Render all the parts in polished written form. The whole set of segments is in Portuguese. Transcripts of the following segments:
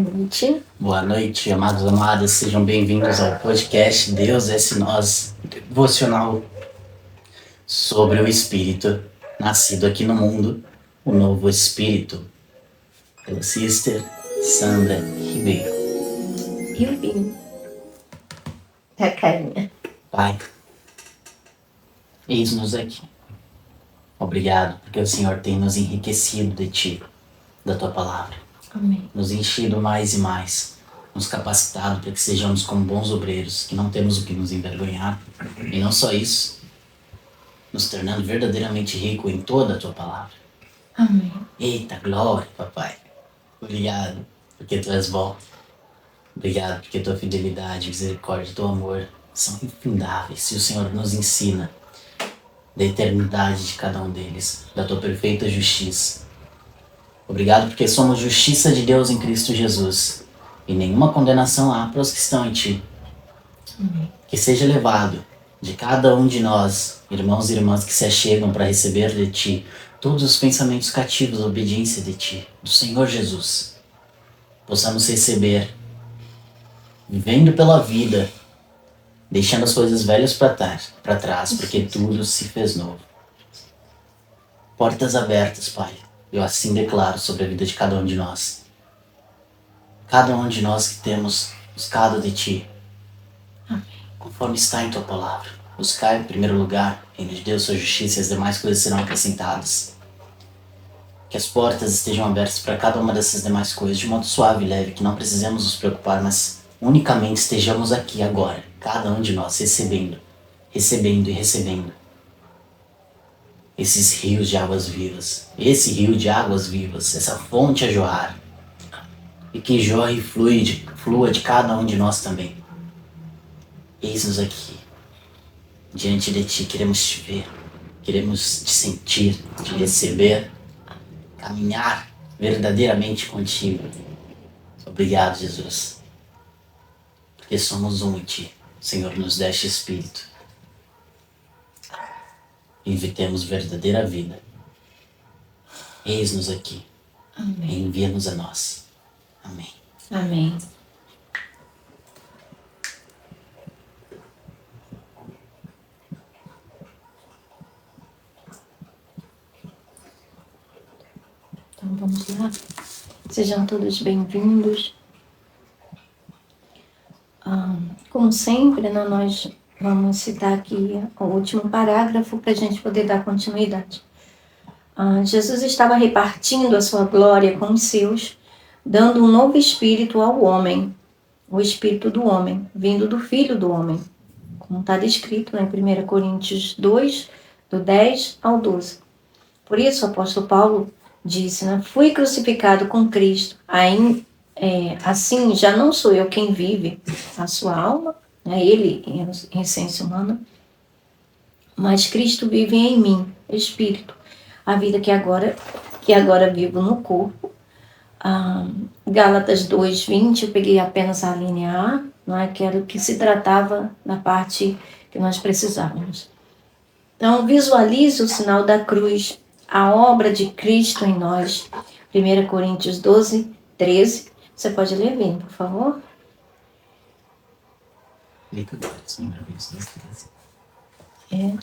Noite. Boa noite, amados e amadas, sejam bem-vindos ao podcast Deus é Nós, devocional sobre o Espírito, nascido aqui no mundo, o novo Espírito, pela Sister Sandra Ribeiro. E o vinho. A carinha. Pai, eis-nos aqui. Obrigado, porque o Senhor tem nos enriquecido de Ti, da Tua Palavra. Amém. Nos enchido mais e mais, nos capacitado para que sejamos como bons obreiros, que não temos o que nos envergonhar. E não só isso, nos tornando verdadeiramente rico em toda a Tua Palavra. Amém. Eita, glória, papai. Obrigado, porque Tu és bom. Obrigado, porque Tua fidelidade, misericórdia, Teu amor são infindáveis. E o Senhor nos ensina da eternidade de cada um deles, da Tua perfeita justiça. Obrigado porque somos justiça de Deus em Cristo Jesus. E nenhuma condenação há para os que estão em Ti. Amém. Que seja levado de cada um de nós, irmãos e irmãs que se achegam para receber de Ti, todos os pensamentos cativos à obediência de Ti, do Senhor Jesus. Possamos receber, vivendo pela vida, deixando as coisas velhas para trás, porque tudo se fez novo. Portas abertas, Pai. Eu assim declaro sobre a vida de cada um de nós. Cada um de nós que temos buscado de Ti, conforme está em Tua Palavra. Buscar em primeiro lugar, reino de Deus, Sua justiça, e as demais coisas serão acrescentadas. Que as portas estejam abertas para cada uma dessas demais coisas, de modo suave e leve, que não precisemos nos preocupar, mas unicamente estejamos aqui agora, cada um de nós, recebendo e recebendo esses rios de águas vivas, esse rio de águas vivas, essa fonte a jorrar, e que jorre e flua de cada um de nós também. Eis-nos aqui, diante de Ti, queremos Te ver, queremos Te sentir, Te receber, caminhar verdadeiramente contigo. Obrigado, Jesus, porque somos um em Ti. Senhor, nos deste Espírito e temos verdadeira vida. Eis-nos aqui. Amém. E envia-nos a nós. Amém. Amém. Então vamos lá. Sejam todos bem-vindos. Como sempre, né, nós vamos citar aqui o último parágrafo para a gente poder dar continuidade. Jesus estava repartindo a sua glória com os seus, dando um novo espírito ao homem, o espírito do homem, vindo do Filho do homem, como está descrito em 1 Coríntios 2, do 10 ao 12. Por isso o apóstolo Paulo disse, né, fui crucificado com Cristo, assim já não sou eu quem vive a sua alma, né, ele em essência humana, mas Cristo vive em mim, espírito, a vida que agora vivo no corpo. Gálatas 2:20, eu peguei apenas a linha A, não é, que era o que se tratava da parte que nós precisávamos. Então, visualize o sinal da cruz, a obra de Cristo em nós. 1 Coríntios 12:13. Você pode ler bem, por favor? É.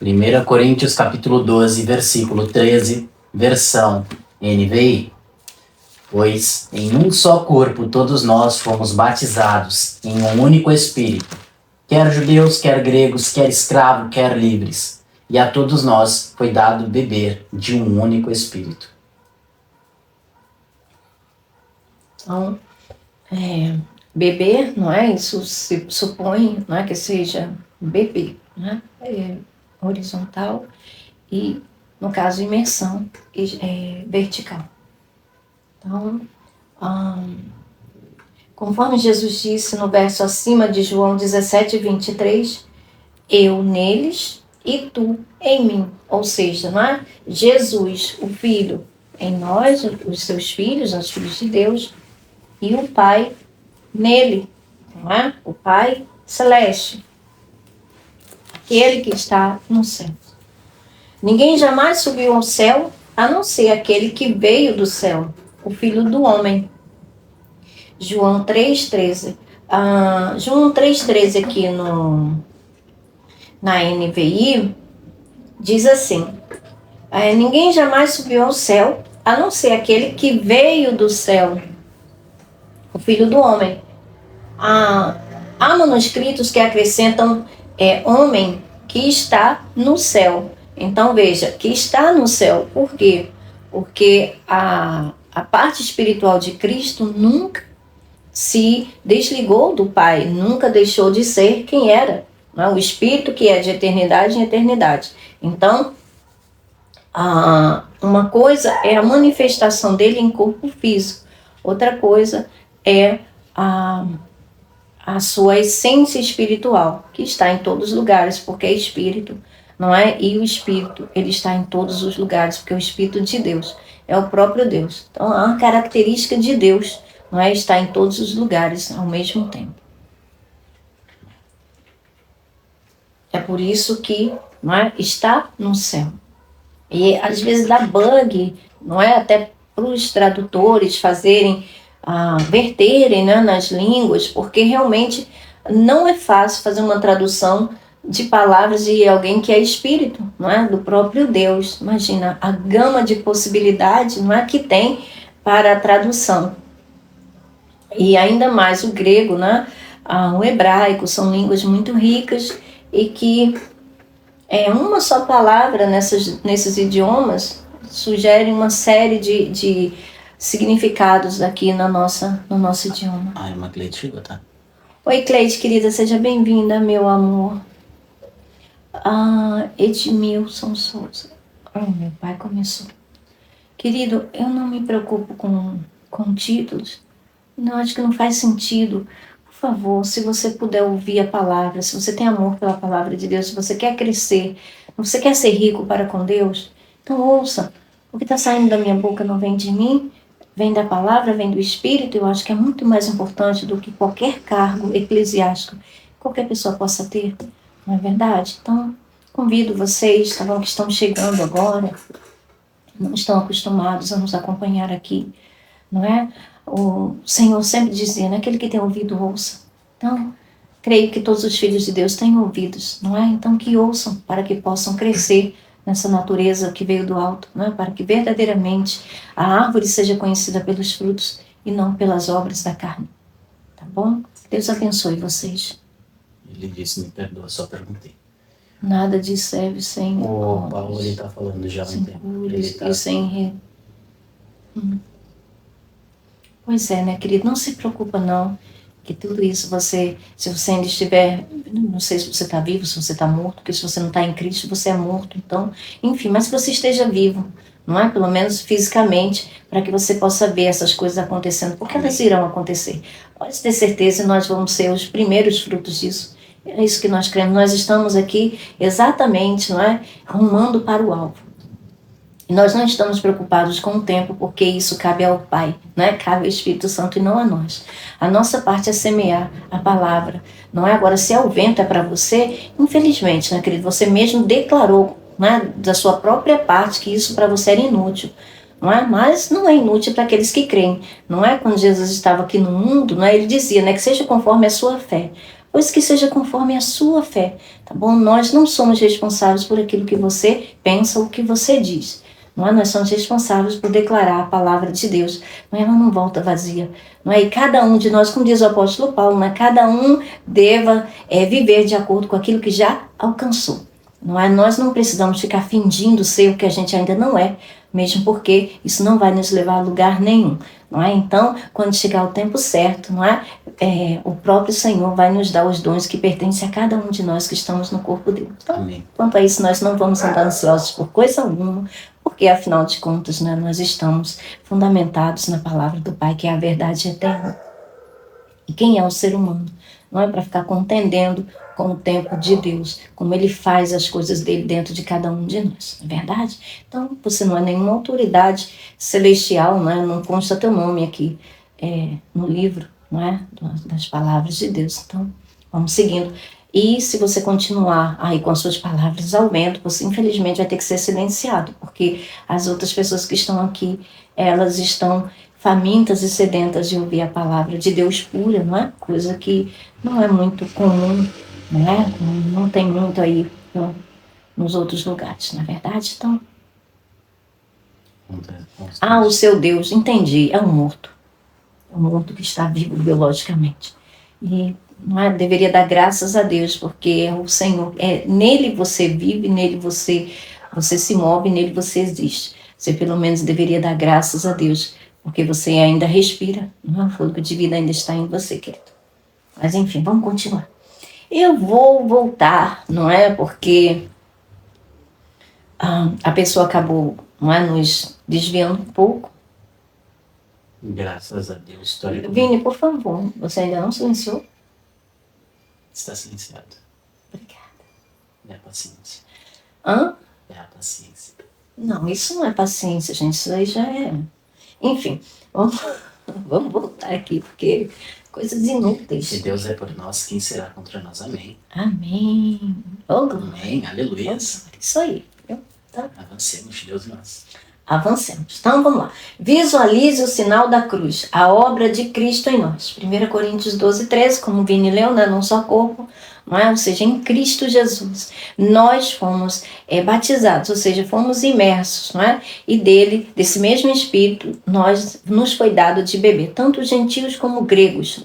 1 Coríntios capítulo 12, versículo 13, versão NVI. Pois em um só corpo todos nós fomos batizados em um único Espírito, quer judeus, quer gregos, quer escravos, quer livres, e a todos nós foi dado beber de um único Espírito. Então, beber, não é? Isso se supõe, não é, que seja beber, né? Horizontal e, no caso, imersão vertical. Então, conforme Jesus disse no verso acima de João 17:23, eu neles e tu em mim. Ou seja, não é? Jesus, o Filho, em nós, os seus filhos, os filhos de Deus, e o Pai nele, não é? O Pai celeste. aquele que está no céu. Ninguém jamais subiu ao céu, a não ser aquele que veio do céu, o Filho do Homem. João 3,13. João 3,13 aqui na NVI diz assim: ninguém jamais subiu ao céu, a não ser aquele que veio do céu, o Filho do Homem. Há manuscritos que acrescentam homem que está no céu. Então veja, que está no céu. Por quê? Porque a parte espiritual de Cristo nunca se desligou do Pai, nunca deixou de ser quem era, não é? O Espírito que é de eternidade em eternidade. Então, uma coisa é a manifestação dele em corpo físico, outra coisa é a sua essência espiritual, que está em todos os lugares, porque é Espírito, não é? E o Espírito, ele está em todos os lugares, porque é o Espírito de Deus, é o próprio Deus. Então, há uma característica de Deus, não é? Está em todos os lugares ao mesmo tempo. É por isso que, não é? Está no céu. E às vezes dá bug, não é? Até para os tradutores fazerem, verterem, né, nas línguas, porque realmente não é fácil fazer uma tradução de palavras de alguém que é espírito, não é? Do próprio Deus. Imagina a gama de possibilidades, não é, que tem para a tradução. E ainda mais o grego, né? O hebraico, são línguas muito ricas e que uma só palavra nesses idiomas sugere uma série de significados aqui no nosso idioma. Irmã Cleide chegou, tá? Oi, Cleide, querida, seja bem-vinda, meu amor. Edmilson Souza. Meu pai começou. Querido, eu não me preocupo com títulos. Não, acho que não faz sentido. Por favor, se você puder ouvir a palavra, se você tem amor pela palavra de Deus, se você quer crescer, se você quer ser rico para com Deus, então ouça. O que está saindo da minha boca não vem de mim, vem da palavra, vem do Espírito. Eu acho que é muito mais importante do que qualquer cargo eclesiástico que qualquer pessoa possa ter, não é verdade? Então, convido vocês, tá bom, que estão chegando agora, não estão acostumados a nos acompanhar aqui, não é? O Senhor sempre dizia, né? Aquele que tem ouvido, ouça. Então, creio que todos os filhos de Deus têm ouvidos, não é? Então, que ouçam para que possam crescer nessa natureza que veio do alto, não é? Para que verdadeiramente a árvore seja conhecida pelos frutos e não pelas obras da carne. Tá bom? Deus abençoe vocês. Ele disse, me perdoa, só perguntei. Nada disso serve sem... O Paulo, ele tá falando já há um tempo. E sem... Pois é, né, querido? Não se preocupa, não. Que tudo isso se você ainda estiver... Não sei se você está vivo, se você está morto, porque se você não está em Cristo, você é morto. Então, enfim, mas que você esteja vivo, não é? Pelo menos fisicamente, para que você possa ver essas coisas acontecendo, porque elas irão acontecer. Pode ter certeza, nós vamos ser os primeiros frutos disso. É isso que nós cremos. Nós estamos aqui exatamente, não é? Rumando para o alvo. E nós não estamos preocupados com o tempo, porque isso cabe ao Pai, né? Cabe ao Espírito Santo e não a nós. A nossa parte é semear a palavra, não é? Agora, se é o vento é para você, infelizmente, né, querido? Você mesmo declarou, né, da sua própria parte que isso para você era inútil, não é? Mas não é inútil para aqueles que creem, não é? Quando Jesus estava aqui no mundo, né, ele dizia, né, que seja conforme a sua fé. Pois que seja conforme a sua fé, tá bom? Nós não somos responsáveis por aquilo que você pensa ou que você diz. Não é? Nós somos responsáveis por declarar a palavra de Deus. Não é? Ela não volta vazia. Não é? E cada um de nós, como diz o apóstolo Paulo, né? Cada um deva viver de acordo com aquilo que já alcançou. Não é? Nós não precisamos ficar fingindo ser o que a gente ainda não é, mesmo porque isso não vai nos levar a lugar nenhum. Não é? Então, quando chegar o tempo certo, não é? O próprio Senhor vai nos dar os dons que pertencem a cada um de nós que estamos no corpo dele. Então, amém. Quanto a isso, nós não vamos andar ansiosos por coisa alguma, porque afinal de contas, né, nós estamos fundamentados na palavra do Pai, que é a verdade eterna. E quem é o ser humano? Não é para ficar contendendo com o tempo de Deus, como Ele faz as coisas dele dentro de cada um de nós, não é verdade? Então, você não é nenhuma autoridade celestial, não é? Não consta teu nome aqui no livro, não é? Das palavras de Deus. Então, vamos seguindo. E se você continuar aí com as suas palavras ao vento, você infelizmente vai ter que ser silenciado, porque as outras pessoas que estão aqui, elas estão famintas e sedentas de ouvir a palavra de Deus pura, não é? Coisa que não é muito comum, né? Não tem muito aí nos outros lugares, na verdade. Então, o seu Deus, entendi, é um morto. É um morto que está vivo biologicamente. E não é, deveria dar graças a Deus, porque é o Senhor, nele você vive, nele você se move, nele você existe. Você pelo menos deveria dar graças a Deus, porque você ainda respira, não é? O fôlego de vida ainda está em você, querido. Mas enfim, vamos continuar. Eu vou voltar, não é? Porque a pessoa acabou, não é, nos desviando um pouco. Graças a Deus. Vini, por favor, você ainda não silenciou? Está silenciado. Obrigada. É a paciência. Hã? É a paciência. Não, isso não é paciência, gente. Isso aí já é... Enfim, vamos voltar aqui, porque coisas inúteis. Se Deus é por nós, quem será contra nós? Amém. Amém. Oh, amém. Aleluia. Isso aí. Então, avancemos de Deus em nós. Avancemos. Então, vamos lá. Visualize o sinal da cruz, a obra de Cristo em nós. 1 Coríntios 12, 13, como o Vini leu, né? Num só corpo, não é? Ou seja, em Cristo Jesus. Nós fomos batizados, ou seja, fomos imersos, não é? E desse mesmo Espírito, nos foi dado de beber, tanto gentios como gregos,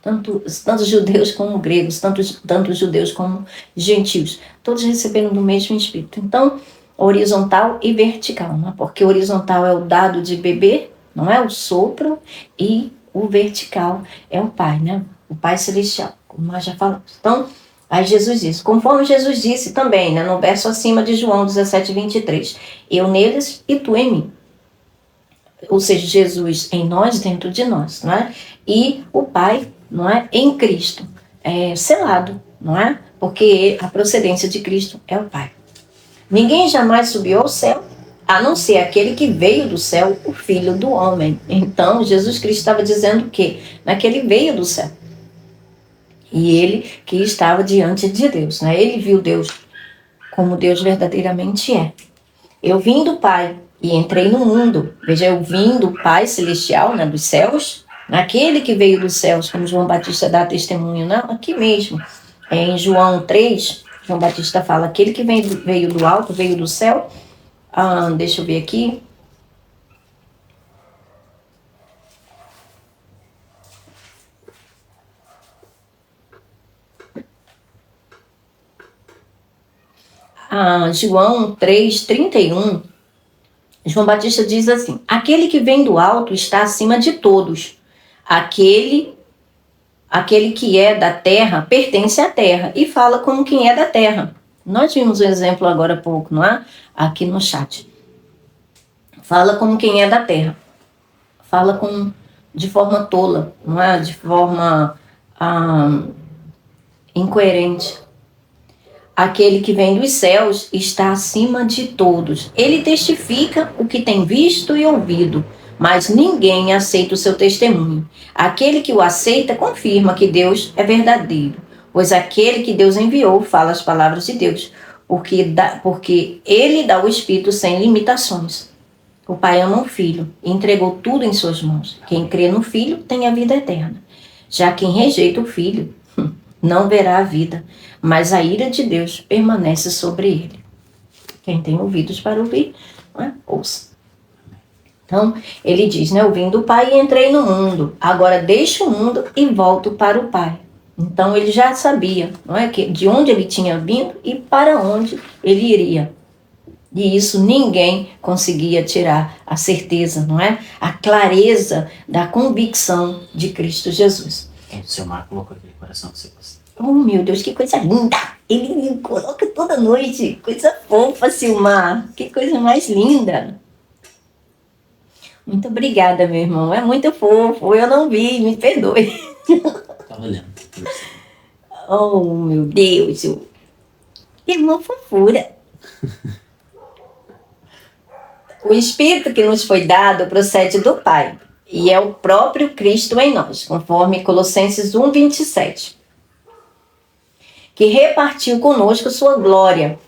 tanto judeus como gregos, tanto judeus como gentios, todos receberam do mesmo Espírito. Então, horizontal e vertical, não é? Porque horizontal é o dado de beber, não é? O sopro, e o vertical é o Pai, né? O Pai Celestial, como nós já falamos. Então, aí Jesus disse, conforme Jesus disse também, né, no verso acima de João 17, 23, eu neles e tu em mim. Ou seja, Jesus em nós, dentro de nós, não é? E o Pai, não é? Em Cristo, selado, não é? Porque a procedência de Cristo é o Pai. Ninguém jamais subiu ao céu, a não ser aquele que veio do céu, o Filho do Homem. Então, Jesus Cristo estava dizendo que naquele veio do céu. E ele que estava diante de Deus, né? Ele viu Deus como Deus verdadeiramente é. Eu vim do Pai e entrei no mundo. Veja, eu vim do Pai Celestial, né, dos céus, naquele que veio dos céus, como João Batista dá testemunho, não? Aqui mesmo, em João 3, João Batista fala, aquele que veio do alto, veio do céu. Deixa eu ver aqui. João 3, 31, João Batista diz assim, aquele que vem do alto está acima de todos. Aquele que é da terra pertence à terra e fala como quem é da terra. Nós vimos um exemplo agora há pouco, não é? Aqui no chat. Fala como quem é da terra. Fala de forma tola, não é? De forma incoerente. Aquele que vem dos céus está acima de todos. Ele testifica o que tem visto e ouvido, mas ninguém aceita o seu testemunho. Aquele que o aceita confirma que Deus é verdadeiro, pois aquele que Deus enviou fala as palavras de Deus, porque ele dá o Espírito sem limitações. O Pai ama o Filho e entregou tudo em suas mãos. Quem crê no Filho tem a vida eterna. Já quem rejeita o Filho não verá a vida, mas a ira de Deus permanece sobre ele. Quem tem ouvidos para ouvir, ouça. Então, ele diz, né, eu vim do Pai e entrei no mundo, agora deixo o mundo e volto para o Pai. Então, ele já sabia, não é, de onde ele tinha vindo e para onde ele iria. E isso ninguém conseguia tirar a certeza, não é? A clareza da convicção de Cristo Jesus. O seu Marco colocou aquele coração que você gosta. Oh, meu Deus, que coisa linda! Ele coloca toda noite. Coisa fofa, Silmar. Que coisa mais linda. Muito obrigada, meu irmão. É muito fofo. Eu não vi, me perdoe. Estava olhando. Oh, meu Deus. Que uma fofura. O Espírito que nos foi dado procede do Pai. E é o próprio Cristo em nós, conforme Colossenses 1, 27. que repartiu conosco sua glória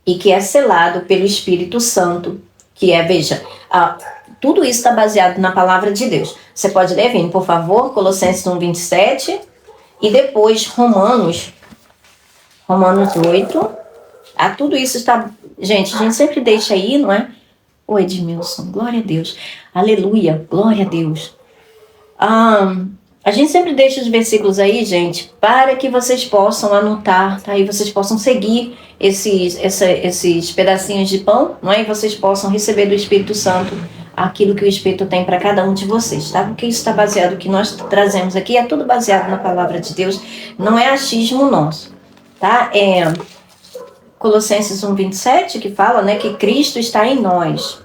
e que é selado pelo Espírito Santo, que é, veja, tudo isso está baseado na palavra de Deus. Você pode ler, Vini, por favor, Colossenses 1:27 e depois Romanos 8. Tudo isso está... Gente, a gente sempre deixa aí, não é? Ô Edmilson, glória a Deus. Aleluia, glória a Deus. A gente sempre deixa os versículos aí, gente, para que vocês possam anotar, tá? E vocês possam seguir esses pedacinhos de pão, não é? E vocês possam receber do Espírito Santo aquilo que o Espírito tem para cada um de vocês, tá? Porque isso está baseado, o que nós trazemos aqui é tudo baseado na palavra de Deus, não é achismo nosso, tá? Colossenses 1:27, que fala, né, que Cristo está em nós.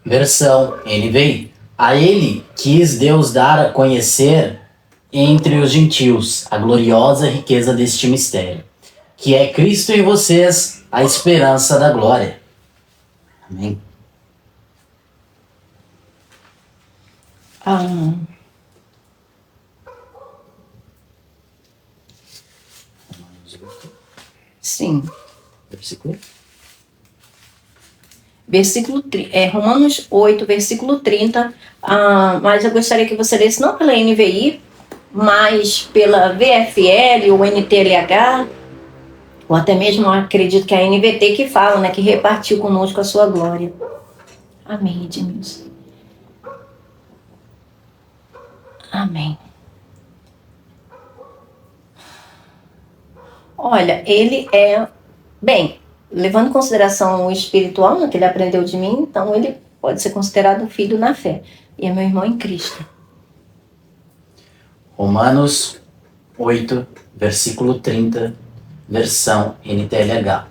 Versão NVI. A ele quis Deus dar a conhecer entre os gentios a gloriosa riqueza deste mistério, que é Cristo em vocês, a esperança da glória. Amém. Sim. Versículo? Romanos 8, versículo 30. Mas eu gostaria que você lesse não pela NVI, mas pela VFL ou NTLH, ou até mesmo, acredito que é a NVT que fala, né, que repartiu conosco a sua glória. Amém, Edmilson. Amém. Olha, ele é... Bem, levando em consideração o espiritual, né, que ele aprendeu de mim, então ele pode ser considerado filho na fé. E é meu irmão em Cristo. Romanos 8, versículo 30, versão NTLH.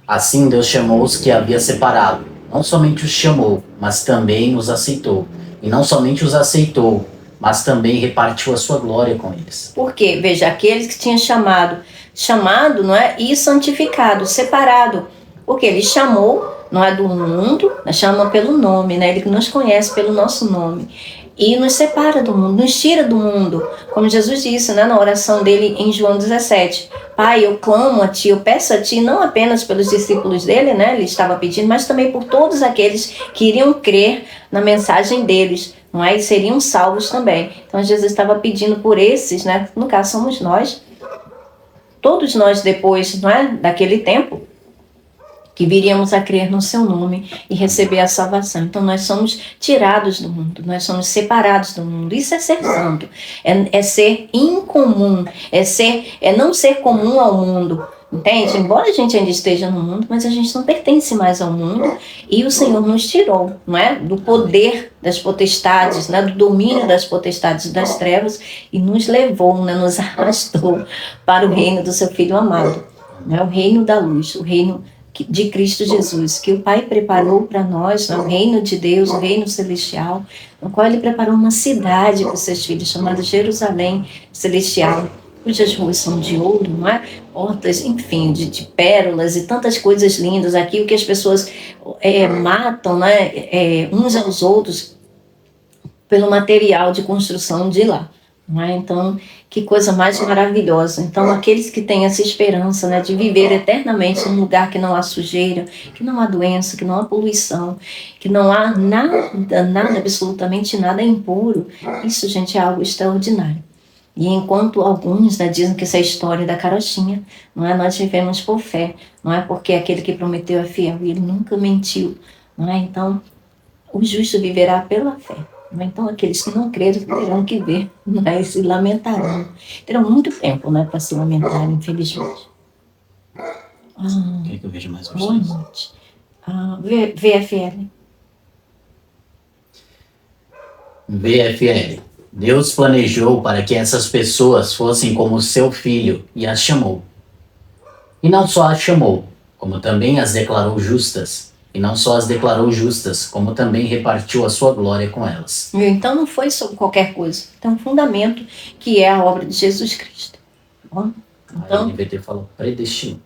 Assim Deus chamou os que havia separado. Não somente os chamou, mas também os aceitou. E não somente os aceitou, mas também repartiu a sua glória com eles. Porque, veja, aqueles que tinham chamado, não é? E santificado, separado. Porque ele chamou, não é do mundo, chama pelo nome, né? Ele nos conhece pelo nosso nome. E nos separa do mundo, nos tira do mundo. Como Jesus disse, né, na oração dele em João 17. Pai, eu clamo a ti, eu peço a ti, não apenas pelos discípulos dele, né? Ele estava pedindo, mas também por todos aqueles que iriam crer na mensagem deles, não é? E seriam salvos também. Então Jesus estava pedindo por esses, né? No caso somos nós. Todos nós depois, não é? Daquele tempo, que viríamos a crer no seu nome e receber a salvação. Então nós somos tirados do mundo, nós somos separados do mundo. Isso é ser santo, é ser incomum, é não ser comum ao mundo. Entende? Embora a gente ainda esteja no mundo, mas a gente não pertence mais ao mundo e o Senhor nos tirou, não é? Do poder das potestades, né? Do domínio das potestades das trevas e nos levou, né? Nos arrastou para o reino do seu Filho amado, né? O reino da luz, o reino de Cristo Jesus, que o Pai preparou para nós, né? O reino de Deus, o reino celestial, no qual Ele preparou uma cidade para os seus filhos, chamada Jerusalém Celestial, cujas ruas são de ouro, não é? Hortas, enfim, de pérolas e tantas coisas lindas. Aqui o que as pessoas matam, né? Uns aos outros pelo material de construção de lá. Não é? Então, que coisa mais maravilhosa. Então, aqueles que têm essa esperança, né, de viver eternamente num lugar que não há sujeira, que não há doença, que não há poluição, que não há nada, absolutamente nada impuro, isso, gente, é algo extraordinário. E enquanto alguns, né, dizem que essa é a história da carochinha, não é? Nós vivemos por fé, não é? Porque aquele que prometeu é fiel e ele nunca mentiu, não é? Então, o justo viverá pela fé. Então, aqueles que não creram terão que ver, né, e se lamentarão. Terão muito tempo, né, para se lamentar, infelizmente. Quer que eu veja mais boa noite. VFL. VFL. Deus planejou para que essas pessoas fossem como seu filho e as chamou. E não só as chamou, como também as declarou justas. E não só as declarou justas, como também repartiu a sua glória com elas. Então não foi sobre qualquer coisa. Tem um fundamento que é a obra de Jesus Cristo. Bom, então, a NVT falou predestinou.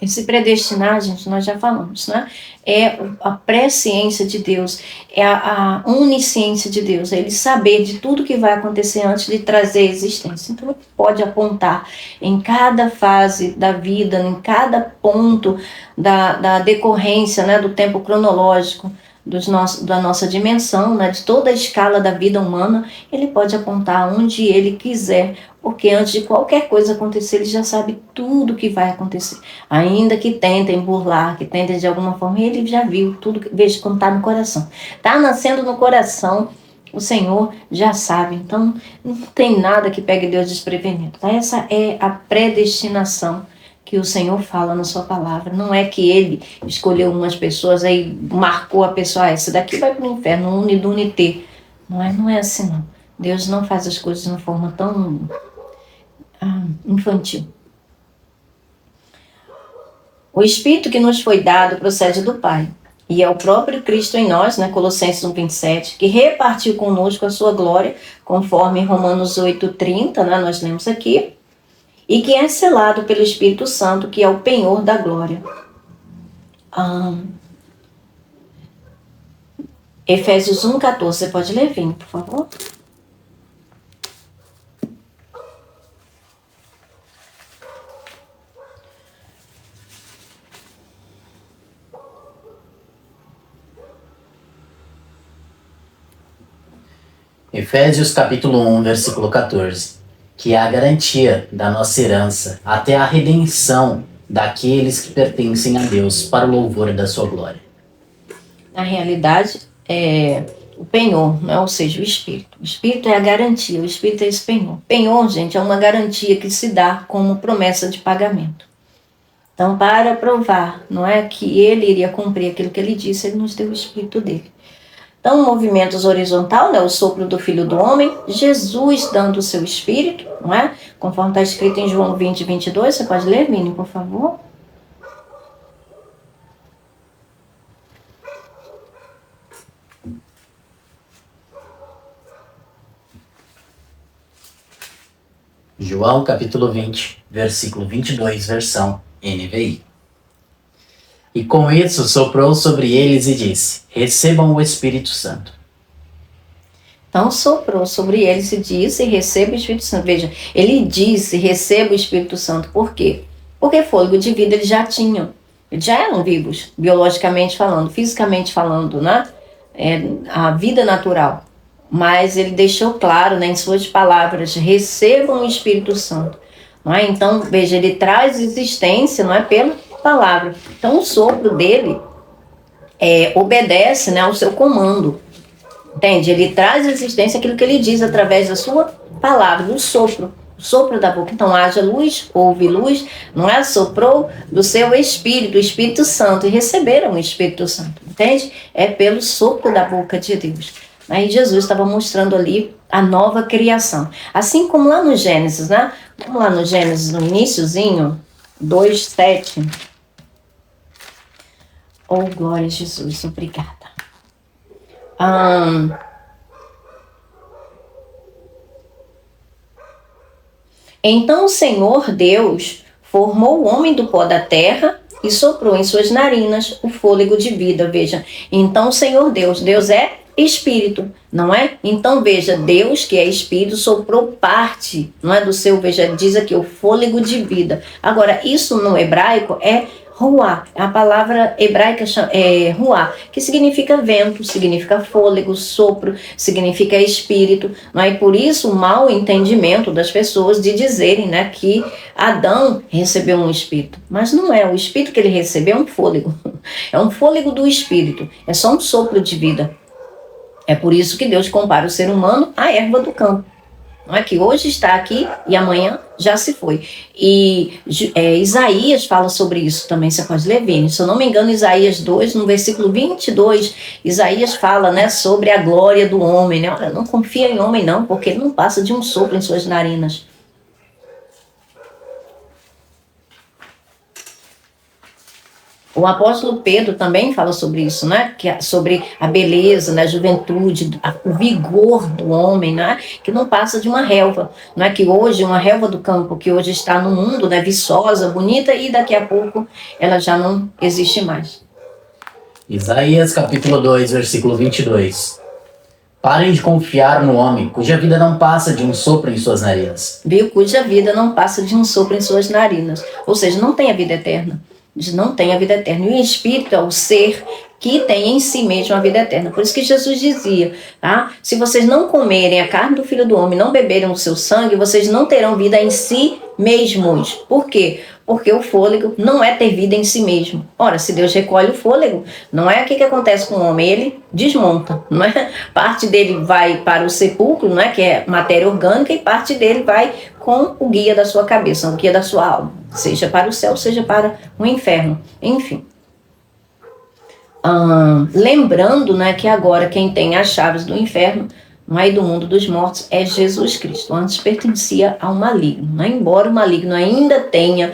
Esse predestinar, gente, nós já falamos, né? É a presciência de Deus, é a onisciência de Deus, é ele saber de tudo que vai acontecer antes de trazer a existência. Então, ele pode apontar em cada fase da vida, em cada ponto da decorrência, né, do tempo cronológico, da nossa dimensão, né, de toda a escala da vida humana, ele pode apontar onde ele quiser, porque antes de qualquer coisa acontecer, ele já sabe tudo que vai acontecer. Ainda que tentem burlar, que tentem de alguma forma, ele já viu tudo, veja como está no coração. Está nascendo no coração, o Senhor já sabe. Então, não tem nada que pegue Deus desprevenido. Tá? Essa é a predestinação que o Senhor fala na sua palavra. Não é que ele escolheu umas pessoas, aí marcou a pessoa, essa daqui vai para o inferno, unite. Não é assim, não. Deus não faz as coisas de uma forma tão infantil. O Espírito que nos foi dado procede do Pai, e é o próprio Cristo em nós, né, Colossenses 1,27, que repartiu conosco a sua glória, conforme Romanos 8,30, né, nós lemos aqui, e que é selado pelo Espírito Santo, que é o penhor da glória. Efésios 1,14, você pode ler, Vini, por favor? Efésios capítulo 1, versículo 14, que é a garantia da nossa herança até a redenção daqueles que pertencem a Deus para o louvor da sua glória. Na realidade, é o penhor, né? Ou seja, o Espírito. O Espírito é a garantia, o Espírito é esse penhor. Penhor, gente, é uma garantia que se dá como promessa de pagamento. Então, para provar, não é, que ele iria cumprir aquilo que ele disse, ele nos deu o Espírito dele. Então, movimentos horizontal, né, o sopro do Filho do Homem, Jesus dando o seu Espírito, não é? Conforme está escrito em João 20, 22, você pode ler, Vini, por favor? João capítulo 20, versículo 22, versão NVI. E com isso soprou sobre eles e disse: recebam o Espírito Santo. Então soprou sobre eles e disse: receba o Espírito Santo. Veja, ele disse: receba o Espírito Santo. Por quê? Porque fôlego de vida eles já tinham. Eles já eram vivos, biologicamente falando, fisicamente falando, né? A vida natural. Mas ele deixou claro, né, em suas palavras: recebam o Espírito Santo. Não é? Então, veja, ele traz existência, não é, pela palavra. Então, o sopro dele obedece, né, ao seu comando. Entende? Ele traz à existência aquilo que ele diz através da sua palavra, do sopro. O sopro da boca. Então, haja luz, houve luz, não é? Soprou do seu Espírito, o Espírito Santo, e receberam o Espírito Santo. Entende? É pelo sopro da boca de Deus. Aí Jesus estava mostrando ali a nova criação. Assim como lá no Gênesis, né? Vamos lá no Gênesis, no iniciozinho, 2:7. Oh, glória a Jesus, obrigada. Então o Senhor Deus formou o homem do pó da terra e soprou em suas narinas o fôlego de vida. Veja, então o Senhor Deus é Espírito, não é? Então veja, Deus que é Espírito soprou parte, não é, do seu, veja, diz aqui o fôlego de vida. Agora, isso no hebraico é ruá, a palavra hebraica é ruá, que significa vento, significa fôlego, sopro, significa espírito, não é? E por isso o mau entendimento das pessoas de dizerem, né, que Adão recebeu um espírito, mas não é, o espírito que ele recebeu é um fôlego, é um fôlego do espírito, é só um sopro de vida. É por isso que Deus compara o ser humano à erva do campo. Não é? Que hoje está aqui e amanhã já se foi. E Isaías fala sobre isso também, você pode ler, Vini. Se eu não me engano, Isaías 2, no versículo 22, Isaías fala, né, sobre a glória do homem. Né? Olha, não confia em homem não, porque ele não passa de um sopro em suas narinas. O apóstolo Pedro também fala sobre isso, né? Que é sobre a beleza, né? A juventude, o vigor do homem, né? Que não passa de uma relva, não é? Que hoje, uma relva do campo, que hoje está no mundo, né? Viçosa, bonita, e daqui a pouco ela já não existe mais. Isaías capítulo 2, versículo 22. Parem de confiar no homem, cuja vida não passa de um sopro em suas narinas. Viu? Cuja vida não passa de um sopro em suas narinas. Ou seja, não tem a vida eterna. Não tem a vida eterna. E o Espírito é o ser que tem em si mesmo a vida eterna. Por isso que Jesus dizia, tá? Se vocês não comerem a carne do Filho do Homem, não beberem o seu sangue, vocês não terão vida em si mesmos. Por quê? Porque o fôlego não é ter vida em si mesmo. Ora, se Deus recolhe o fôlego, não é o que acontece com o homem, ele desmonta, não é? Parte dele vai para o sepulcro, não é? Que é matéria orgânica, e parte dele vai com o guia da sua cabeça, o guia da sua alma, seja para o céu, seja para o inferno, enfim. Lembrando, né, que agora quem tem as chaves do inferno, e do mundo dos mortos, é Jesus Cristo. Antes pertencia ao maligno, né? Embora o maligno ainda tenha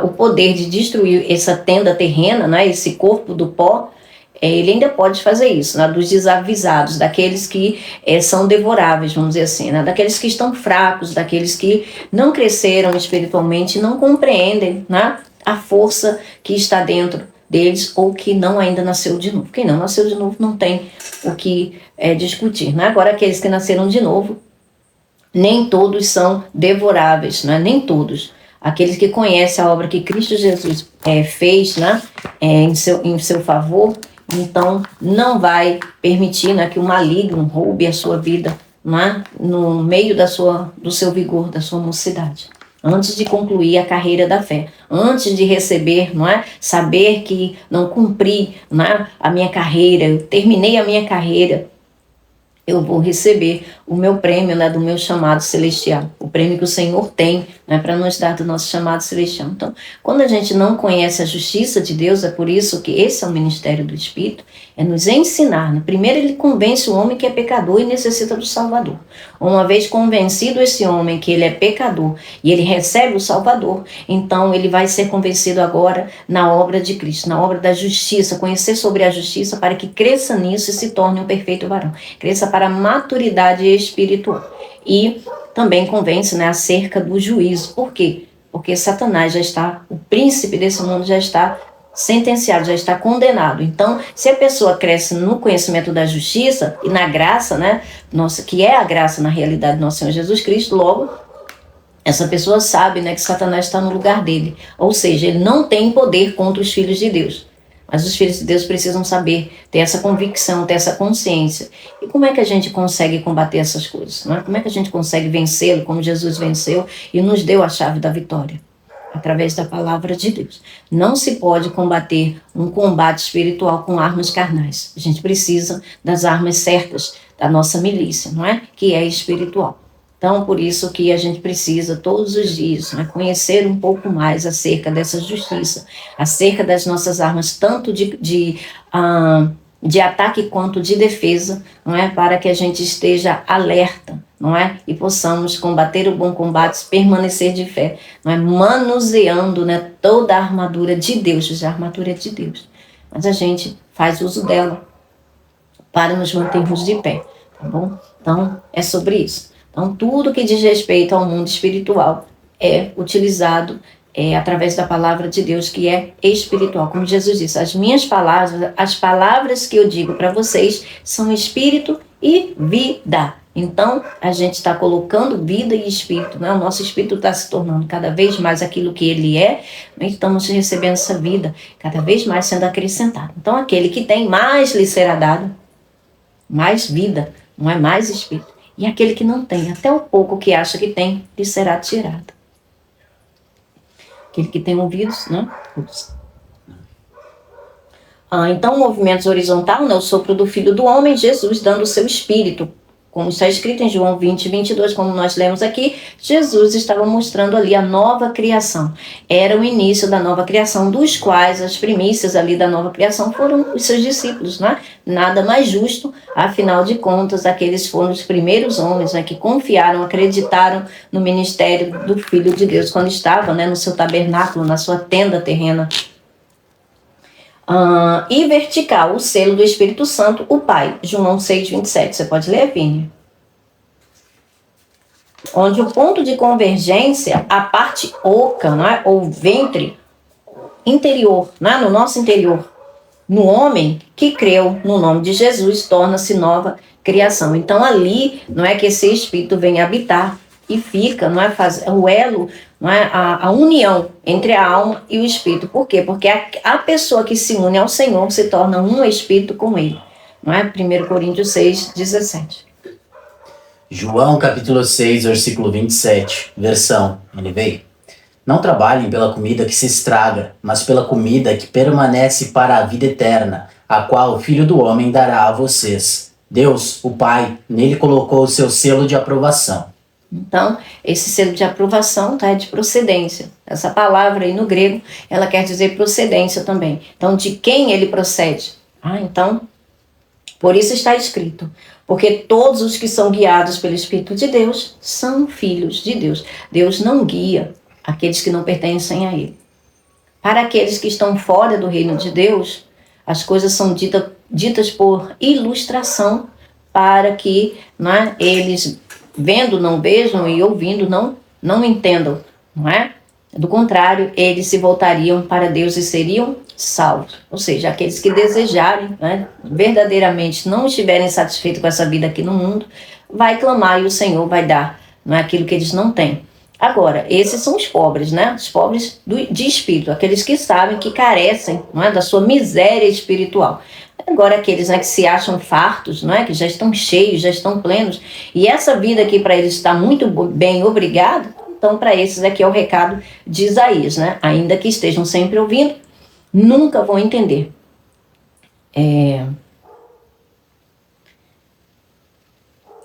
o poder de destruir essa tenda terrena, né, esse corpo do pó, ele ainda pode fazer isso, né, dos desavisados, daqueles que são devoráveis, vamos dizer assim, né, daqueles que estão fracos, daqueles que não cresceram espiritualmente, não compreendem, né, a força que está dentro deles, ou que não ainda nasceu de novo. Quem não nasceu de novo não tem o que discutir, né? Agora, aqueles que nasceram de novo, nem todos são devoráveis, né? Nem todos. Aqueles que conhecem a obra que Cristo Jesus fez, né? Em seu favor, então não vai permitir, né, que o maligno roube a sua vida, né, no meio do seu vigor, da sua mocidade. Antes de concluir a carreira da fé, antes de receber, não é? Saber que não cumpri, não é? A minha carreira, eu terminei a minha carreira, eu vou receber o meu prêmio, né, do meu chamado celestial, o prêmio que o Senhor tem, né, para nos dar do nosso chamado celestial. Então, quando a gente não conhece a justiça de Deus, é por isso que esse é o ministério do Espírito, é nos ensinar, né? Primeiro ele convence o homem que é pecador e necessita do Salvador. Uma vez convencido esse homem que ele é pecador e ele recebe o Salvador, então ele vai ser convencido agora na obra de Cristo, na obra da justiça, conhecer sobre a justiça para que cresça nisso e se torne um perfeito varão, cresça para a maturidade espiritual. E também convence, né, acerca do juízo. Por quê? Porque Satanás já está, o príncipe desse mundo já está sentenciado, já está condenado. Então, se a pessoa cresce no conhecimento da justiça e na graça, né, nossa, que é a graça na realidade do nosso Senhor Jesus Cristo, logo essa pessoa sabe, né, que Satanás está no lugar dele. Ou seja, ele não tem poder contra os filhos de Deus. Mas os filhos de Deus precisam saber, ter essa convicção, ter essa consciência. E como é que a gente consegue combater essas coisas? Não é? Como é que a gente consegue vencê-lo, como Jesus venceu e nos deu a chave da vitória? Através da palavra de Deus. Não se pode combater um combate espiritual com armas carnais. A gente precisa das armas certas da nossa milícia, não é? Que é espiritual. Então, por isso que a gente precisa todos os dias, né, conhecer um pouco mais acerca dessa justiça, acerca das nossas armas, tanto de ataque quanto de defesa, não é? Para que a gente esteja alerta, não é? E possamos combater o bom combate, permanecer de fé, não é? Manuseando, né, toda a armadura de Deus, a armadura de Deus. Mas a gente faz uso dela para nos mantermos de pé, tá bom? Então, é sobre isso. Então, tudo que diz respeito ao mundo espiritual é utilizado através da palavra de Deus, que é espiritual. Como Jesus disse, as palavras que eu digo para vocês são espírito e vida. Então, a gente está colocando vida e espírito, né? O nosso espírito está se tornando cada vez mais aquilo que ele é, né? Estamos recebendo essa vida cada vez mais sendo acrescentada. Então, aquele que tem, mais lhe será dado, mais vida, não é mais espírito. E aquele que não tem, até o pouco que acha que tem, lhe será tirado. Aquele que tem ouvidos, né? Então, o movimento horizontal, né? O sopro do Filho do Homem, Jesus dando o seu espírito. Como está escrito em João 20, 22, como nós lemos aqui, Jesus estava mostrando ali a nova criação. Era o início da nova criação, dos quais as primícias ali da nova criação foram os seus discípulos, né? Nada mais justo, afinal de contas, aqueles foram os primeiros homens, né, que confiaram, acreditaram no ministério do Filho de Deus, quando estava, né, no seu tabernáculo, na sua tenda terrena. E vertical, o selo do Espírito Santo, o Pai. João 6,27. Você pode ler, Vini? Onde o ponto de convergência, a parte oca, não é? Ou ventre interior, não é? No nosso interior, no homem que creu no nome de Jesus, torna-se nova criação. Então ali, não é que esse Espírito vem habitar e fica, não é, faz o elo, não é, a união entre a alma e o Espírito. Por quê? Porque a pessoa que se une ao Senhor se torna um Espírito com Ele, não é? 1 Coríntios 6,17. João capítulo 6, versículo 27, versão NVI. Não trabalhem pela comida que se estraga, mas pela comida que permanece para a vida eterna, a qual o Filho do Homem dará a vocês. Deus, o Pai, nele colocou o seu selo de aprovação. Então, esse selo de aprovação, tá, é de procedência. Essa palavra aí no grego, ela quer dizer procedência também. Então, de quem ele procede? Então, por isso está escrito: porque todos os que são guiados pelo Espírito de Deus são filhos de Deus. Deus não guia aqueles que não pertencem a Ele. Para aqueles que estão fora do reino de Deus, as coisas são ditas por ilustração, para que, não é, eles, vendo, não vejam, e ouvindo, não entendam. Não é? Do contrário, eles se voltariam para Deus e seriam salvos. Ou seja, aqueles que desejarem, né, verdadeiramente não estiverem satisfeitos com essa vida aqui no mundo, vai clamar e o Senhor vai dar, não é, aquilo que eles não têm. Agora, esses são os pobres, né? Os pobres de espírito, aqueles que sabem que carecem, não é, da sua miséria espiritual. Agora, aqueles, né, que se acham fartos, não é, que já estão cheios, já estão plenos, e essa vida aqui para eles está muito bem, obrigado. Então, para esses aqui é o recado de Isaías, né? Ainda que estejam sempre ouvindo, nunca vão entender.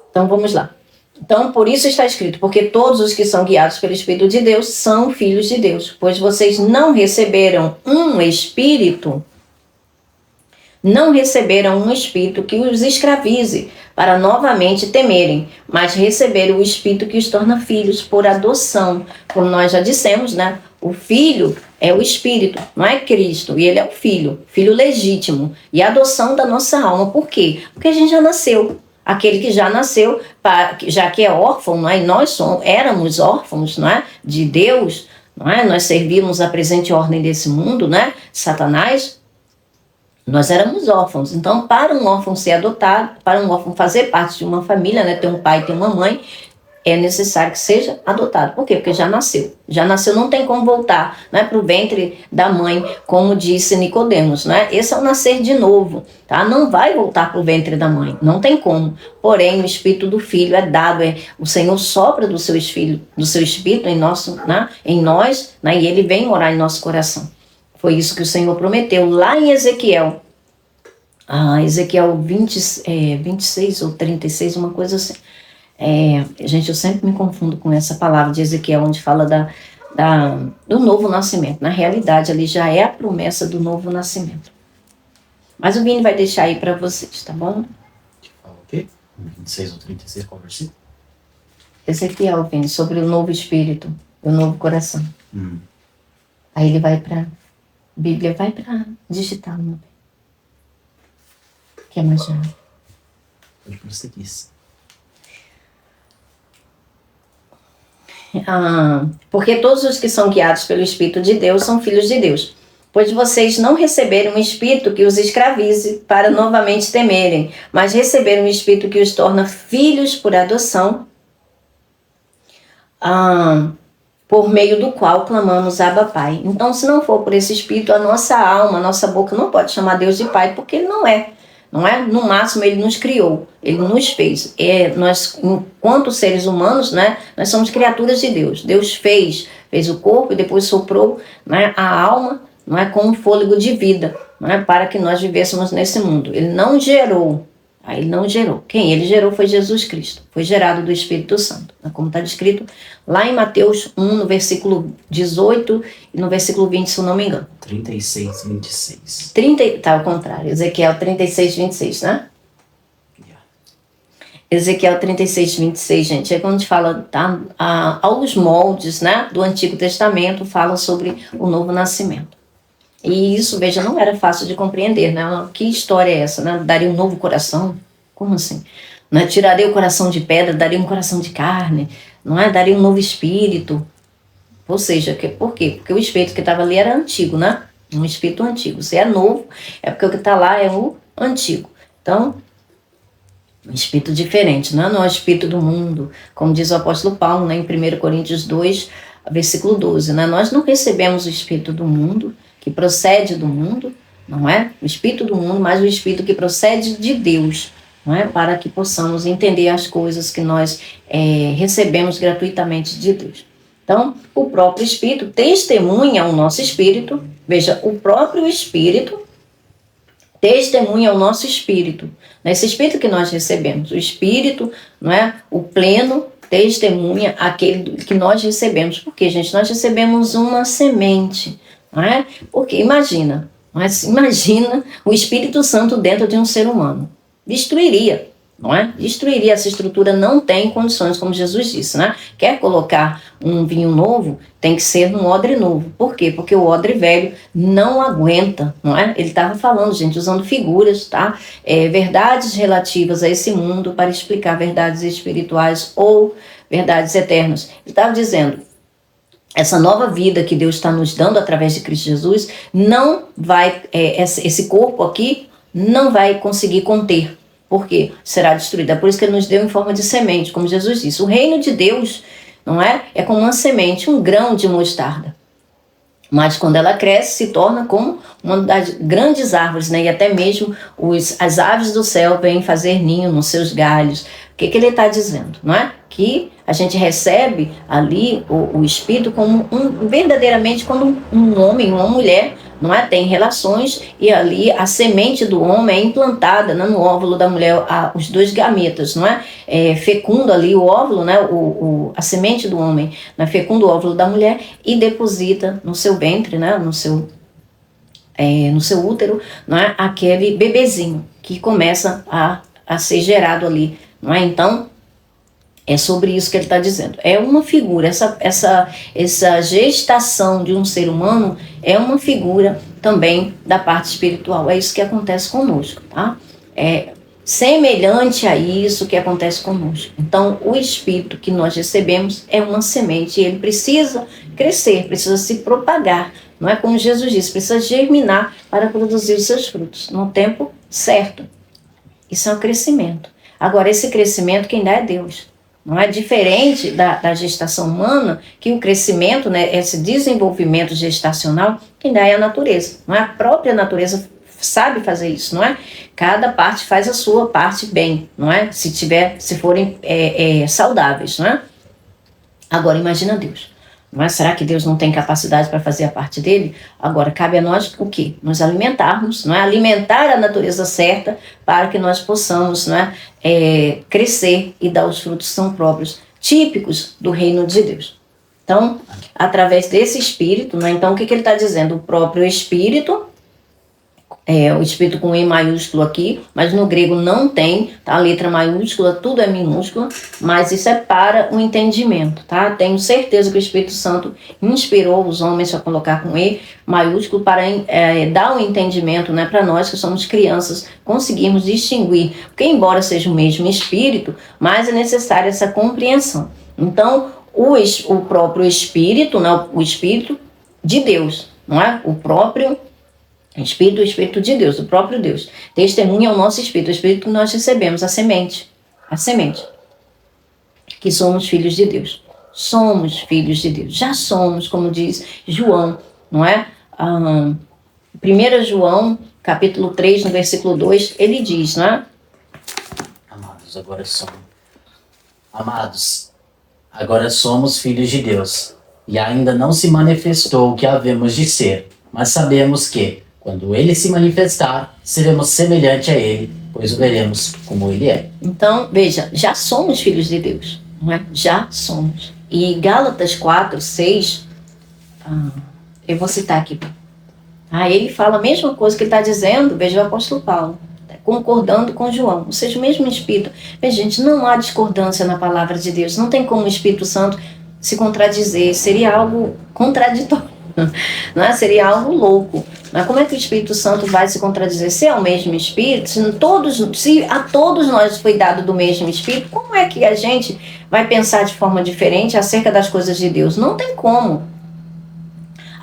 Então, vamos lá. Então, por isso está escrito: porque todos os que são guiados pelo Espírito de Deus são filhos de Deus, pois vocês não receberam um espírito que os escravize para novamente temerem, mas receberam o Espírito que os torna filhos por adoção. Como nós já dissemos, né? O Filho é o Espírito, não é Cristo, e ele é o filho legítimo, e a adoção da nossa alma. Por quê? Porque a gente já nasceu. Aquele que já nasceu, já que é órfão, não é? E nós éramos órfãos, não é? De Deus, não é? Nós servíamos a presente ordem desse mundo, né? Satanás. Nós éramos órfãos. Então, para um órfão ser adotado, para um órfão fazer parte de uma família, né, ter um pai e ter uma mãe, é necessário que seja adotado. Por quê? Porque já nasceu. Já nasceu, não tem como voltar, né, para o ventre da mãe, como disse Nicodemos, né? Esse é o nascer de novo, tá? Não vai voltar para o ventre da mãe, não tem como. Porém, o Espírito do Filho é dado, o Senhor sopra do seu Espírito em nós, né, e ele vem morar em nosso coração. Foi isso que o Senhor prometeu lá em Ezequiel. Ezequiel 26 ou 36, uma coisa assim. Gente, eu sempre me confundo com essa palavra de Ezequiel, onde fala do novo nascimento. Na realidade, ali já é a promessa do novo nascimento. Mas o Vini vai deixar aí para vocês, tá bom? Fala o quê? 26 ou 36, qual versículo? Ezequiel, Vini, sobre o novo espírito, o novo coração. Aí ele vai para... Bíblia vai para digital, meu bem. Que é mais rápido. Pode prosseguir. Porque todos os que são guiados pelo Espírito de Deus são filhos de Deus. Pois vocês não receberam um espírito que os escravize para novamente temerem, mas receberam um espírito que os torna filhos por adoção, por meio do qual clamamos Abba Pai. Então, se não for por esse Espírito, a nossa alma, a nossa boca não pode chamar Deus de Pai, porque ele não é. Não é? No máximo, ele nos criou, ele nos fez. Nós, enquanto seres humanos, né, nós somos criaturas de Deus. Deus fez o corpo e depois soprou, né, a alma, não é, com um fôlego de vida, não é, para que nós vivêssemos nesse mundo. Ele não gerou. Ele não gerou. Quem ele gerou foi Jesus Cristo. Foi gerado do Espírito Santo. Como está descrito lá em Mateus 1, no versículo 18 e no versículo 20, se eu não me engano. 36, 26. Tá ao contrário. Ezequiel 36, 26, né? Yeah. Ezequiel 36, 26, gente. É quando a gente fala, tá? Aos moldes, né, do Antigo Testamento, fala sobre o novo nascimento. E isso, veja, não era fácil de compreender, né? Que história é essa, né? Daria um novo coração? Como assim? Né? Tiraria o coração de pedra, daria um coração de carne, não é? Daria um novo espírito. Ou seja, por quê? Porque o espírito que estava ali era antigo, né? Um espírito antigo. Se é novo, é porque o que está lá é o antigo. Então, um espírito diferente, não é o espírito do mundo, como diz o apóstolo Paulo, né, em 1 Coríntios 2, versículo 12, né? Nós não recebemos o espírito do mundo, que procede do mundo, não é? O espírito do mundo, mas o espírito que procede de Deus, não é? Para que possamos entender as coisas que nós recebemos gratuitamente de Deus. Então, o próprio Espírito testemunha o nosso espírito, veja, o próprio Espírito testemunha o nosso espírito, nesse espírito que nós recebemos, o espírito, não é? O pleno testemunha aquele que nós recebemos, porque, gente, nós recebemos uma semente, não é? Porque imagina o Espírito Santo dentro de um ser humano, destruiria. Não é? Destruiria essa estrutura, não tem condições, como Jesus disse, né? Quer colocar um vinho novo, tem que ser num odre novo. Por quê? Porque o odre velho não aguenta, não é? Ele estava falando, gente, usando figuras, tá? Verdades relativas a esse mundo para explicar verdades espirituais ou verdades eternas. Ele estava dizendo, essa nova vida que Deus está nos dando através de Cristo Jesus, não vai, esse corpo aqui não vai conseguir conter. Porque será destruída. É por isso que ele nos deu em forma de semente, como Jesus disse. O reino de Deus, não é? É como uma semente, um grão de mostarda. Mas quando ela cresce, se torna como uma das grandes árvores, né? E até mesmo as aves do céu vêm fazer ninho nos seus galhos. O que ele está dizendo? Não é? Que a gente recebe ali o Espírito como verdadeiramente quando um homem, uma mulher, não é? Tem relações e ali a semente do homem é implantada, né, no óvulo da mulher, os dois gametas, não é? Fecunda ali o óvulo, né, a semente do homem, né, fecunda o óvulo da mulher e deposita no seu ventre, né, no seu útero, não é? Aquele bebezinho que começa a ser gerado ali, não é? Então, é sobre isso que ele está dizendo. É uma figura, essa gestação de um ser humano é uma figura também da parte espiritual. É isso que acontece conosco, tá? É semelhante a isso que acontece conosco. Então, o espírito que nós recebemos é uma semente e ele precisa crescer, precisa se propagar. Não é como Jesus disse, precisa germinar para produzir os seus frutos no tempo certo. Isso é um crescimento. Agora, esse crescimento quem dá é Deus. Não é diferente da gestação humana, que o crescimento, né, esse desenvolvimento gestacional, quem dá é a natureza. Não é? A própria natureza sabe fazer isso, não é? Cada parte faz a sua parte bem, não é? Se forem saudáveis, não é? Agora imagina Deus. Mas será que Deus não tem capacidade para fazer a parte dele? Agora, cabe a nós o quê? Nos alimentarmos, não é? Alimentar a natureza certa para que nós possamos, não é? Crescer e dar os frutos que são próprios, típicos do reino de Deus. Então, através desse Espírito, não é? Então o que ele está dizendo? O próprio Espírito, o Espírito com E maiúsculo aqui, mas no grego não tem, tá? A letra maiúscula, tudo é minúscula, mas isso é para o entendimento, tá? Tenho certeza que o Espírito Santo inspirou os homens a colocar com E maiúsculo para dar o entendimento, né, para nós que somos crianças, conseguirmos distinguir, porque embora seja o mesmo Espírito, mas é necessária essa compreensão. Então, o próprio Espírito, né, o Espírito de Deus, não é? O próprio Espírito, o Espírito de Deus, o próprio Deus. Testemunha o nosso Espírito, o Espírito que nós recebemos, a semente, que somos filhos de Deus. Somos filhos de Deus, já somos, como diz João, não é? 1 João, capítulo 3, no versículo 2, ele diz, não é? Amados, agora somos filhos de Deus, e ainda não se manifestou o que havemos de ser, mas sabemos que, quando ele se manifestar, seremos semelhante a ele, pois o veremos como ele é. Então, veja, já somos filhos de Deus, não é? Já somos. E Gálatas 4, 6, eu vou citar aqui. Ele fala a mesma coisa que ele está dizendo, veja o apóstolo Paulo, concordando com João, ou seja, o mesmo Espírito. Veja, gente, não há discordância na palavra de Deus, não tem como o Espírito Santo se contradizer, seria algo contraditório. Não é? Seria algo louco, Mas como é que o Espírito Santo vai se contradizer? Se é o mesmo Espírito, se a todos nós foi dado do mesmo Espírito, como é que a gente vai pensar de forma diferente acerca das coisas de Deus? Não tem como.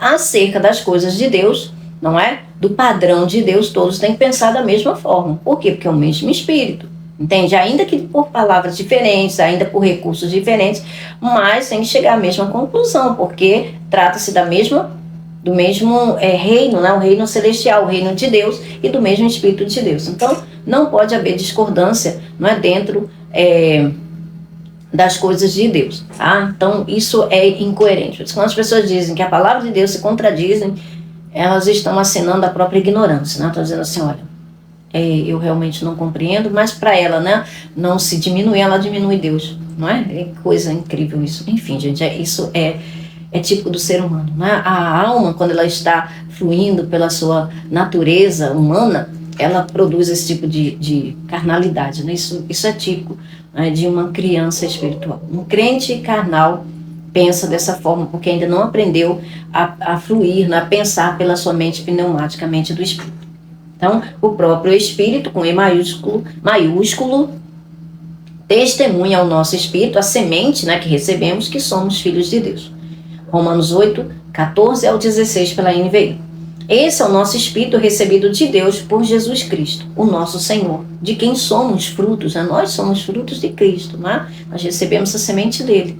Acerca das coisas de Deus, não é? Do padrão de Deus, todos têm que pensar da mesma forma. Por quê? Porque é o mesmo Espírito. Entende? Ainda que por palavras diferentes, ainda por recursos diferentes, mas tem que chegar à mesma conclusão, porque trata-se do mesmo reino, né? O reino celestial, o reino de Deus e do mesmo Espírito de Deus. Então, não pode haver discordância, não é, dentro das coisas de Deus. Tá? Então, isso é incoerente. Quando as pessoas dizem que a palavra de Deus se contradizem, elas estão assinando a própria ignorância. Né? Estão dizendo assim, olha, eu realmente não compreendo, mas para ela, né, não se diminuir, ela diminui Deus. Não é? É coisa incrível isso. Enfim, gente, isso é típico do ser humano. Né? A alma, quando ela está fluindo pela sua natureza humana, ela produz esse tipo de carnalidade. Né? Isso é típico, né, de uma criança espiritual. Um crente carnal pensa dessa forma, porque ainda não aprendeu a fluir, né, a pensar pela sua mente pneumaticamente do Espírito. Então, o próprio Espírito, com E maiúsculo, testemunha ao nosso Espírito, a semente, né, que recebemos, que somos filhos de Deus. Romanos 8, 14 ao 16 pela NVI. Esse é o nosso Espírito recebido de Deus por Jesus Cristo, o nosso Senhor, de quem somos frutos, né? Nós somos frutos de Cristo, né? Nós recebemos a semente dele.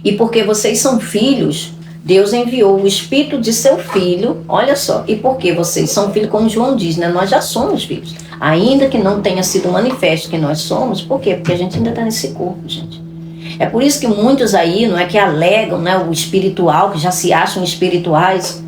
E porque vocês são filhos, Deus enviou o Espírito de seu Filho, olha só, e porque vocês são filhos, como João diz, né? Nós já somos filhos, ainda que não tenha sido manifesto que nós somos. Por quê? Porque a gente ainda está nesse corpo, gente. É por isso que muitos aí, não é, que alegam, né, o espiritual, que já se acham espirituais.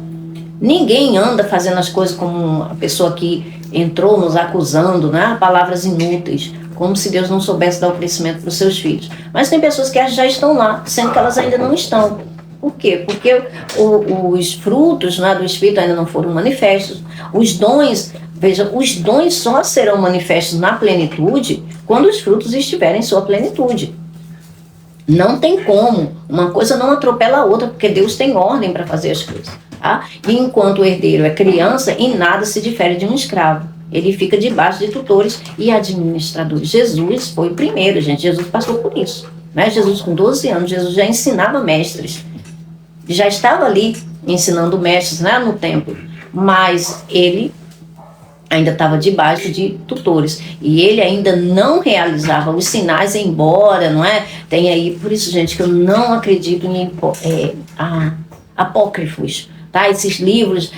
Ninguém anda fazendo as coisas como a pessoa que entrou nos acusando, né, palavras inúteis, como se Deus não soubesse dar o crescimento para os seus filhos. Mas tem pessoas que já estão lá, sendo que elas ainda não estão. Por quê? Porque os frutos, né, do Espírito ainda não foram manifestos. Os dons, veja, os dons só serão manifestos na plenitude quando os frutos estiverem em sua plenitude. Não tem como, uma coisa não atropela a outra, porque Deus tem ordem para fazer as coisas. Tá? E enquanto o herdeiro é criança, em nada se difere de um escravo. Ele fica debaixo de tutores e administradores. Jesus foi o primeiro, gente. Jesus passou por isso. Né? Jesus, com 12 anos, Jesus já ensinava mestres. Já estava ali ensinando mestres, né, no templo. Mas ele ainda estava debaixo de tutores. E ele ainda não realizava os sinais, embora, não é? Tem aí, por isso, gente, que eu não acredito em apócrifos, tá? Esses livros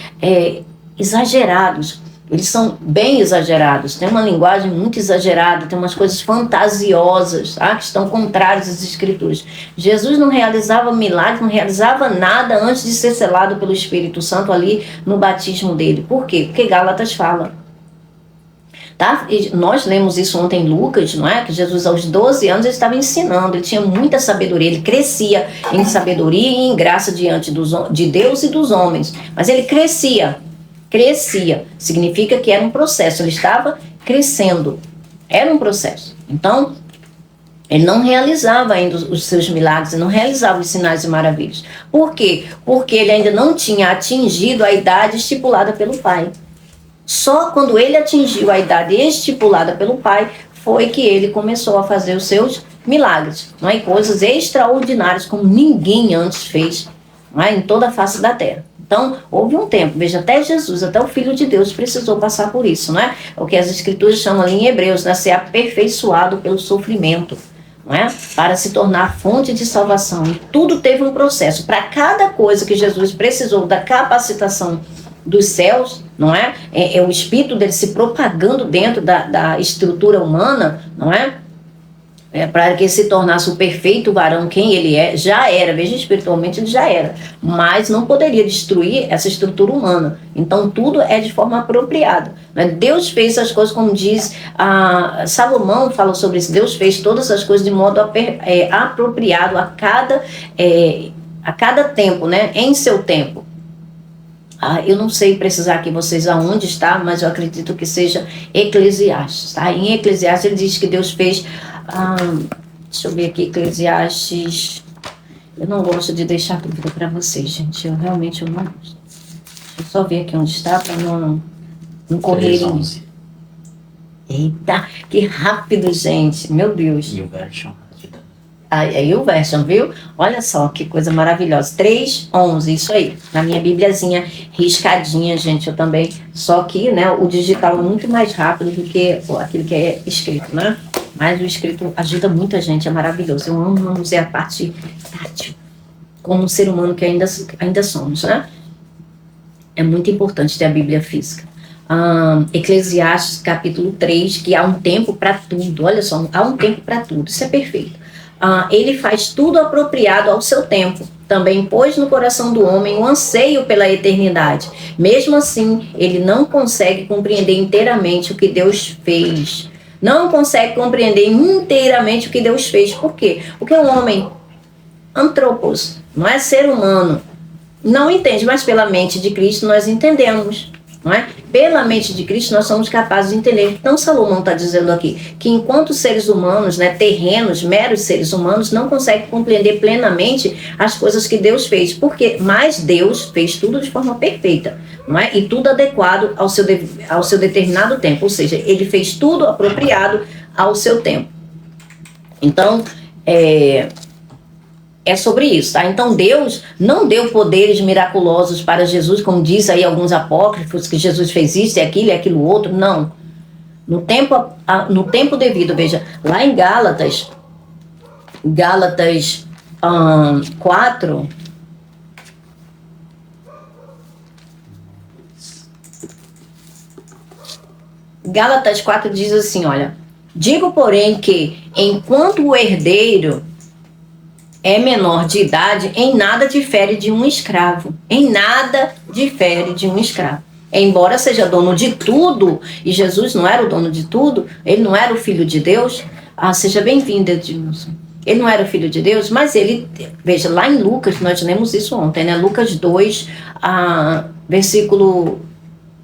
exagerados. Eles são bem exagerados, tem uma linguagem muito exagerada, tem umas coisas fantasiosas, tá? Que estão contrárias às Escrituras. Jesus não realizava milagres, não realizava nada antes de ser selado pelo Espírito Santo ali no batismo dele. Por quê? Porque Gálatas fala. Tá? E nós lemos isso ontem em Lucas, não é? Que Jesus aos 12 anos ele estava ensinando, ele tinha muita sabedoria, ele crescia em sabedoria e em graça diante de Deus e dos homens, mas ele crescia, significa que era um processo, ele estava crescendo, era um processo. Então, ele não realizava ainda os seus milagres, não realizava os sinais e maravilhas. Por quê? Porque ele ainda não tinha atingido a idade estipulada pelo Pai. Só quando ele atingiu a idade estipulada pelo Pai, foi que ele começou a fazer os seus milagres, não é? Coisas extraordinárias como ninguém antes fez, não é? Em toda a face da terra. Então, houve um tempo, veja, até Jesus, até o Filho de Deus precisou passar por isso, não é? O que as Escrituras chamam ali em Hebreus, né? Ser aperfeiçoado pelo sofrimento, não é? Para se tornar fonte de salvação. E tudo teve um processo. Para cada coisa que Jesus precisou da capacitação dos céus, não é? É o espírito dele se propagando dentro da estrutura humana, não é? Para que se tornasse o perfeito varão quem ele é, já era, veja, espiritualmente ele já era, mas não poderia destruir essa estrutura humana. Então tudo é de forma apropriada, né? Deus fez as coisas, como diz Salomão, fala sobre isso. Deus fez todas as coisas de modo apropriado a cada tempo, né? Em seu tempo. Eu não sei precisar aqui vocês aonde está, mas eu acredito que seja Eclesiastes. Tá? Em Eclesiastes ele diz que Deus fez... deixa eu ver aqui, Eclesiastes... Eu não gosto de deixar dúvida para vocês, gente. Eu realmente não gosto. Deixa eu só ver aqui onde está para não correr. 3:11. Eita, que rápido, gente. Meu Deus. E o version. Aí o version, viu? Olha só que coisa maravilhosa. 3:11, isso aí. Na minha bibliazinha riscadinha, gente, eu também. Só que, né, o digital é muito mais rápido do que aquilo que é escrito, né? Mas o escrito ajuda muito a gente, é maravilhoso. Eu amo usar a parte tátil, como um ser humano que ainda somos, né? É muito importante ter a Bíblia física. Eclesiastes capítulo 3, que há um tempo para tudo. Olha só, há um tempo para tudo. Isso é perfeito. Ele faz tudo apropriado ao seu tempo. Também pôs no coração do homem um anseio pela eternidade. Mesmo assim, ele não consegue compreender inteiramente o que Deus fez. Não consegue compreender inteiramente o que Deus fez. Por quê? Porque o homem, antropos, não é ser humano, não entende, mas pela mente de Cristo nós entendemos. Não é? Pela mente de Cristo nós somos capazes de entender. Então Salomão está dizendo aqui que enquanto seres humanos, né, terrenos, meros seres humanos, não conseguem compreender plenamente as coisas que Deus fez. Porque, mas Deus fez tudo de forma perfeita, não é? E tudo adequado ao seu determinado tempo. Ou seja, ele fez tudo apropriado ao seu tempo. Então, é sobre isso, tá? Então Deus não deu poderes miraculosos para Jesus, como diz aí alguns apócrifos, que Jesus fez isso e aquilo outro. Não. No tempo devido, veja, lá em Gálatas 4, Gálatas 4 diz assim, olha, digo porém que enquanto o herdeiro é menor de idade, em nada difere de um escravo. Em nada difere de um escravo. Embora seja dono de tudo, e Jesus não era o dono de tudo, ele não era o filho de Deus. Seja bem-vindo, Edilson. Ele não era o filho de Deus, mas ele, veja, lá em Lucas, nós lemos isso ontem, né? Lucas 2, versículo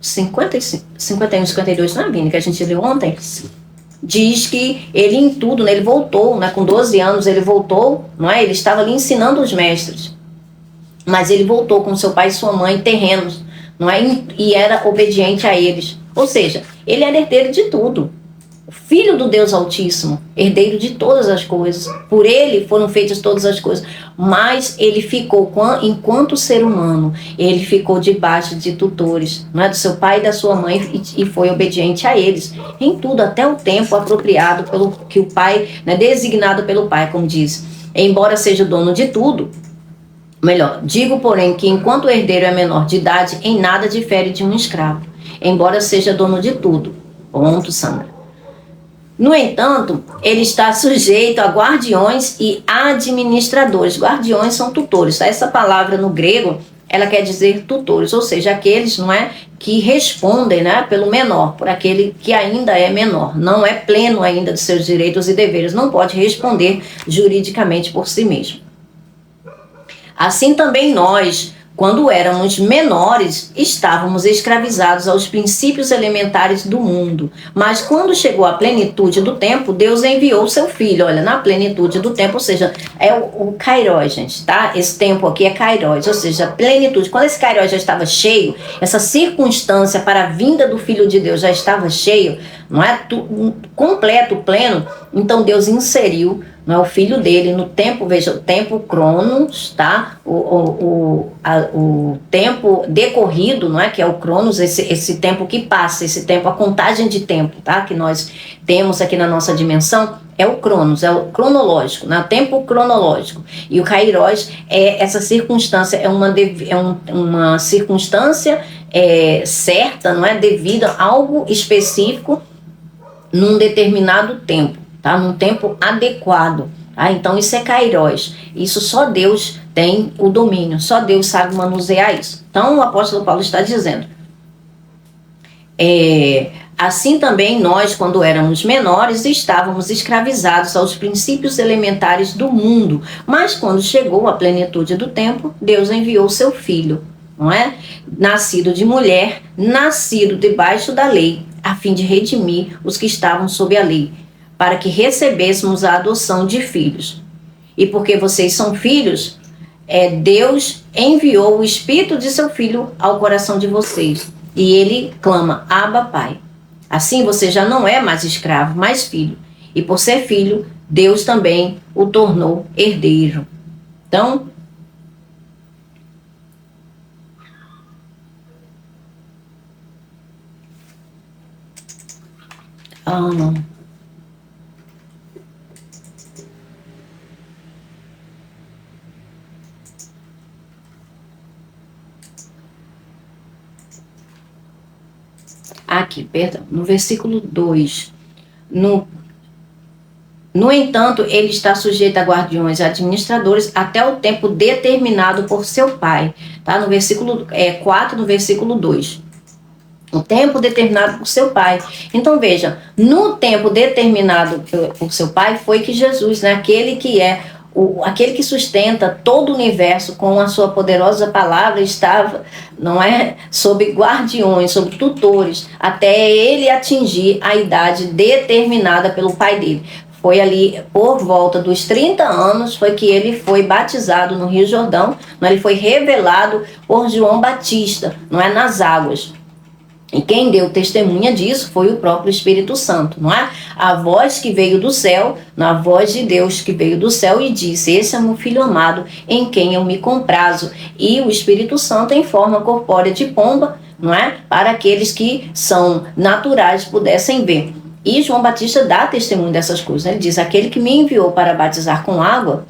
51, 52, não é, Vini, que a gente leu ontem? Diz que ele em tudo, né, ele voltou, né, com 12 anos ele voltou, não é? Ele estava ali ensinando os mestres, mas ele voltou com seu pai e sua mãe terrenos, não é? E era obediente a eles, ou seja, ele era herdeiro de tudo, filho do Deus Altíssimo, herdeiro de todas as coisas, por ele foram feitas todas as coisas, mas ele ficou, enquanto ser humano, ele ficou debaixo de tutores, não é? Do seu pai e da sua mãe, e foi obediente a eles, em tudo, até o tempo apropriado pelo que o pai, né, designado pelo pai, como diz, embora seja dono de tudo. Melhor, digo porém que enquanto o herdeiro é menor de idade, em nada difere de um escravo, embora seja dono de tudo. Ponto, Sandra. No entanto, ele está sujeito a guardiões e administradores. Guardiões são tutores. Essa palavra no grego, ela quer dizer tutores, ou seja, aqueles, não é, que respondem, né, pelo menor, por aquele que ainda é menor, não é pleno ainda de seus direitos e deveres, não pode responder juridicamente por si mesmo. Assim também nós, quando éramos menores, estávamos escravizados aos princípios elementares do mundo. Mas quando chegou a plenitude do tempo, Deus enviou o seu Filho. Olha, na plenitude do tempo, ou seja, é o Kairos, gente, tá? Esse tempo aqui é Kairos, ou seja, plenitude. Quando esse Kairos já estava cheio, essa circunstância para a vinda do Filho de Deus já estava cheio, não é? Completo, pleno, então Deus inseriu, não é, o filho dele no tempo, veja, o tempo cronos, tá? O tempo decorrido, não é? Que é o cronos, esse tempo que passa, esse tempo, a contagem de tempo, tá? Que nós temos aqui na nossa dimensão, é o cronos, é o cronológico, né? O tempo cronológico. E o kairos é essa circunstância, é uma circunstância certa, não é? Devido a algo específico num determinado tempo. Tá? Num tempo adequado. Tá? Então isso é kairos. Isso só Deus tem o domínio. Só Deus sabe manusear isso. Então o apóstolo Paulo está dizendo. Assim também nós, quando éramos menores, estávamos escravizados aos princípios elementares do mundo. Mas quando chegou a plenitude do tempo, Deus enviou seu Filho, não é? Nascido de mulher, nascido debaixo da lei, a fim de redimir os que estavam sob a lei, para que recebêssemos a adoção de filhos. E porque vocês são filhos, Deus enviou o Espírito de seu Filho ao coração de vocês. E ele clama, Abba, Pai. Assim você já não é mais escravo, mas filho. E por ser filho, Deus também o tornou herdeiro. Então, aqui, perdão, no versículo 2. No entanto, ele está sujeito a guardiões e administradores até o tempo determinado por seu pai. Tá? No versículo 4, no versículo 2. O tempo determinado por seu pai. Então veja, no tempo determinado por seu pai foi que Jesus, né, aquele que sustenta todo o universo com a sua poderosa palavra, estava, não é, sob guardiões, sob tutores, até ele atingir a idade determinada pelo pai dele. Foi ali por volta dos 30 anos foi que ele foi batizado no Rio Jordão, ele foi revelado por João Batista, não é, nas águas. E quem deu testemunha disso foi o próprio Espírito Santo, não é? A voz que veio do céu, a voz de Deus que veio do céu e disse, esse é meu filho amado, em quem eu me comprazo. E o Espírito Santo em forma corpórea de pomba, não é? Para aqueles que são naturais pudessem ver. E João Batista dá testemunho dessas coisas, né? Ele diz, aquele que me enviou para batizar com água,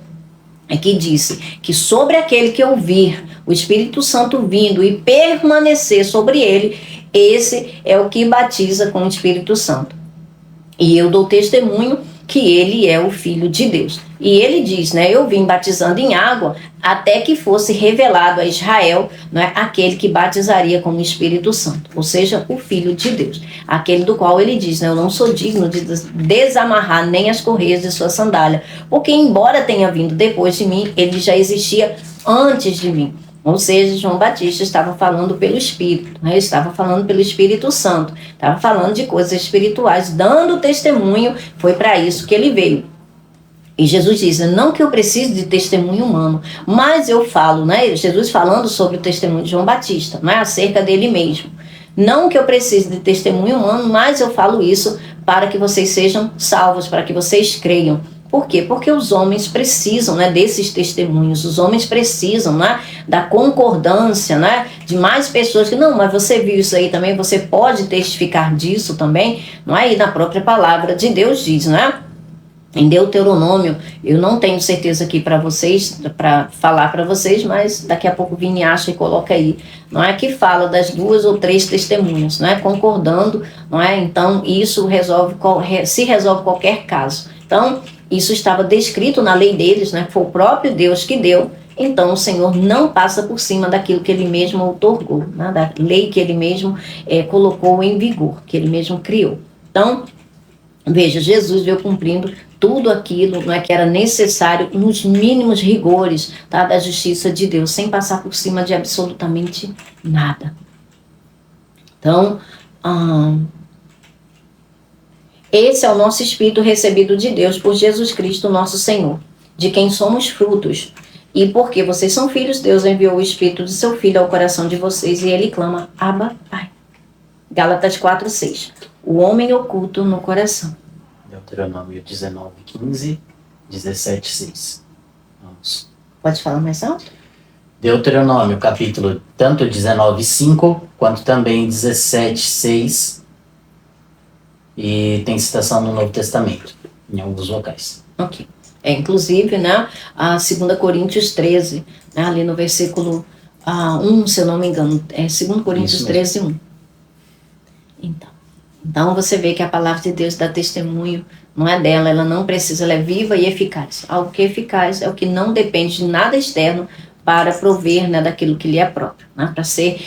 é que disse que sobre aquele que ouvir o Espírito Santo vindo e permanecer sobre ele, esse é o que batiza com o Espírito Santo. E eu dou testemunho que ele é o Filho de Deus. E ele diz, né, eu vim batizando em água até que fosse revelado a Israel, né, aquele que batizaria com o Espírito Santo, ou seja, o Filho de Deus. Aquele do qual ele diz, né, eu não sou digno de desamarrar nem as correias de sua sandália, porque embora tenha vindo depois de mim, ele já existia antes de mim. Ou seja, João Batista estava falando pelo Espírito, né? Estava falando pelo Espírito Santo, estava falando de coisas espirituais, dando testemunho, foi para isso que ele veio. E Jesus diz, não que eu precise de testemunho humano, mas eu falo, né? Jesus falando sobre o testemunho de João Batista, não é? Acerca dele mesmo. Não que eu precise de testemunho humano, mas eu falo isso para que vocês sejam salvos, para que vocês creiam. Por quê? Porque os homens precisam, né, desses testemunhos, os homens precisam, né, da concordância, né, de mais pessoas que, não, mas você viu isso aí também, você pode testificar disso também, não é? E na própria palavra de Deus diz, né? Em Deuteronômio, eu não tenho certeza aqui para vocês, para falar para vocês, mas daqui a pouco o Vini acha e coloca aí, não é, que fala das 2 ou 3 testemunhas, não é, concordando, não é? Então isso se resolve qualquer caso. Então isso estava descrito na lei deles, né? Foi o próprio Deus que deu. Então o Senhor não passa por cima daquilo que Ele mesmo outorgou, né? Da lei que Ele mesmo colocou em vigor, que Ele mesmo criou. Então veja, Jesus veio cumprindo tudo aquilo, não é, que era necessário nos mínimos rigores, tá, da justiça de Deus, sem passar por cima de absolutamente nada. Então, esse é o nosso Espírito recebido de Deus por Jesus Cristo, nosso Senhor, de quem somos frutos. E porque vocês são filhos, Deus enviou o Espírito de seu Filho ao coração de vocês e ele clama, Abba, Pai. Gálatas 4:6. O homem oculto no coração. Deuteronômio 19:15, 17:6. Vamos. Pode falar mais alto? Deuteronômio, capítulo tanto 19:5 quanto também 17:6. E tem citação no Novo Testamento, em alguns locais. Ok. Inclusive, né, a 2 Coríntios 13, né, ali no versículo 1, se eu não me engano, é 2 Coríntios 13, 1. Então você vê que a palavra de Deus dá testemunho, não é dela, ela não precisa, ela é viva e eficaz. Algo que é eficaz é o que não depende de nada externo para prover, né, daquilo que lhe é próprio, né, para ser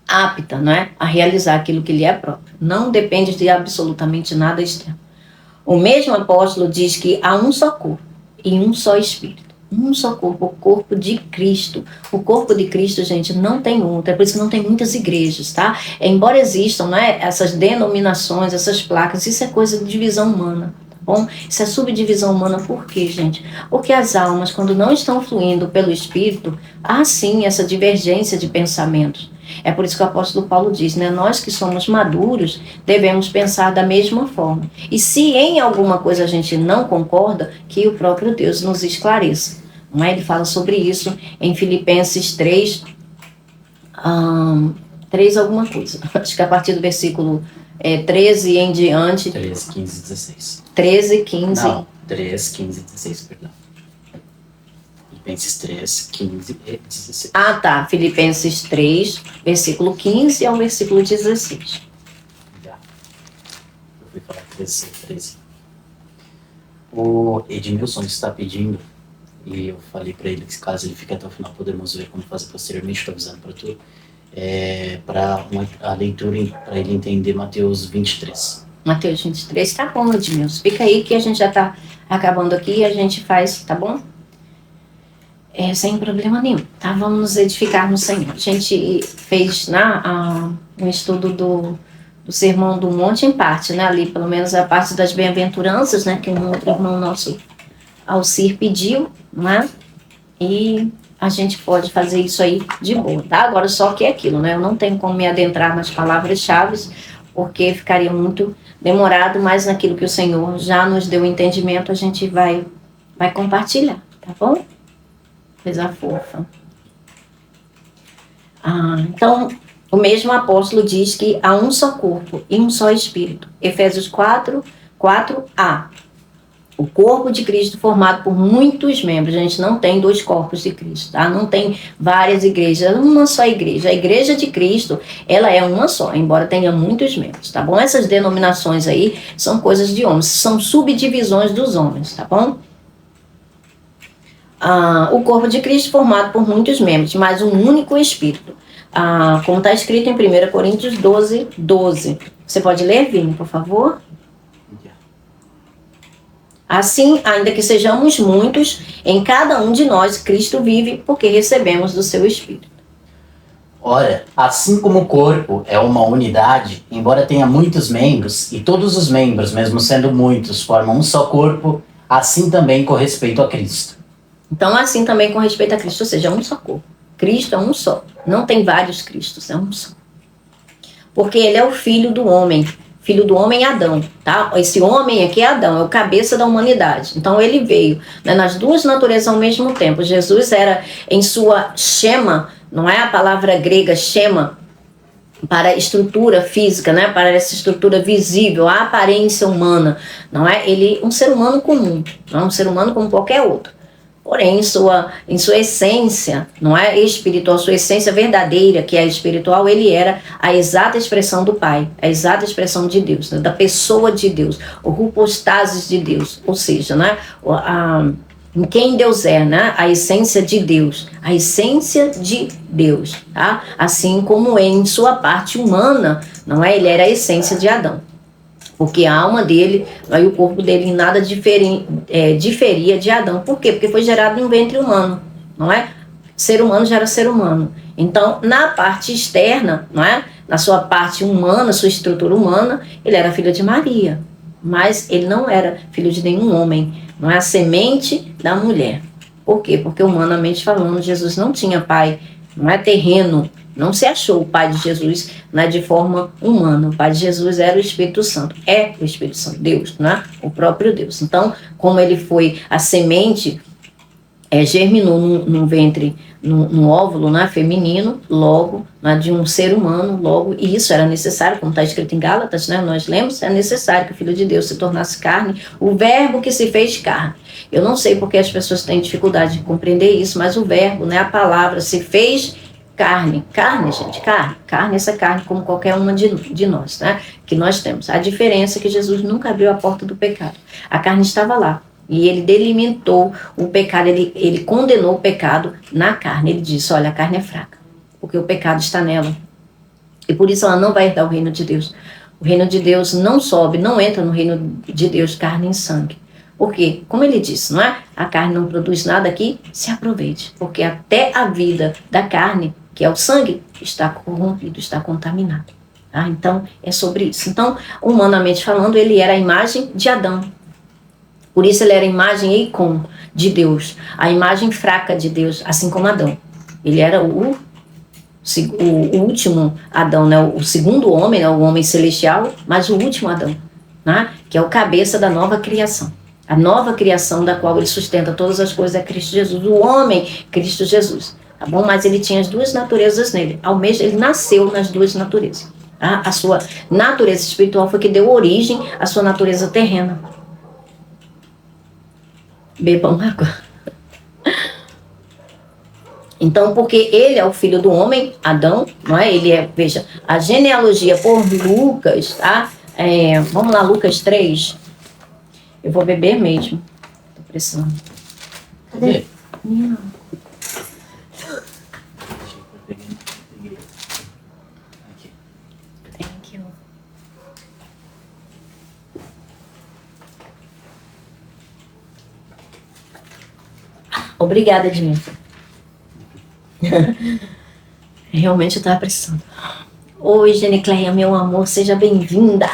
apta, né, a realizar aquilo que lhe é próprio. Não depende de absolutamente nada externo. O mesmo apóstolo diz que há um só corpo e um só Espírito. Um só corpo, o corpo de Cristo. O corpo de Cristo, gente, não tem outro. É por isso que não tem muitas igrejas, tá? Embora existam, né, essas denominações, essas placas, isso é coisa de divisão humana. bom? Isso é subdivisão humana por quê, gente? Porque as almas, quando não estão fluindo pelo Espírito, há sim essa divergência de pensamentos. É por isso que o apóstolo Paulo diz, né? Nós que somos maduros devemos pensar da mesma forma. E se em alguma coisa a gente não concorda, que o próprio Deus nos esclareça. Não é? Ele fala sobre isso em Filipenses 3, 3 alguma coisa. Acho que a partir do versículo 13 em diante. 13, 15, 16. 13, 15. Não, 3, 15 e 16, perdão. Filipenses 3, 15 e 16. Ah, tá. Filipenses 3, versículo 15 ao versículo 16. Já. Eu fui falar 13. O Edmilson está pedindo, e eu falei para ele que caso ele fique até o final, podemos ver como fazer posteriormente, estou avisando para tu, para a leitura, para ele entender Mateus 23. Mateus 23, tá bom, Edmilson. Fica aí que a gente já está acabando aqui e a gente faz, tá bom? Sem problema nenhum, tá? Vamos nos edificar no Senhor. A gente fez um estudo do Sermão do Monte em parte, né? Ali, pelo menos a parte das bem-aventuranças, né? Que um outro irmão nosso, Alcir, pediu, né? E a gente pode fazer isso aí de boa, tá? Agora, só que é aquilo, né? Eu não tenho como me adentrar nas palavras-chave, porque ficaria muito demorado, mas naquilo que o Senhor já nos deu entendimento, a gente vai compartilhar, tá bom? Coisa fofa. Então, o mesmo apóstolo diz que há um só corpo e um só espírito. Efésios 4a. O corpo de Cristo formado por muitos membros. A gente não tem 2 corpos de Cristo, tá? Não tem várias igrejas, é uma só igreja. A igreja de Cristo, ela é uma só, embora tenha muitos membros, tá bom? Essas denominações aí são coisas de homens, são subdivisões dos homens, tá bom? O corpo de Cristo formado por muitos membros, mas um único Espírito. Como está escrito em 1 Coríntios 12, 12. Você pode ler, Vini, por favor? Assim, ainda que sejamos muitos, em cada um de nós Cristo vive, porque recebemos do seu Espírito. Ora, assim como o corpo é uma unidade, embora tenha muitos membros, e todos os membros, mesmo sendo muitos, formam um só corpo, assim também com respeito a Cristo. Então, assim também com respeito a Cristo, ou seja, é um só corpo. Cristo é um só. Não tem vários Cristos, é um só. Porque ele é o filho do homem Adão, tá? Esse homem aqui é Adão, é o cabeça da humanidade. Então ele veio, né, nas 2 naturezas ao mesmo tempo. Jesus era em sua chema, não é a palavra grega chema, para a estrutura física, né, para essa estrutura visível, a aparência humana, não é? Ele um ser humano comum, não é um ser humano como qualquer outro. Porém, em sua essência, não é espiritual, sua essência verdadeira, que é espiritual, ele era a exata expressão do Pai, a exata expressão de Deus, né, da pessoa de Deus, o hypostasis de Deus, ou seja, né, em quem Deus é, né, a essência de Deus, tá? Assim como em sua parte humana, não é? Ele era a essência de Adão. Porque a alma dele, aí o corpo dele em nada diferia de Adão. Por quê? Porque foi gerado em um ventre humano, não é? Ser humano gera ser humano. Então, na parte externa, não é? Na sua parte humana, sua estrutura humana, ele era filho de Maria. Mas ele não era filho de nenhum homem. Não é a semente da mulher. Por quê? Porque humanamente falando, Jesus não tinha pai, não é terreno. Não se achou o Pai de Jesus, né, de forma humana. O Pai de Jesus era o Espírito Santo. É o Espírito Santo, Deus, né? O próprio Deus. Então, como ele foi a semente, germinou num ventre, num óvulo, né, feminino, logo, né, de um ser humano, logo, e isso era necessário, como está escrito em Gálatas, né, nós lemos, é necessário que o Filho de Deus se tornasse carne, o verbo que se fez carne. Eu não sei porque as pessoas têm dificuldade de compreender isso, mas o verbo, né, a palavra se fez carne, gente, carne, essa carne como qualquer uma de nós, né, que nós temos. A diferença é que Jesus nunca abriu a porta do pecado. A carne estava lá e ele delimitou o pecado, ele condenou o pecado na carne. Ele disse, olha, a carne é fraca, porque o pecado está nela. E por isso ela não vai herdar o reino de Deus. O reino de Deus não sobe, não entra no reino de Deus carne e sangue. Porque, como ele disse, não é? A carne não produz nada que se aproveite. Porque até a vida da carne, que é o sangue, está corrompido, está contaminado. Tá? Então, é sobre isso. Então, humanamente falando, ele era a imagem de Adão. Por isso ele era a imagem eikon de Deus, a imagem fraca de Deus, assim como Adão. Ele era o último Adão, né? O segundo homem, né? O homem celestial, mas o último Adão, né? Que é o cabeça da nova criação. A nova criação da qual ele sustenta todas as coisas é Cristo Jesus, o homem Cristo Jesus, tá bom? Mas ele tinha as duas naturezas nele, ele nasceu nas duas naturezas. Tá? A sua natureza espiritual foi que deu origem à sua natureza terrena. Bebam água. Então, porque ele é o filho do homem, Adão, não é? Ele é, veja, a genealogia por Lucas, tá? Vamos lá, Lucas 3. Eu vou beber mesmo. Tô precisando. Cadê? Não. Thank you. Obrigada, Edmilson. Realmente eu tava precisando. Oi, Genicleia, meu amor, seja bem-vinda.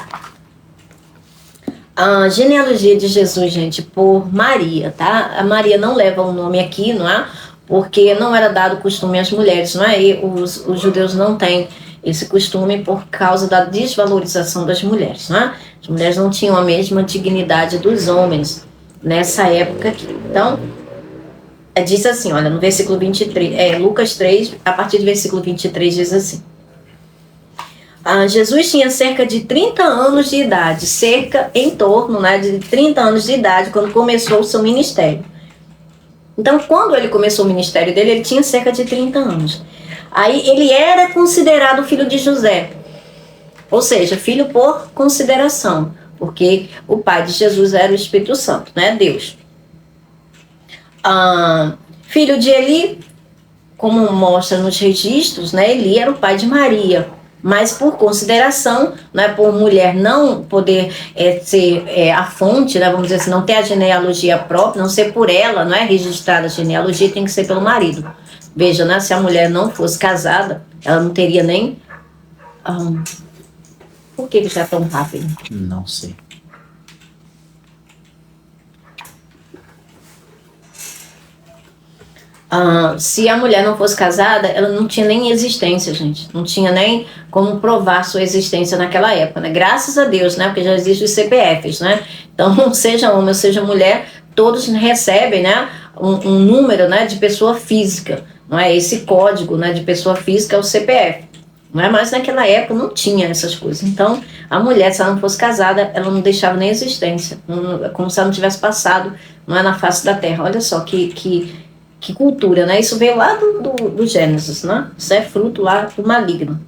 A genealogia de Jesus, gente, por Maria, tá? A Maria não leva o nome aqui, não é? Porque não era dado costume às mulheres, não é? E os judeus não têm esse costume por causa da desvalorização das mulheres, não é? As mulheres não tinham a mesma dignidade dos homens nessa época aqui. Então, diz assim, olha, no versículo 23, Lucas 3, a partir do versículo 23 diz assim: Jesus tinha cerca de 30 anos de idade, em torno, né, de 30 anos de idade, quando começou o seu ministério. Então, quando ele começou o ministério dele, ele tinha cerca de 30 anos. Aí, ele era considerado filho de José, ou seja, filho por consideração, porque o pai de Jesus era o Espírito Santo, né, Deus. Filho de Eli, como mostra nos registros, né, Eli era o pai de Maria, mas por consideração, né, por mulher não poder ser a fonte, né, vamos dizer assim, não ter a genealogia própria, não ser por ela, não é registrada a genealogia, tem que ser pelo marido. Veja, né, se a mulher não fosse casada, ela não teria nem... Por que ele está tão rápido? Não sei. Se a mulher não fosse casada, ela não tinha nem existência, gente. Não tinha nem como provar sua existência naquela época, né? Graças a Deus, né? Porque já existem os CPFs, né? Então, seja homem ou seja mulher, todos recebem, né? Um número, né? De pessoa física, não é? Esse código, né? De pessoa física é o CPF, não é? Mas naquela época não tinha essas coisas. Então, a mulher, se ela não fosse casada, ela não deixava nem existência, como se ela não tivesse passado, não é, na face da terra. Olha só que cultura, né? Isso veio lá do Gênesis, né? Isso é fruto lá do maligno.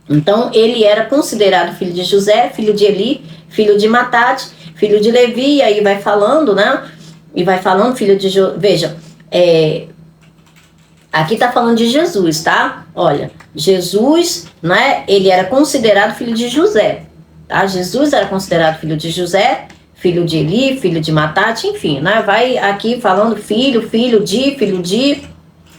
Então, ele era considerado filho de José, filho de Eli, filho de Matate, filho de Levi, e aí vai falando, né? E vai falando, filho de... Veja, aqui tá falando de Jesus, tá? Olha, Jesus, né? Ele era considerado filho de José, tá? Jesus era considerado filho de José, filho de Eli, filho de Matate, enfim, né? Vai aqui falando filho de...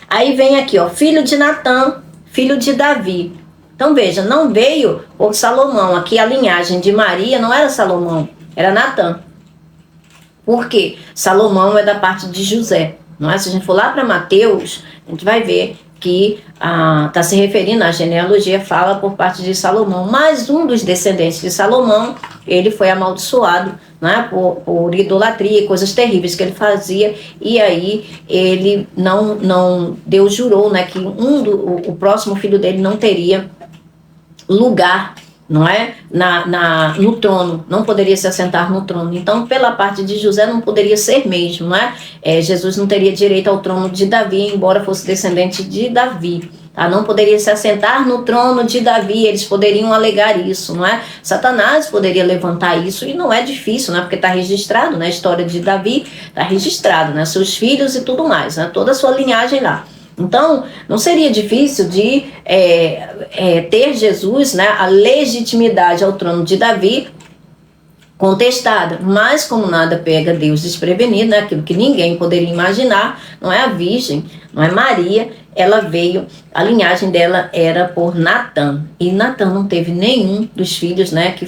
Aí vem aqui, ó, filho de Natã, filho de Davi. Então veja, não veio por Salomão. Aqui a linhagem de Maria não era Salomão, era Natã. Por quê? Salomão é da parte de José, não é? Se a gente for lá para Mateus, a gente vai ver que está se referindo à genealogia, fala por parte de Salomão. Mas um dos descendentes de Salomão, ele foi amaldiçoado, né, por idolatria e coisas terríveis que ele fazia, e aí ele Deus jurou, né, que o próximo filho dele não teria lugar, não é, no trono, não poderia se assentar no trono. Então, pela parte de José, não poderia ser mesmo, não é? Jesus não teria direito ao trono de Davi, embora fosse descendente de Davi. Não poderia se assentar no trono de Davi, eles poderiam alegar isso, não é? Satanás poderia levantar isso, e não é difícil, né? Porque está registrado, né? A história de Davi está registrado, né? Seus filhos e tudo mais, né? Toda a sua linhagem lá. Então, não seria difícil de ter Jesus, né? A legitimidade ao trono de Davi contestada, mas como nada pega Deus desprevenido, né? Aquilo que ninguém poderia imaginar, não é? A Virgem, não é Maria, ela veio, a linhagem dela era por Natã, e Natã não teve nenhum dos filhos, né, que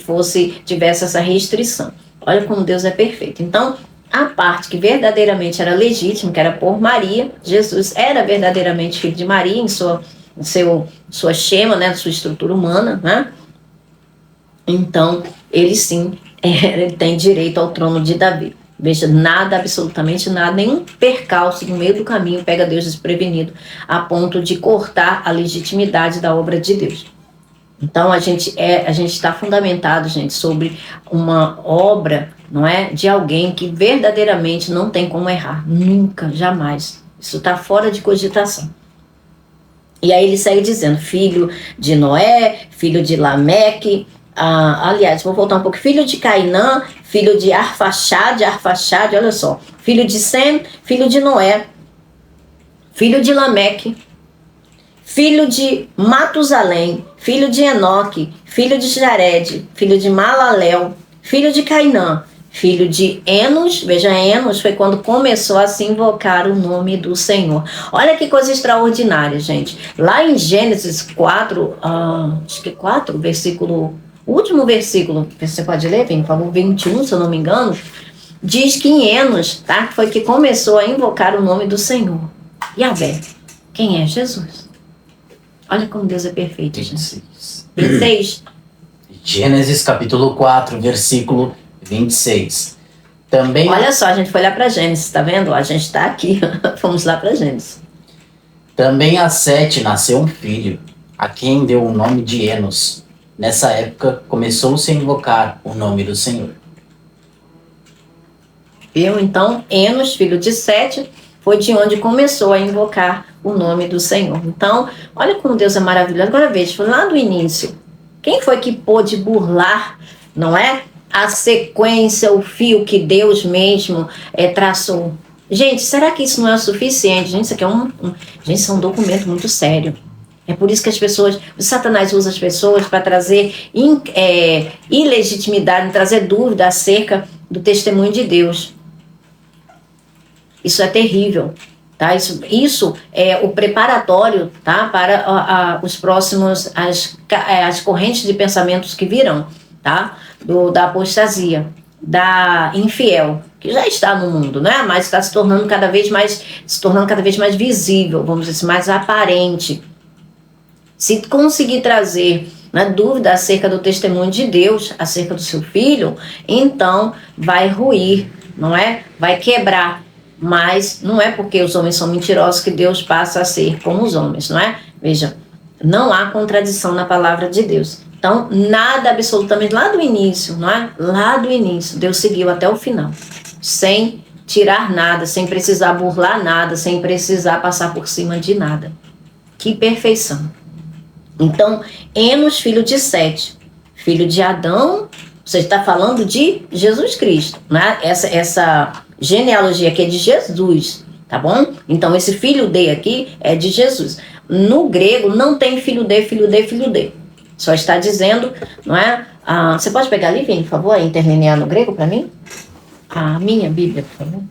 tivesse essa restrição. Olha como Deus é perfeito. Então, a parte que verdadeiramente era legítima, que era por Maria, Jesus era verdadeiramente filho de Maria em sua chema, né, sua estrutura humana, né? Então, ele sim, ele tem direito ao trono de Davi. Veja, nada, absolutamente nada, nenhum percalço no meio do caminho pega Deus desprevenido a ponto de cortar a legitimidade da obra de Deus. Então a gente está fundamentado, gente, sobre uma obra, não é, de alguém que verdadeiramente não tem como errar, nunca, jamais. Isso está fora de cogitação. E aí ele segue dizendo, filho de Noé, filho de Lameque, aliás, vou voltar um pouco, filho de Cainã, filho de Arfaxade, olha só, filho de Sem, filho de Noé, filho de Lameque, filho de Matusalém, filho de Enoque, filho de Jared, filho de Malalel, filho de Cainã, filho de Enos. Veja, Enos foi quando começou a se invocar o nome do Senhor. Olha que coisa extraordinária, gente. Lá em Gênesis 4, acho que 4, versículo, o último versículo, você pode ler, por favor, 21, se eu não me engano, diz que em Enos, tá, foi que começou a invocar o nome do Senhor. Yahvé. Quem é? Jesus. Olha como Deus é perfeito, gente. 26. Gênesis capítulo 4, versículo 26. Também... Olha só, a gente foi lá para Gênesis, tá vendo? A gente está aqui. Fomos lá para Gênesis. Também a Sete nasceu um filho, a quem deu o nome de Enos. Nessa época, começou-se a invocar o nome do Senhor. Viu? Então, Enos, filho de Sete, foi de onde começou a invocar o nome do Senhor. Então, olha como Deus é maravilhoso. Agora veja, foi lá do início. Quem foi que pôde burlar, não é? A sequência, o fio que Deus mesmo traçou. Gente, será que isso não é o suficiente? Gente, isso aqui gente, isso é um documento muito sério. É por isso que o Satanás usa as pessoas para trazer ilegitimidade, trazer dúvida acerca do testemunho de Deus. Isso é terrível, tá? Isso é o preparatório, tá? Para os próximos, as correntes de pensamentos que virão, tá? Da apostasia, da infiel, que já está no mundo, né? Mas está se tornando cada vez mais visível, vamos dizer assim, mais aparente. Se conseguir trazer dúvida acerca do testemunho de Deus, acerca do seu filho, então vai ruir, não é? Vai quebrar. Mas não é porque os homens são mentirosos que Deus passa a ser como os homens, não é? Veja, não há contradição na palavra de Deus. Então, nada absolutamente, lá do início, não é? Lá do início, Deus seguiu até o final, sem tirar nada, sem precisar burlar nada, sem precisar passar por cima de nada. Que perfeição. Então, Enos, filho de Sete, filho de Adão, você está falando de Jesus Cristo, né? Essa genealogia aqui é de Jesus, tá bom? Então, esse filho de aqui é de Jesus. No grego, não tem filho de, filho de, filho de. Só está dizendo, não é? Você pode pegar ali, Vini, por favor, e interlinear no grego para mim? A minha Bíblia, por favor.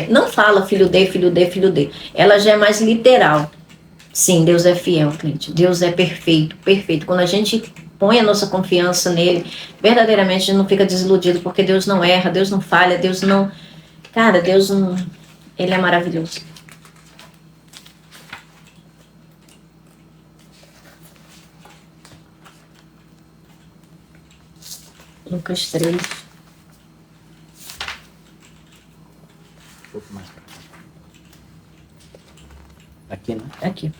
Não fala filho de, filho de, filho de. Ela já é mais literal. Sim, Deus é fiel, gente. Deus é perfeito, perfeito. Quando a gente põe a nossa confiança nele, verdadeiramente a gente não fica desiludido, porque Deus não erra, Deus não falha, Deus não... Cara, Deus não... Ele é maravilhoso. Lucas 3. pouco mais pra cá. Aqui, né? Aqui.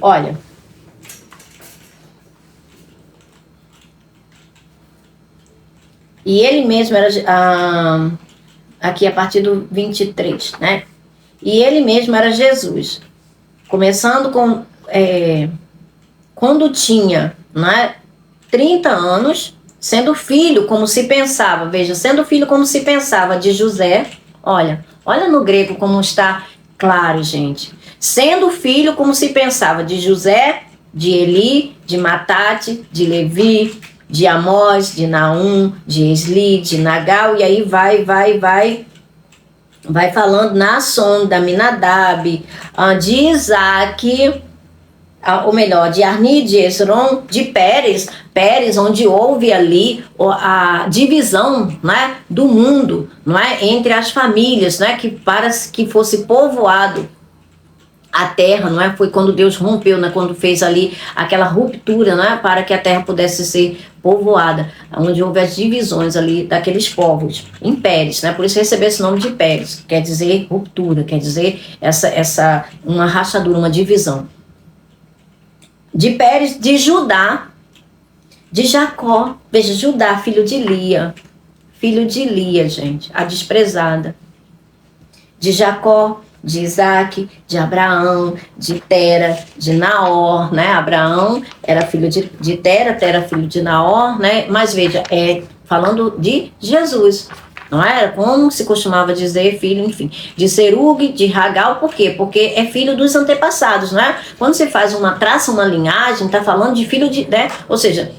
Olha. E ele mesmo era... aqui a partir do 23, né? E ele mesmo era Jesus. Começando com... quando tinha, né, 30 anos, sendo filho, como se pensava, veja, sendo filho como se pensava de José, olha no grego como está claro, gente. Sendo filho como se pensava de José, de Eli, de Matate, de Levi, de Amós, de Naum, de Esli, de Nagal, e aí vai falando Naasson, da Aminadab, de Isaac, ou melhor, de Arni, de Hezron, de Pérez, onde houve ali a divisão, né, do mundo, não é, entre as famílias, né, que para que fosse povoado a terra, não é? Foi quando Deus rompeu, né? Quando fez ali aquela ruptura, né? Para que a terra pudesse ser povoada, onde houve as divisões ali daqueles povos, impérios, né? Por isso recebeu esse nome de impérios, quer dizer ruptura, quer dizer uma rachadura, uma divisão. De Pérez, de Judá, de Jacó, veja, Judá, filho de Lia, gente, a desprezada, de Jacó, de Isaac, de Abraão, de Tera, de Naor, né? Abraão era filho de Tera, Tera filho de Naor, né? Mas veja, falando de Jesus, não era como se costumava dizer filho, enfim, de Serug, de Ragal, por quê? Porque é filho dos antepassados, não é? Quando você faz traça uma linhagem, está falando de filho de, né? Ou seja,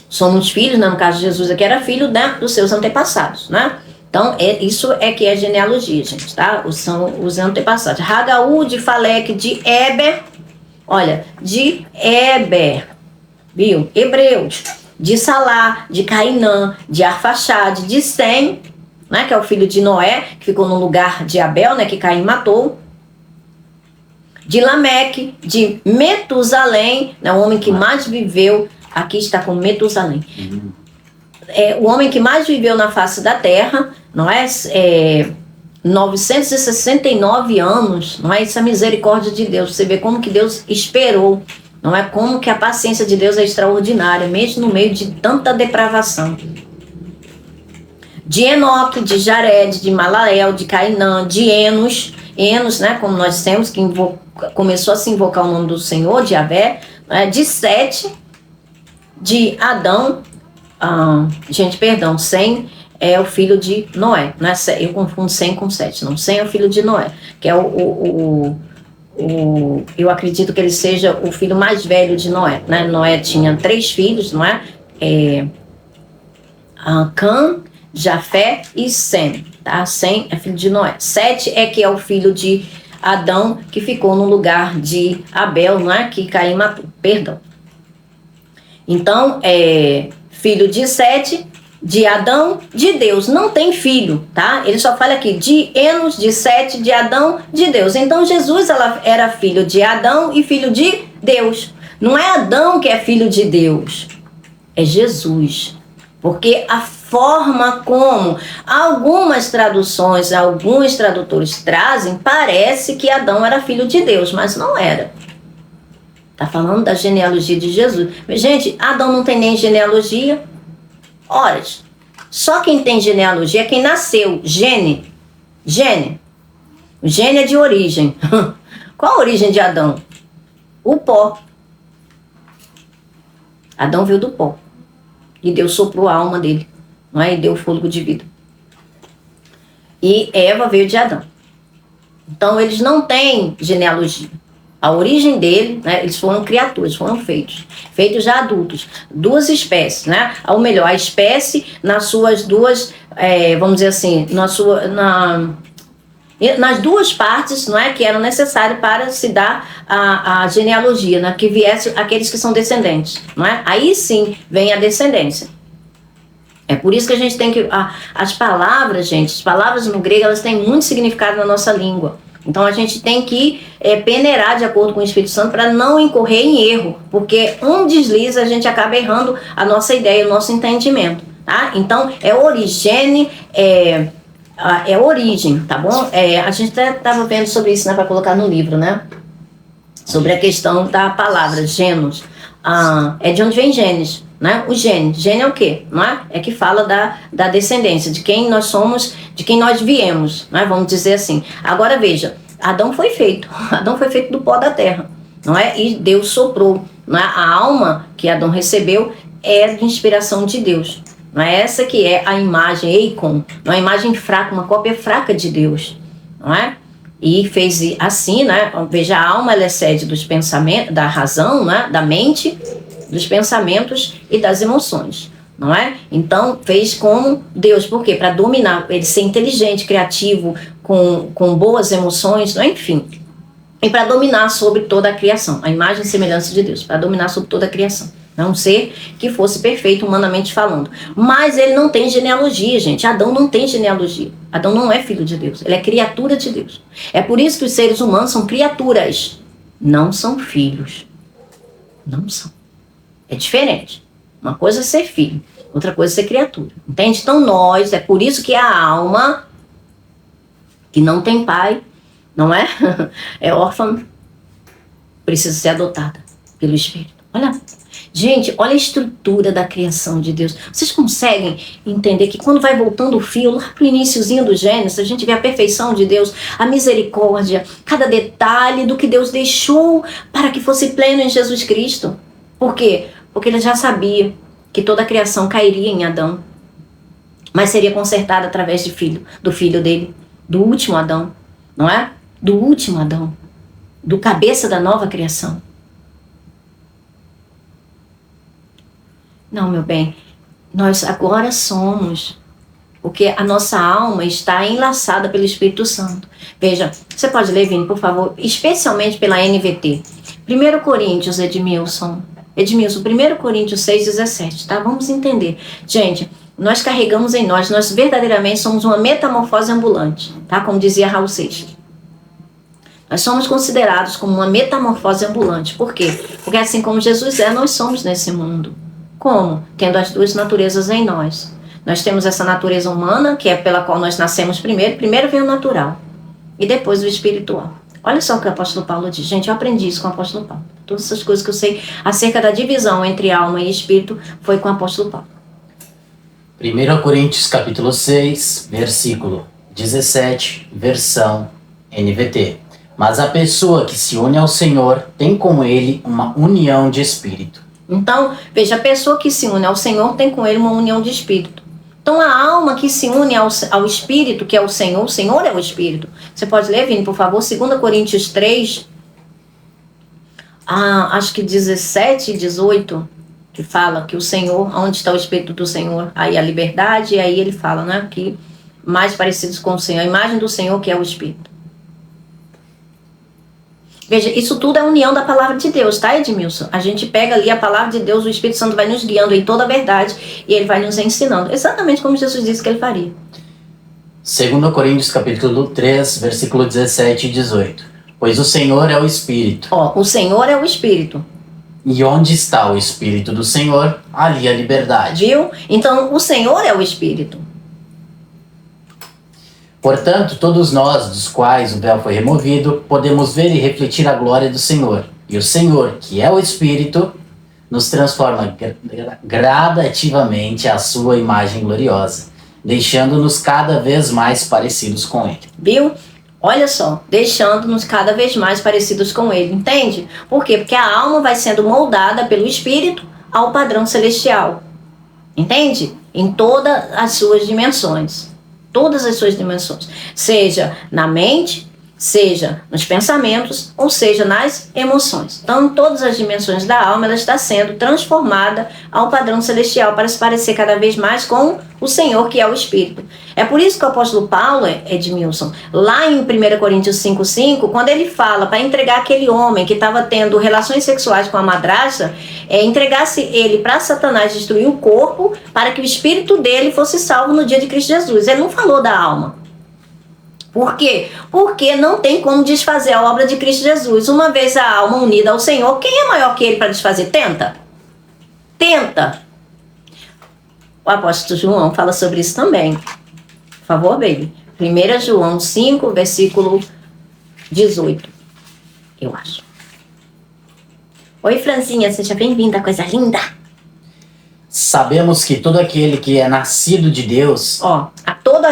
somos filhos, né? No caso de Jesus aqui era filho, né, dos seus antepassados, né? Então, isso é que é genealogia, gente, tá? São os antepassados. Ragaú, de Faleque, de Eber, olha, de Eber, viu? Hebreus, de Salá, de Cainã, de Arfaxade, de Sem, né, que é o filho de Noé, que ficou no lugar de Abel, né, que Caim matou, de Lameque, de Metusalém, né, o homem que mais viveu, aqui está com Metusalém. O homem que mais viveu na face da terra, não é? 969 anos, não é? Isso é a misericórdia de Deus. Você vê como que Deus esperou, não é? Como que a paciência de Deus é extraordinária, mesmo no meio de tanta depravação. De Enoque, de Jared, de Malael, de Cainã, de Enos, né? Como nós temos, que começou a se invocar o nome do Senhor, de Yahvé, de Sete, de Adão. Sem é o filho de Noé, né? Eu confundo Sem com Sete, não. Sem é o filho de Noé, que é eu acredito que ele seja o filho mais velho de Noé, né? Noé tinha 3 filhos, não é? Cã, Jafé e Sem, tá? Sem é filho de Noé. Sete é que é o filho de Adão, que ficou no lugar de Abel, não é? Que Caim matou, perdão. Então, filho de Sete, de Adão, de Deus. Não tem filho, tá? Ele só fala aqui de Enos, de Sete, de Adão, de Deus. Então Jesus era filho de Adão e filho de Deus. Não é Adão que é filho de Deus, é Jesus. Porque a forma como algumas traduções, alguns tradutores trazem, parece que Adão era filho de Deus, mas não era. Está falando da genealogia de Jesus. Gente, Adão não tem nem genealogia. Ora, só quem tem genealogia é quem nasceu. Gene. O gene é de origem. Qual a origem de Adão? O pó. Adão veio do pó. E Deus soprou a alma dele. Não é? E deu o fôlego de vida. E Eva veio de Adão. Então, eles não têm genealogia. A origem dele, né, eles foram criaturas, foram feitos já adultos, 2 espécies, né? Ou melhor, a espécie nas suas duas, vamos dizer assim, nas 2 partes, não é, que eram necessárias para se dar a genealogia, né, que viesse aqueles que são descendentes, não é? Aí sim vem a descendência. É por isso que a gente tem que... As palavras, gente, as palavras no grego, elas têm muito significado na nossa língua. Então a gente tem que peneirar de acordo com o Espírito Santo para não incorrer em erro, porque um deslize a gente acaba errando a nossa ideia, o nosso entendimento, tá? Então origem, tá bom? A gente até estava vendo sobre isso, né, para colocar no livro, né? Sobre a questão da palavra genos. É de onde vem Gênesis, né? O gene é o quê? Não é? É que fala da descendência, de quem nós somos, de quem nós viemos, né? Vamos dizer assim. Agora veja, Adão foi feito do pó da terra, não é? E Deus soprou, não é? A alma que Adão recebeu é de inspiração de Deus, não é? Essa que é a imagem Eikon, uma imagem fraca, uma cópia fraca de Deus, não é? E fez assim, né? Veja, a alma ela é sede dos pensamentos, da razão, né? Da mente, dos pensamentos e das emoções, não é? Então fez como Deus, por quê? Para dominar, ele ser inteligente, criativo, com boas emoções, não é? Enfim. e para dominar sobre toda a criação, a imagem e semelhança de Deus, para dominar sobre toda a criação. É um ser que fosse perfeito humanamente falando. Mas ele não tem genealogia, gente. Adão não tem genealogia. Adão não é filho de Deus. Ele é criatura de Deus. É por isso que os seres humanos são criaturas. Não são filhos. Não são. É diferente. Uma coisa é ser filho. Outra coisa é ser criatura. Entende? Então nós, é por isso que a alma que não tem pai, não é? É órfã, precisa ser adotada pelo Espírito. Olha. Gente, olha a estrutura da criação de Deus. Vocês conseguem entender que quando vai voltando o fio, lá pro iniciozinho do Gênesis, a gente vê a perfeição de Deus, a misericórdia, cada detalhe do que Deus deixou para que fosse pleno em Jesus Cristo. Por quê? Porque ele já sabia que toda a criação cairia em Adão, mas seria consertada através do filho dele, do último Adão, não é? Do último Adão, do cabeça da nova criação. Não, meu bem, nós agora somos, porque a nossa alma está enlaçada pelo Espírito Santo. Veja, você pode ler, Vini, por favor, especialmente pela NVT. 1 Coríntios, Edmilson, 1 Coríntios 6,17, tá? Vamos entender. Gente, nós carregamos em nós verdadeiramente somos uma metamorfose ambulante, tá? Como dizia Raul Seixas. Nós somos considerados como uma metamorfose ambulante. Por quê? Porque assim como Jesus é, nós somos nesse mundo. Como? Tendo as duas naturezas em nós. Nós temos essa natureza humana, que é pela qual nós nascemos primeiro. Primeiro vem o natural. E depois o espiritual. Olha só o que o apóstolo Paulo diz. Gente, eu aprendi isso com o apóstolo Paulo. Todas essas coisas que eu sei acerca da divisão entre alma e espírito foi com o apóstolo Paulo. 1 Coríntios capítulo 6, versículo 17, versão NVT. Mas a pessoa que se une ao Senhor tem com ele uma união de espírito. Então, veja, a pessoa que se une ao Senhor tem com ele uma união de espírito. Então, a alma que se une ao espírito, que é o Senhor é o espírito. Você pode ler, Vini, por favor, 2 Coríntios 3, acho que 17 e 18, que fala que o Senhor, onde está o espírito do Senhor, aí a liberdade, e aí ele fala, né, que mais parecidos com o Senhor, a imagem do Senhor que é o espírito. Veja, isso tudo é união da palavra de Deus, tá, Edmilson? A gente pega ali a palavra de Deus, o Espírito Santo vai nos guiando em toda a verdade e ele vai nos ensinando, exatamente como Jesus disse que ele faria. 2 Coríntios capítulo 3, versículo 17 e 18. Pois o Senhor é o Espírito. O Senhor é o Espírito. E onde está o Espírito do Senhor, ali a liberdade. Viu? Então, o Senhor é o Espírito. Portanto, todos nós, dos quais o véu foi removido, podemos ver e refletir a glória do Senhor. E o Senhor, que é o Espírito, nos transforma gradativamente à sua imagem gloriosa, deixando-nos cada vez mais parecidos com Ele. Viu? Olha só, deixando-nos cada vez mais parecidos com Ele, entende? Por quê? Porque a alma vai sendo moldada pelo Espírito ao padrão celestial. Entende? Em todas as suas dimensões. Todas as suas dimensões, seja na mente, seja nos pensamentos, ou seja nas emoções. Então, em todas as dimensões da alma, ela está sendo transformada ao padrão celestial para se parecer cada vez mais com o Senhor, que é o Espírito. É por isso que o apóstolo Paulo, Edmilson, lá em 1 Coríntios 5,5, quando ele fala para entregar aquele homem que estava tendo relações sexuais com a madrasta, entregasse ele para Satanás destruir o corpo, para que o espírito dele fosse salvo no dia de Cristo Jesus. Ele não falou da alma. Por quê? Porque não tem como desfazer a obra de Cristo Jesus. Uma vez a alma unida ao Senhor, quem é maior que ele para desfazer? Tenta. Tenta. O apóstolo João fala sobre isso também. Por favor, baby. 1 João 5, versículo 18. Eu acho. Oi, Franzinha, seja bem-vinda, coisa linda. Sabemos que todo aquele que é nascido de Deus... todo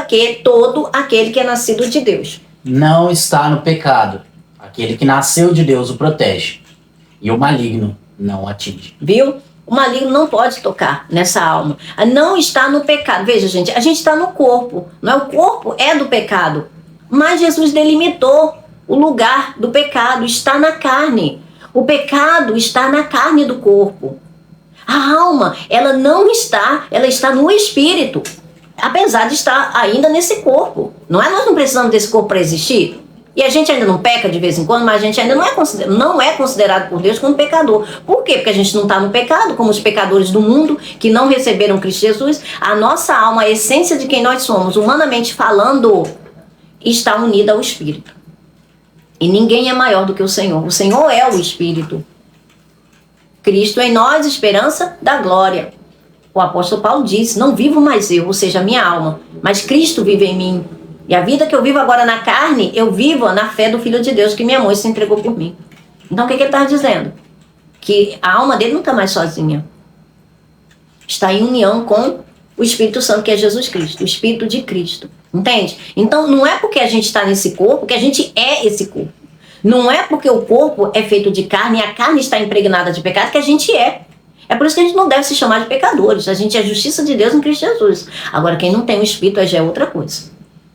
aquele que é nascido de Deus. Não está no pecado. Aquele que nasceu de Deus o protege. E o maligno não o atinge. Viu? O maligno não pode tocar nessa alma. Não está no pecado. Veja, gente, a gente está no corpo. Não é? O corpo é do pecado. Mas Jesus delimitou o lugar do pecado. Está na carne. O pecado está na carne do corpo. A alma, ela não está, ela está no espírito. Apesar de estar ainda nesse corpo. Não é? Nós não precisamos desse corpo para existir. E a gente ainda não peca de vez em quando, mas a gente ainda não é considerado por Deus como pecador. Por quê? Porque a gente não está no pecado, como os pecadores do mundo que não receberam Cristo Jesus. A nossa alma, a essência de quem nós somos, humanamente falando, está unida ao Espírito. E ninguém é maior do que o Senhor. O Senhor é o Espírito. Cristo em nós, esperança da glória. O apóstolo Paulo disse, não vivo mais eu, ou seja, a minha alma, mas Cristo vive em mim. E a vida que eu vivo agora na carne, eu vivo na fé do Filho de Deus que me amou e se entregou por mim. Então o que ele está dizendo? Que a alma dele não está mais sozinha. Está em união com o Espírito Santo, que é Jesus Cristo, o Espírito de Cristo. Entende? Então não é porque a gente está nesse corpo que a gente é esse corpo. Não é porque o corpo é feito de carne e a carne está impregnada de pecado que a gente é. É por isso que a gente não deve se chamar de pecadores. A gente é a justiça de Deus em Cristo Jesus. Agora quem não tem o Espírito já é outra coisa.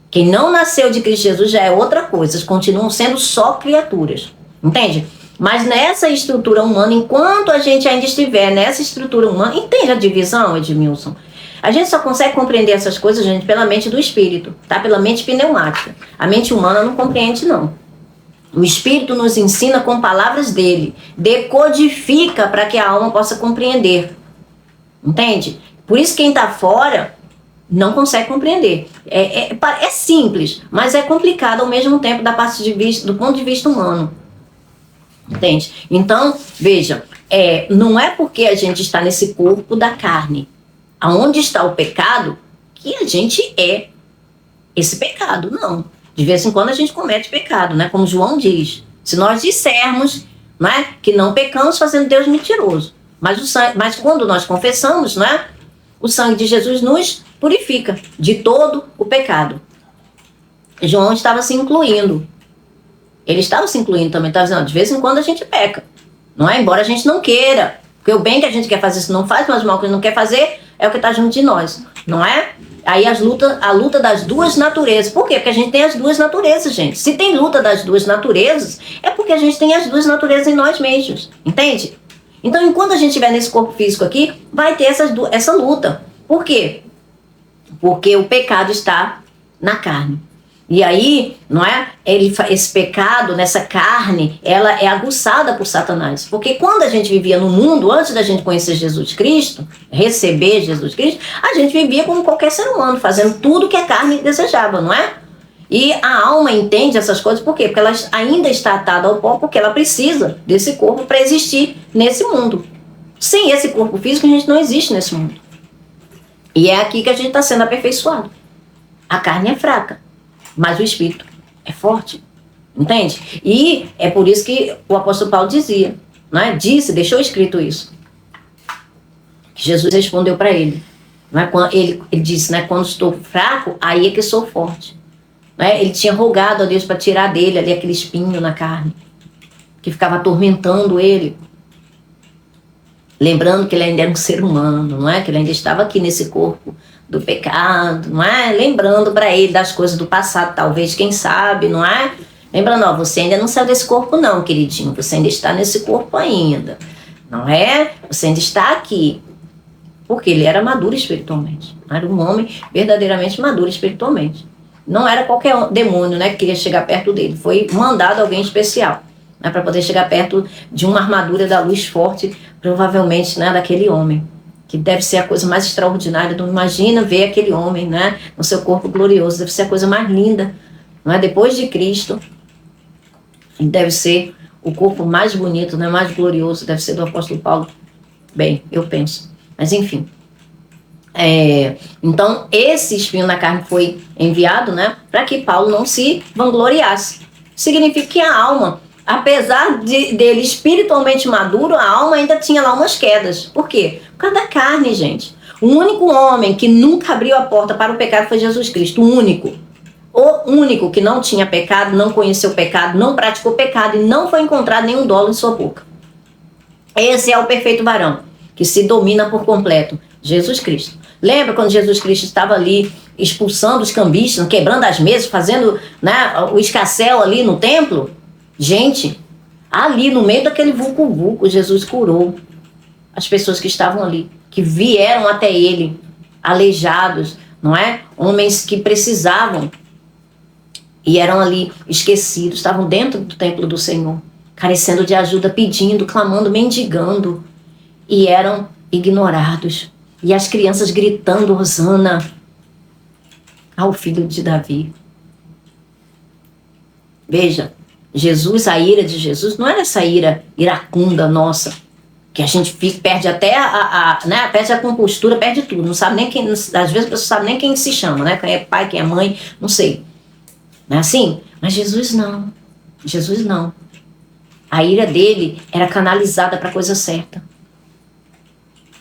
Quem não nasceu de Cristo Jesus já é outra coisa. Eles continuam sendo só criaturas. Entende? Mas nessa estrutura humana, enquanto a gente ainda estiver nessa estrutura humana, entende a divisão, Edmilson? A gente só consegue compreender essas coisas, gente, pela mente do Espírito, tá? Pela mente pneumática. A mente humana não compreende, não. O Espírito nos ensina com palavras dele, decodifica para que a alma possa compreender. Entende? Por isso quem está fora não consegue compreender. É simples, mas é complicado ao mesmo tempo do ponto de vista humano. Entende? Então, veja, não é porque a gente está nesse corpo da carne, aonde está o pecado, que a gente é esse pecado, não. De vez em quando a gente comete pecado, né? Como João diz. Se nós dissermos, né, que não pecamos, fazendo Deus mentiroso. Mas quando nós confessamos, né, o sangue de Jesus nos purifica de todo o pecado. João estava se incluindo. Ele estava se incluindo também. Estava dizendo, de vez em quando a gente peca. Não é? Embora a gente não queira. Porque o bem que a gente quer fazer, isso não faz, mas o mal que a gente não quer fazer é o que está junto de nós. Não é? Aí a luta das duas naturezas. Por quê? Porque a gente tem as duas naturezas, gente. Se tem luta das duas naturezas, é porque a gente tem as duas naturezas em nós mesmos. Entende? Então, enquanto a gente estiver nesse corpo físico aqui, vai ter essa luta. Por quê? Porque o pecado está na carne. E aí, não é? Esse pecado nessa carne, ela é aguçada por Satanás. Porque quando a gente vivia no mundo, antes da gente conhecer Jesus Cristo, receber Jesus Cristo, a gente vivia como qualquer ser humano, fazendo tudo que a carne desejava, não é? E a alma entende essas coisas por quê? Porque ela ainda está atada ao pó, porque ela precisa desse corpo para existir nesse mundo. Sem esse corpo físico, a gente não existe nesse mundo. E é aqui que a gente está sendo aperfeiçoado. A carne é fraca, mas o espírito é forte, entende? E é por isso que o apóstolo Paulo dizia, né? Deixou escrito isso. Que Jesus respondeu para ele. Né? Ele disse, né? Quando estou fraco, aí é que sou forte. Né? Ele tinha rogado a Deus para tirar dele ali aquele espinho na carne, que ficava atormentando ele. Lembrando que ele ainda era um ser humano, não é? Que ele ainda estava aqui nesse corpo do pecado, não é? Lembrando para ele das coisas do passado, talvez, quem sabe, não é? Lembrando, ó, você ainda não saiu desse corpo não, queridinho, você ainda está nesse corpo ainda, não é? Você ainda está aqui. Porque ele era maduro espiritualmente, era um homem verdadeiramente maduro espiritualmente. Não era qualquer demônio, né, que queria chegar perto dele, foi mandado alguém especial, né, para poder chegar perto de uma armadura da luz forte, provavelmente, né, daquele homem, que deve ser a coisa mais extraordinária. Não imagina ver aquele homem, né, no seu corpo glorioso, deve ser a coisa mais linda, não é? Depois de Cristo, deve ser o corpo mais bonito, né, mais glorioso, deve ser do apóstolo Paulo. Bem, eu penso, mas enfim. Então esse espinho na carne foi enviado, né, para que Paulo não se vangloriasse. Significa que a alma, apesar dele espiritualmente maduro, a alma ainda tinha lá umas quedas. Por quê? Por causa da carne, gente. O único homem que nunca abriu a porta para o pecado foi Jesus Cristo. O único que não tinha pecado, não conheceu pecado, não praticou pecado e não foi encontrado nenhum dolo em sua boca. Esse é o perfeito varão, que se domina por completo. Jesus Cristo. Lembra quando Jesus Cristo estava ali expulsando os cambistas, quebrando as mesas, fazendo, né, o escarcéu ali no templo? Gente, ali no meio daquele vulco-vulco, Jesus curou as pessoas que estavam ali, que vieram até ele, aleijados, não é? Homens que precisavam e eram ali esquecidos, estavam dentro do templo do Senhor, carecendo de ajuda, pedindo, clamando, mendigando, e eram ignorados. E as crianças gritando, Hosana ao filho de Davi. Veja, Jesus, a ira de Jesus não era essa ira iracunda nossa, que a gente perde até né, perde a compostura, perde tudo, não sabe nem quem, às vezes a pessoa não sabe nem quem se chama, né? Quem é pai, quem é mãe, não sei. Não é assim? Mas Jesus não. Jesus não. A ira dele era canalizada para a coisa certa.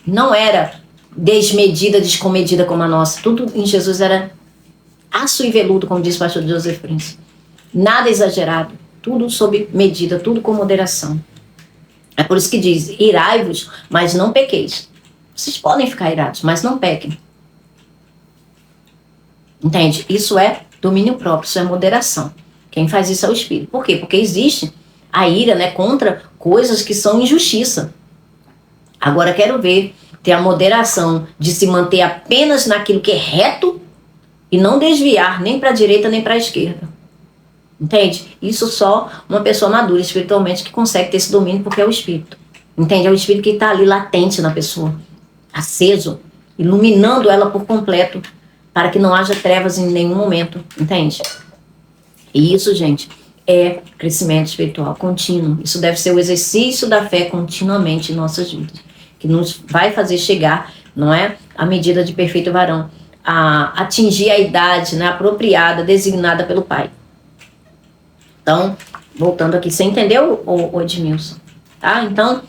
Não era desmedida, descomedida como a nossa. Tudo em Jesus era aço e veludo, como diz o pastor Joseph Prince. Nada exagerado. Tudo sob medida, tudo com moderação. É por isso que diz, irai-vos, mas não pequeis. Vocês podem ficar irados, mas não pequem. Entende? Isso é domínio próprio, isso é moderação. Quem faz isso é o Espírito. Por quê? Porque existe a ira, né, contra coisas que são injustiça. Agora quero ver ter a moderação de se manter apenas naquilo que é reto e não desviar nem para a direita nem para a esquerda. Entende? Isso só uma pessoa madura espiritualmente que consegue ter esse domínio, porque é o Espírito. Entende? É o Espírito que está ali latente na pessoa, aceso, iluminando ela por completo, para que não haja trevas em nenhum momento. Entende? E isso, gente, é crescimento espiritual contínuo. Isso deve ser o exercício da fé continuamente em nossas vidas, que nos vai fazer chegar, não é, à medida de perfeito varão, a atingir a idade, né, apropriada, designada pelo Pai. Então, voltando aqui, você entendeu, o Edmilson? Tá? Então,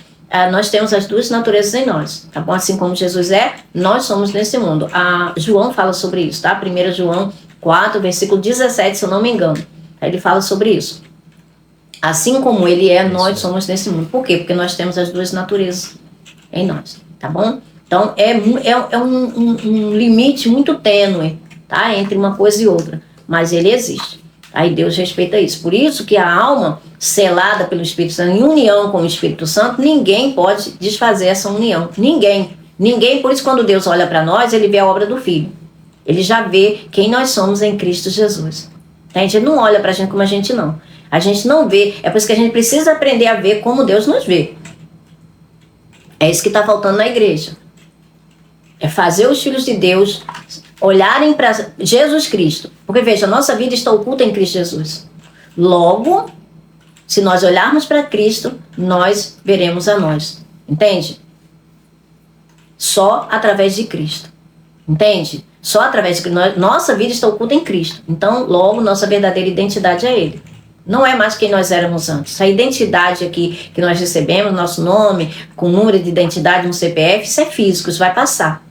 nós temos as duas naturezas em nós, tá bom? Assim como Jesus é, nós somos nesse mundo. João fala sobre isso, tá? 1 João 4, versículo 17, se eu não me engano. Ele fala sobre isso. Assim como ele é, nós somos nesse mundo. Por quê? Porque nós temos as duas naturezas em nós, tá bom? Então, é um limite muito tênue, tá? Entre uma coisa e outra, mas ele existe. Aí Deus respeita isso. Por isso que a alma selada pelo Espírito Santo, em união com o Espírito Santo, ninguém pode desfazer essa união. Ninguém. Ninguém. Por isso, quando Deus olha para nós, ele vê a obra do Filho. Ele já vê quem nós somos em Cristo Jesus. A gente não olha para a gente como a gente não. A gente não vê. É por isso que a gente precisa aprender a ver como Deus nos vê. É isso que está faltando na igreja. É fazer os filhos de Deus olharem para Jesus Cristo. Porque, veja, a nossa vida está oculta em Cristo Jesus. Logo, se nós olharmos para Cristo, nós veremos a nós. Entende? Só através de Cristo. Entende? Só através de Cristo. Nossa vida está oculta em Cristo. Então, logo, nossa verdadeira identidade é Ele. Não é mais quem nós éramos antes. A identidade aqui que nós recebemos, nosso nome, com número de identidade, um CPF, isso é físico, isso vai passar.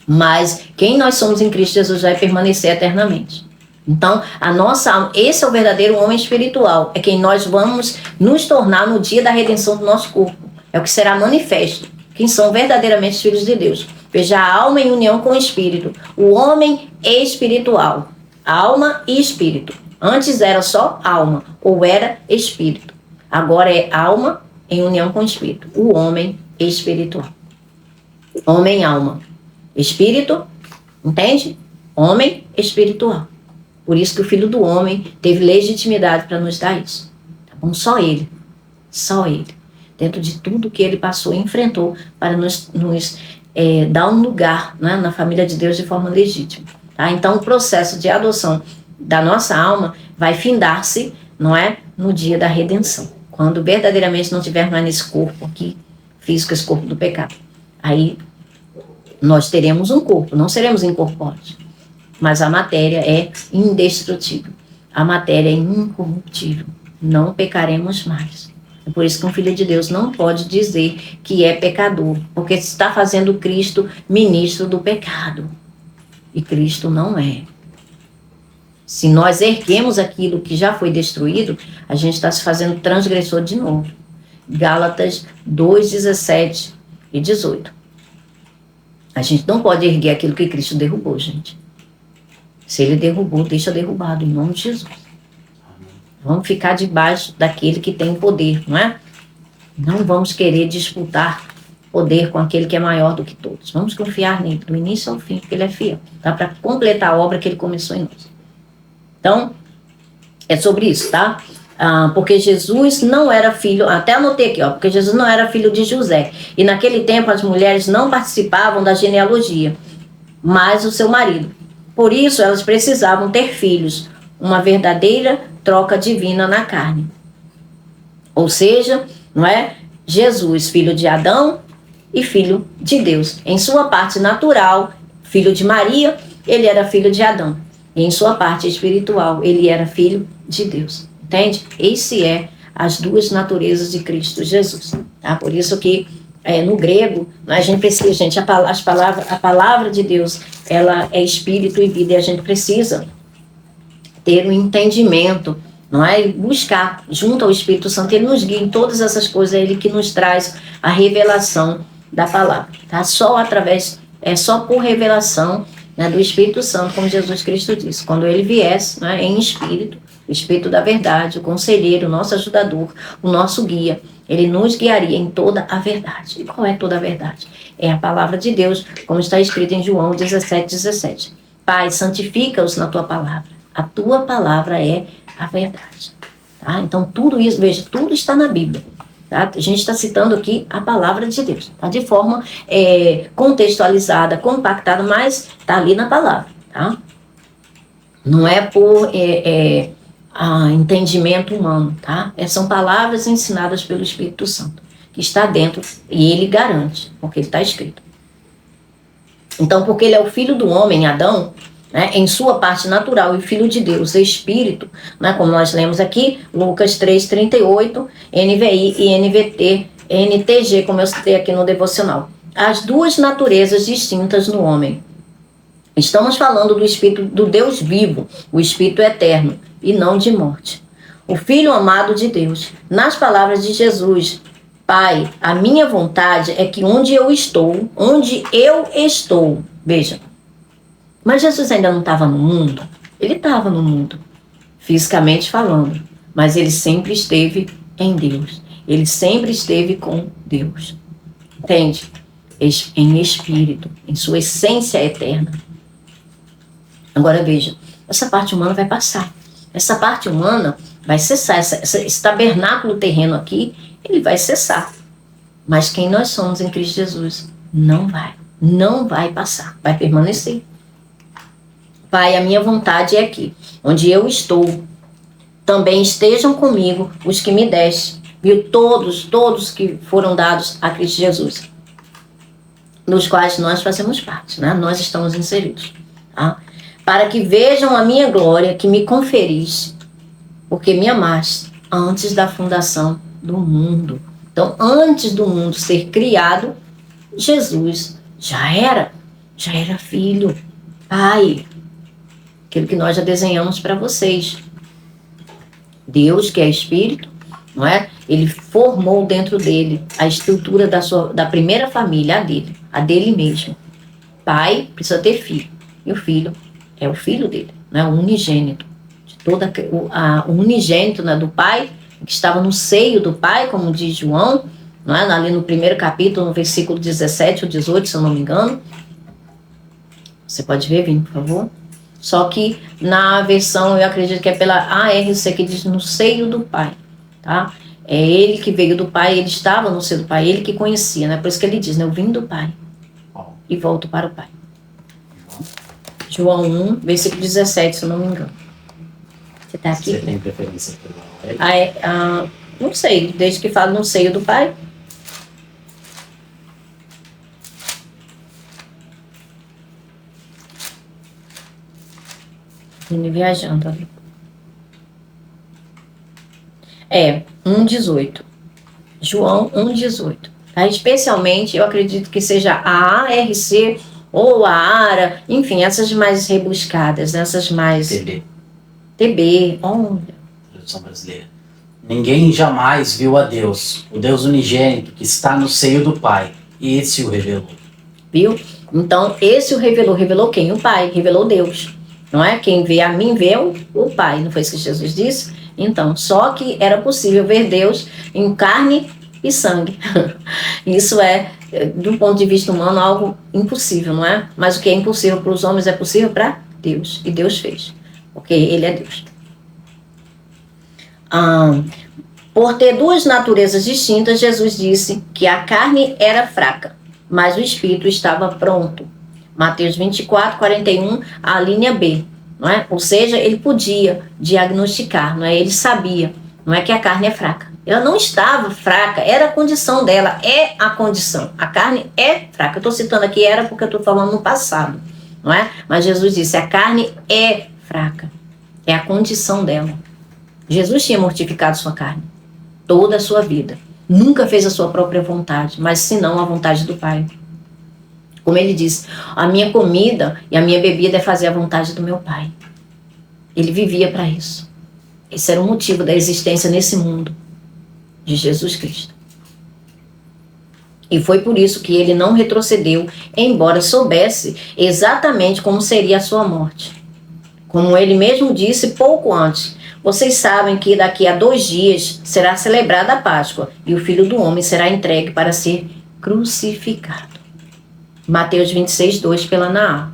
Mas quem nós somos em Cristo Jesus vai permanecer eternamente. Então, a nossa alma, esse é o verdadeiro homem espiritual. É quem nós vamos nos tornar no dia da redenção do nosso corpo. É o que será manifesto. Quem são verdadeiramente os filhos de Deus. Veja, a alma em união com o espírito. O homem espiritual. Alma e espírito. Antes era só alma, ou era espírito. Agora é alma em união com o espírito. O homem espiritual. Homem, alma. Espírito, entende? Homem espiritual. Por isso que o Filho do Homem teve legitimidade para nos dar isso. Tá bom? Só ele. Só ele. Dentro de tudo que ele passou e enfrentou para nos dar um lugar, né, na família de Deus de forma legítima. Tá? Então, o processo de adoção da nossa alma vai findar-se, não é? No dia da redenção. Quando verdadeiramente não tivermos mais nesse corpo aqui, físico, esse corpo do pecado. Aí nós teremos um corpo, não seremos incorpóreos. Mas a matéria é indestrutível. A matéria é incorruptível. Não pecaremos mais. É por isso que um filho de Deus não pode dizer que é pecador, porque está fazendo Cristo ministro do pecado. E Cristo não é. Se nós erguemos aquilo que já foi destruído, a gente está se fazendo transgressor de novo. Gálatas 2, 17 e 18. A gente não pode erguer aquilo que Cristo derrubou, gente. Se ele derrubou, deixa derrubado, em nome de Jesus. Vamos ficar debaixo daquele que tem poder, não é? Não vamos querer disputar poder com aquele que é maior do que todos. Vamos confiar nele, do início ao fim, porque ele é fiel. Dá para completar a obra que ele começou em nós. Então, é sobre isso, tá? Porque Jesus não era filho, até anotei aqui, ó, porque Jesus não era filho de José. E naquele tempo as mulheres não participavam da genealogia, mas o seu marido. Por isso elas precisavam ter filhos, uma verdadeira troca divina na carne. Ou seja, não é? Jesus, filho de Adão e filho de Deus. Em sua parte natural, filho de Maria, ele era filho de Adão. E em sua parte espiritual, ele era filho de Deus. Entende? Esse é as duas naturezas de Cristo Jesus. Tá? Por isso que no grego, a gente precisa, gente, a palavra de Deus, ela é espírito e vida, e a gente precisa ter um entendimento, não é? E buscar junto ao Espírito Santo, ele nos guia em todas essas coisas, é ele que nos traz a revelação da palavra, tá? Só por revelação, né, do Espírito Santo, como Jesus Cristo disse, quando ele viesse, né, em espírito, o Espírito da verdade, o conselheiro, o nosso ajudador, o nosso guia, ele nos guiaria em toda a verdade. E qual é toda a verdade? É a palavra de Deus, como está escrito em João 17:17. Pai, santifica-os na tua palavra. A tua palavra é a verdade. Tá? Então, tudo isso, veja, tudo está na Bíblia. Tá? A gente está citando aqui a palavra de Deus. Tá? De forma contextualizada, compactada, mas está ali na palavra. Tá? Não é por entendimento humano. Tá? São palavras ensinadas pelo Espírito Santo, que está dentro, e ele garante, porque está escrito. Então, porque ele é o filho do homem, Adão, né, em sua parte natural, e filho de Deus, espírito, né, como nós lemos aqui, Lucas 3:38, NVI e NTG, como eu citei aqui no devocional. As duas naturezas distintas no homem. Estamos falando do espírito do Deus vivo, o espírito eterno, e não de morte. O filho amado de Deus. Nas palavras de Jesus, Pai, a minha vontade é que onde eu estou, veja, mas Jesus ainda não estava no mundo. Ele estava no mundo, fisicamente falando, mas ele sempre esteve em Deus. Ele sempre esteve com Deus. Entende? Em espírito, em sua essência eterna. Agora veja, essa parte humana vai passar. Essa parte humana vai cessar. Esse tabernáculo terreno aqui, ele vai cessar. Mas quem nós somos em Cristo Jesus não vai passar, vai permanecer. Pai, a minha vontade é aqui, onde eu estou, também estejam comigo os que me deste, viu? Todos que foram dados a Cristo Jesus, nos quais nós fazemos parte, né? Nós estamos inseridos, tá? Para que vejam a minha glória que me conferiste, porque me amaste antes da fundação do mundo. Então, antes do mundo ser criado, Jesus já era filho, pai, aquilo que nós já desenhamos para vocês. Deus, que é espírito, não é? Ele formou dentro dele a estrutura da primeira família, a dele mesmo. Pai precisa ter filho, e o filho é o filho dele, né? O unigênito, o unigênito, né, do pai, que estava no seio do pai, como diz João, não é? Ali no primeiro capítulo, no versículo 17 ou 18, se eu não me engano. Você pode ver, Vini, por favor? Só que na versão, eu acredito que é pela ARC, que diz no seio do pai, tá? É ele que veio do pai, ele estava no seio do pai, ele que conhecia, né? Por isso que ele diz, né? Eu vim do pai e volto para o pai. João 1, versículo 17, se eu não me engano. Você está aqui? Você tem preferência pelo não sei, desde que fala no seio do pai. Viajando ali. 1,18. João 1,18. Tá? Especialmente, eu acredito que seja a ARC ou a ARA, enfim, essas mais rebuscadas, essas mais... TB, olha. Tradução brasileira. Ninguém jamais viu a Deus, o Deus unigênito que está no seio do Pai, e esse o revelou. Viu? Então, esse o revelou. Revelou quem? O Pai, revelou Deus. Não é? Quem vê a mim vê o Pai. Não foi isso que Jesus disse? Então, só que era possível ver Deus em carne e sangue. Isso é, do ponto de vista humano, algo impossível, não é? Mas o que é impossível para os homens é possível para Deus. E Deus fez. porque ele é Deus. Por ter duas naturezas distintas, Jesus disse que a carne era fraca, mas o espírito estava pronto. Mateus 24, 41, a linha B. Não é? Ou seja, ele podia diagnosticar, não é? Ele sabia, não é que a carne é fraca. Ela não estava fraca, era a condição dela, é a condição. A carne é fraca. Eu estou citando aqui era porque eu estou falando no passado, não é? Mas Jesus disse, a carne é fraca, é a condição dela. Jesus tinha mortificado sua carne toda a sua vida. Nunca fez a sua própria vontade, mas senão a vontade do Pai. Como ele disse, a minha comida e a minha bebida é fazer a vontade do meu Pai. Ele vivia para isso. Esse era o motivo da existência nesse mundo de Jesus Cristo. E foi por isso que ele não retrocedeu, embora soubesse exatamente como seria a sua morte. Como ele mesmo disse pouco antes, vocês sabem que daqui a 2 dias será celebrada a Páscoa e o Filho do Homem será entregue para ser crucificado. Mateus 26, 2 pela Naá.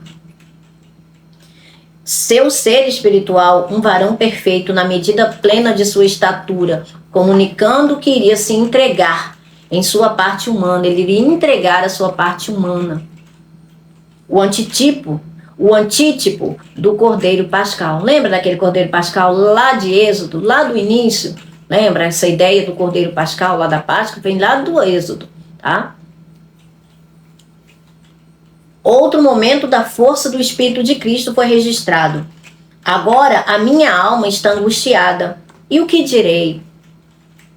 Seu ser espiritual, um varão perfeito na medida plena de sua estatura, comunicando que iria se entregar em sua parte humana, ele iria entregar a sua parte humana. O antítipo do Cordeiro Pascal. Lembra daquele Cordeiro Pascal lá de Êxodo, lá do início? Lembra essa ideia do Cordeiro Pascal lá da Páscoa? Vem lá do Êxodo, tá? Outro momento da força do Espírito de Cristo foi registrado. Agora a minha alma está angustiada. E o que direi?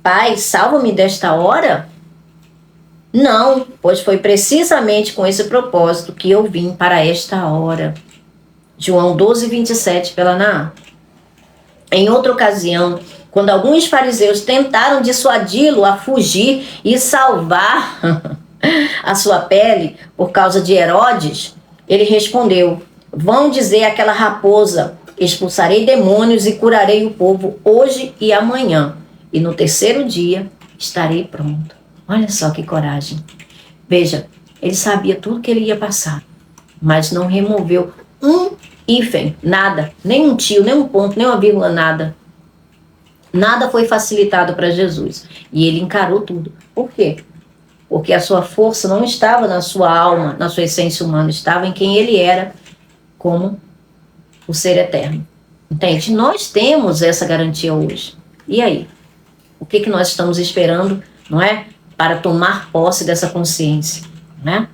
Pai, salva-me desta hora? Não, pois foi precisamente com esse propósito que eu vim para esta hora. João 12, 27 pela Naá. Em outra ocasião, quando alguns fariseus tentaram dissuadi-lo a fugir e salvar a sua pele por causa de Herodes, ele respondeu, vão dizer àquela raposa, expulsarei demônios e curarei o povo hoje e amanhã, e no 3º dia estarei pronto. Olha só que coragem. Veja, ele sabia tudo que ele ia passar, mas não removeu um hífen, nada, nem um tio, nem um ponto, nem uma vírgula, nada. Nada foi facilitado para Jesus. E ele encarou tudo. Por quê? Porque a sua força não estava na sua alma, na sua essência humana, estava em quem ele era como o ser eterno. Entende? Nós temos essa garantia hoje. E aí? O que nós estamos esperando, não é? Para tomar posse dessa consciência, né?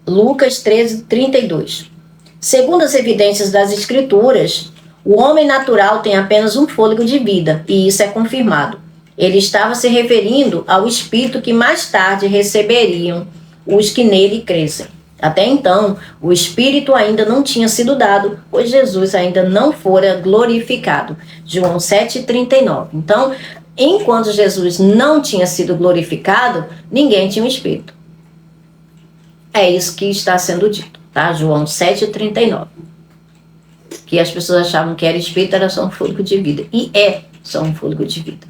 Lucas 13, 32. Segundo as evidências das Escrituras, o homem natural tem apenas um fôlego de vida, e isso é confirmado. Ele estava se referindo ao Espírito que mais tarde receberiam os que nele crescem. Até então, o Espírito ainda não tinha sido dado, pois Jesus ainda não fora glorificado. João 7,39. Então, enquanto Jesus não tinha sido glorificado, ninguém tinha o Espírito. É isso que está sendo dito, tá? João 7,39. Que as pessoas achavam que era Espírito, era só um fôlego de vida. E é só um fôlego de vida.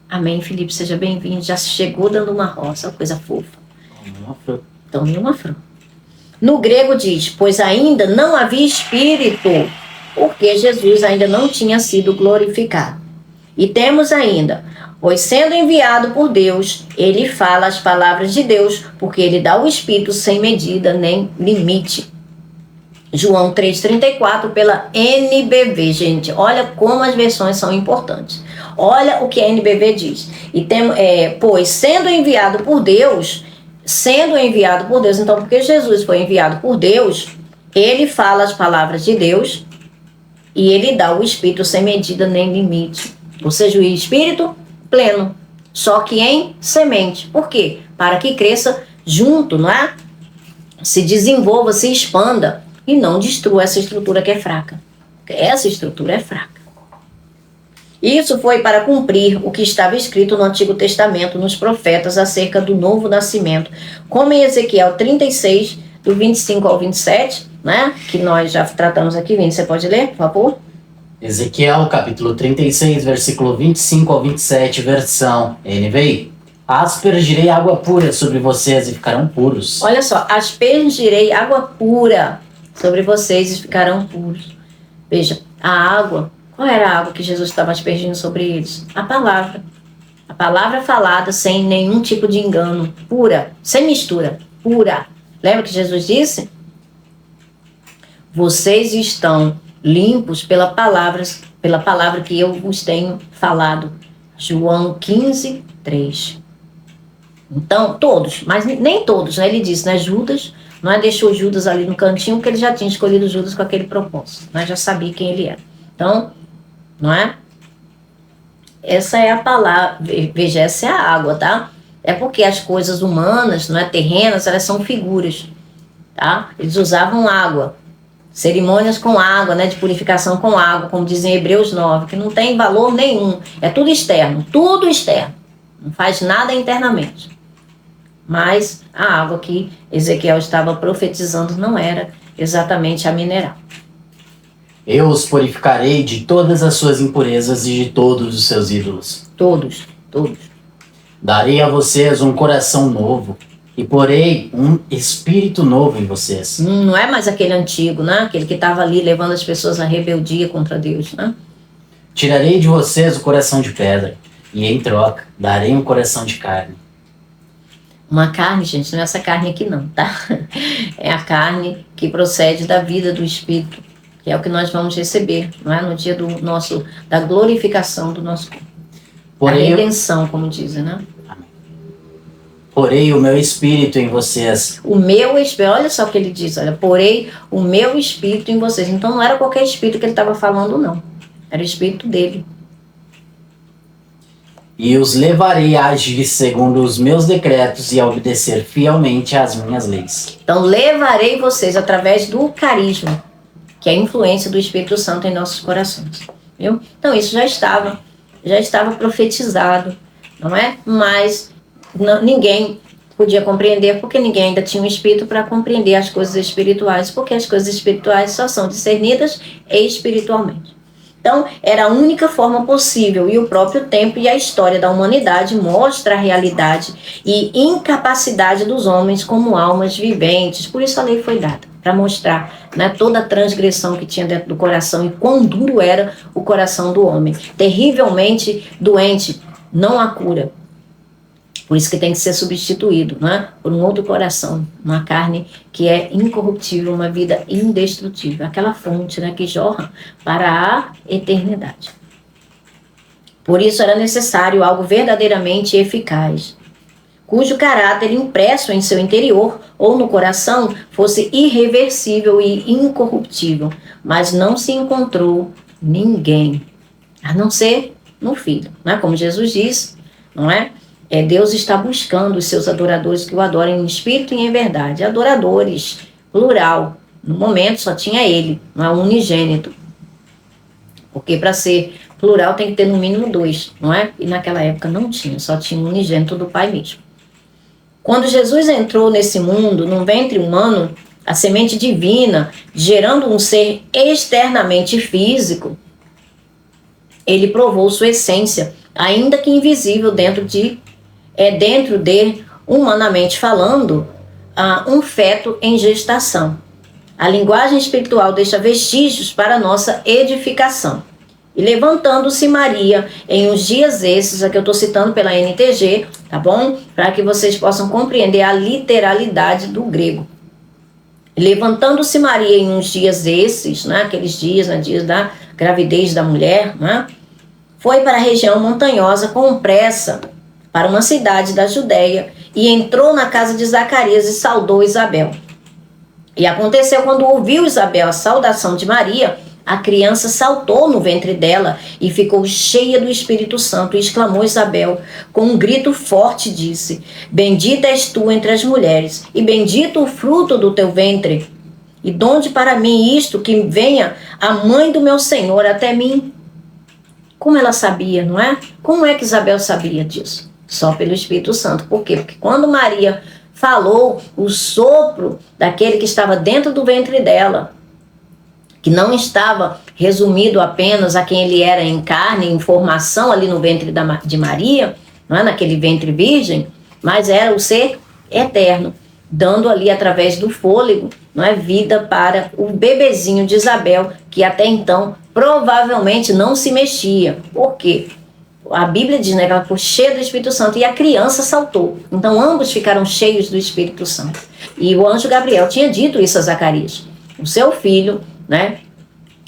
Amém, Felipe? Seja bem-vindo. Já chegou dando uma roça, coisa fofa. Tome uma fruta. No grego diz, pois ainda não havia Espírito, porque Jesus ainda não tinha sido glorificado. E temos ainda, pois sendo enviado por Deus, ele fala as palavras de Deus, porque ele dá o Espírito sem medida nem limite. João 3,34 pela NBV, gente. Olha como as versões são importantes. Olha o que a NBV diz. E pois sendo enviado por Deus, então porque Jesus foi enviado por Deus, ele fala as palavras de Deus e ele dá o Espírito sem medida nem limite. Ou seja, o Espírito pleno, só que em semente. Por quê? Para que cresça junto, não é? Se desenvolva, se expanda e não destrua essa estrutura que é fraca. Essa estrutura é fraca. Isso foi para cumprir o que estava escrito no Antigo Testamento, nos profetas, acerca do novo nascimento. Como em Ezequiel 36, do 25 ao 27, né? Que nós já tratamos aqui. Vini, você pode ler, por favor? Ezequiel, capítulo 36, versículo 25 ao 27, versão NVI. Aspergirei água pura sobre vocês e ficarão puros. Olha só, aspergirei água pura sobre vocês e ficarão puros. Veja, a água, qual era a água que Jesus estava aspergindo sobre eles? A palavra. A palavra falada sem nenhum tipo de engano, pura, sem mistura, pura. Lembra que Jesus disse? Vocês estão limpos pela palavra que eu vos tenho falado. João 15, 3. Então, todos, mas nem todos, né? Ele disse, né? Judas, não é? Deixou Judas ali no cantinho, porque ele já tinha escolhido Judas com aquele propósito, né? Já sabia quem ele era. Então, não é? Essa é a palavra, veja, essa é a água, tá? É porque as coisas humanas, não é? Terrenas, elas são figuras, tá? Eles usavam água, cerimônias com água, né? De purificação com água, como dizem Hebreus 9, que não tem valor nenhum, é tudo externo, não faz nada internamente. Mas a água que Ezequiel estava profetizando não era exatamente a mineral. Eu os purificarei de todas as suas impurezas e de todos os seus ídolos. Todos. Darei a vocês um coração novo e porei um espírito novo em vocês. Não é mais aquele antigo, né? Aquele que estava ali levando as pessoas à rebeldia contra Deus, né? Tirarei de vocês o coração de pedra e em troca darei um coração de carne. Uma carne, gente, não é essa carne aqui não, tá? É a carne que procede da vida do Espírito, que é o que nós vamos receber, não é? No dia da glorificação do nosso corpo. A redenção, como dizem, né? Porei o meu espírito em vocês. O meu espírito, olha só o que ele diz, olha, porei o meu espírito em vocês. Então não era qualquer espírito que ele estava falando, não. Era o espírito dele. E os levarei a agir segundo os meus decretos e a obedecer fielmente às minhas leis. Então levarei vocês através do carisma, que é a influência do Espírito Santo em nossos corações. Viu? Então isso já estava profetizado, não é? Mas ninguém podia compreender, porque ninguém ainda tinha um espírito para compreender as coisas espirituais, porque as coisas espirituais só são discernidas espiritualmente. Então, era a única forma possível, e o próprio tempo e a história da humanidade mostra a realidade e incapacidade dos homens como almas viventes. Por isso a lei foi dada, para mostrar, né, toda a transgressão que tinha dentro do coração e quão duro era o coração do homem. Terrivelmente doente, não há cura. Por isso que tem que ser substituído, né, por um outro coração, uma carne que é incorruptível, uma vida indestrutível, aquela fonte, né, que jorra para a eternidade. Por isso era necessário algo verdadeiramente eficaz, cujo caráter impresso em seu interior ou no coração fosse irreversível e incorruptível, mas não se encontrou ninguém, a não ser no Filho, né, como Jesus disse, não é? Deus está buscando os seus adoradores que o adorem em espírito e em verdade. Adoradores, plural. No momento só tinha ele, não é? Unigênito. Porque para ser plural tem que ter no mínimo 2, não é? E naquela época não tinha, só tinha um unigênito do Pai mesmo. Quando Jesus entrou nesse mundo, num ventre humano, a semente divina, gerando um ser externamente físico, ele provou sua essência, ainda que invisível dentro de, humanamente falando, um feto em gestação. A linguagem espiritual deixa vestígios para a nossa edificação. E levantando-se Maria em uns dias esses, aqui eu estou citando pela NTG, tá bom? Para que vocês possam compreender a literalidade do grego. E levantando-se Maria em uns dias esses, né? Aqueles dias, né? Dias da gravidez da mulher, né? Foi para a região montanhosa com pressa, para uma cidade da Judéia, e entrou na casa de Zacarias e saudou Isabel. E aconteceu quando ouviu Isabel a saudação de Maria, a criança saltou no ventre dela e ficou cheia do Espírito Santo, e exclamou Isabel, com um grito forte, disse: Bendita és tu entre as mulheres, e bendito o fruto do teu ventre. E donde para mim isto, que venha a mãe do meu Senhor até mim? Como ela sabia, não é? Como é que Isabel sabia disso? Só pelo Espírito Santo. Por quê? Porque quando Maria falou, o sopro daquele que estava dentro do ventre dela, que não estava resumido apenas a quem ele era em carne, em formação ali no ventre de Maria, não é, naquele ventre virgem, mas era o ser eterno, dando ali através do fôlego, não é, vida para o bebezinho de Isabel, que até então provavelmente não se mexia. Por quê? A Bíblia diz, né, que ela ficou cheia do Espírito Santo e a criança saltou. Então ambos ficaram cheios do Espírito Santo. E o anjo Gabriel tinha dito isso a Zacarias: o seu filho, né,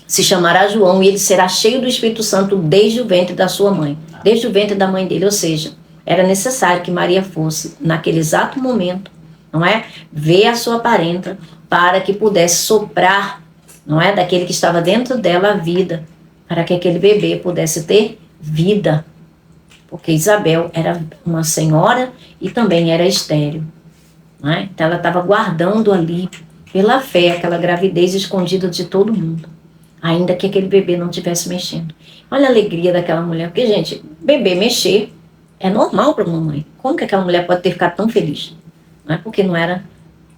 se chamará João e ele será cheio do Espírito Santo desde o ventre da sua mãe, desde o ventre da mãe dele. Ou seja, era necessário que Maria fosse, naquele exato momento, não é, ver a sua parenta, para que pudesse soprar, não é, daquele que estava dentro dela a vida, para que aquele bebê pudesse ter vida. Porque Isabel era uma senhora e também era estéril, não é? Então ela estava guardando ali, pela fé, aquela gravidez escondida de todo mundo, ainda que aquele bebê não estivesse mexendo. Olha a alegria daquela mulher, porque, gente, bebê mexer é normal para uma mãe. Como que aquela mulher pode ter ficado tão feliz? Não é? Porque não era,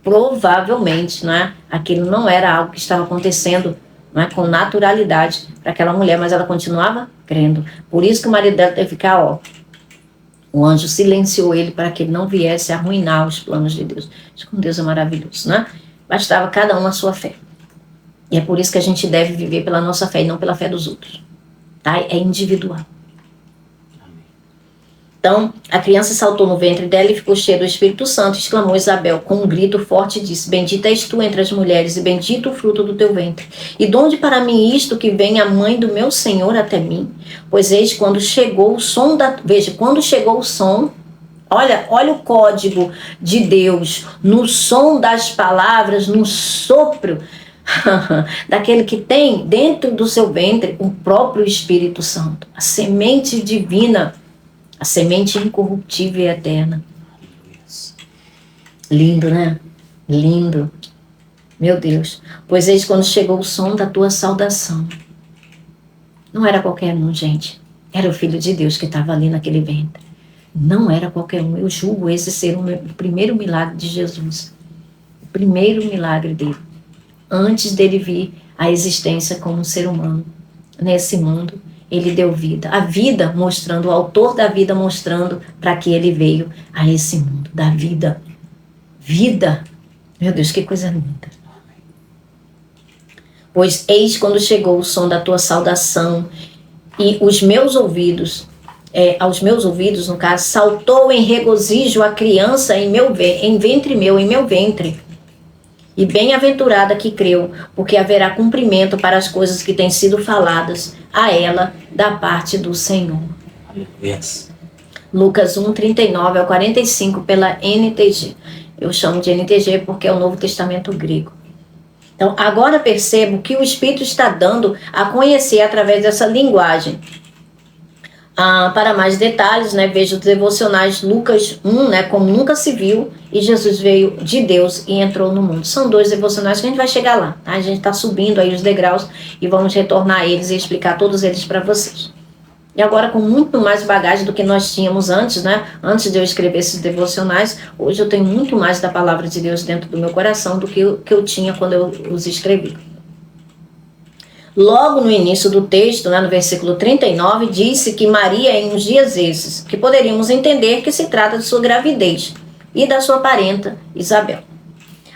provavelmente, não é? Aquilo não era algo que estava acontecendo, não é, com naturalidade para aquela mulher, mas ela continuava crendo. Por isso que o marido dela teve que ficar, ó, o anjo silenciou ele para que ele não viesse arruinar os planos de Deus. Acho que Deus é maravilhoso, né? Bastava cada um a sua fé. E é por isso que a gente deve viver pela nossa fé e não pela fé dos outros. Tá? É individual. Então, a criança saltou no ventre dela e ficou cheia do Espírito Santo, exclamou Isabel com um grito forte e disse: bendita és tu entre as mulheres e bendito o fruto do teu ventre. E donde para mim isto que vem a mãe do meu Senhor até mim? Pois eis, quando chegou o som quando chegou o som, olha o código de Deus, no som das palavras, no sopro daquele que tem dentro do seu ventre o próprio Espírito Santo, a semente divina, a semente incorruptível e eterna. Lindo, né? Lindo. Meu Deus. Pois eis, quando chegou o som da tua saudação. Não era qualquer um, gente. Era o Filho de Deus que estava ali naquele ventre. Não era qualquer um. Eu julgo esse ser o primeiro milagre de Jesus. O primeiro milagre dele. Antes dele vir à existência como um ser humano nesse mundo, ele deu vida. A vida mostrando, o autor da vida mostrando para que ele veio a esse mundo da vida. Vida. Meu Deus, que coisa linda. Pois eis, quando chegou o som da tua saudação e os meus ouvidos, aos meus ouvidos, no caso, saltou em regozijo a criança em ventre meu, em meu ventre. E bem-aventurada que creu, porque haverá cumprimento para as coisas que têm sido faladas a ela da parte do Senhor. Yes. Lucas 1, 39 ao 45 pela NTG. Eu chamo de NTG porque é o Novo Testamento grego. Então, agora percebo que o Espírito está dando a conhecer através dessa linguagem. Para mais detalhes, né, veja os devocionais Lucas 1, né, como nunca se viu, e Jesus veio de Deus e entrou no mundo. São 2 devocionais que a gente vai chegar lá. Tá? A gente está subindo aí os degraus e vamos retornar a eles e explicar todos eles para vocês. E agora com muito mais bagagem do que nós tínhamos antes, né? Antes de eu escrever esses devocionais, hoje eu tenho muito mais da palavra de Deus dentro do meu coração do que eu tinha quando eu os escrevi. Logo no início do texto, né, no versículo 39, disse que Maria, em uns dias esses, que poderíamos entender que se trata de sua gravidez e da sua parenta Isabel.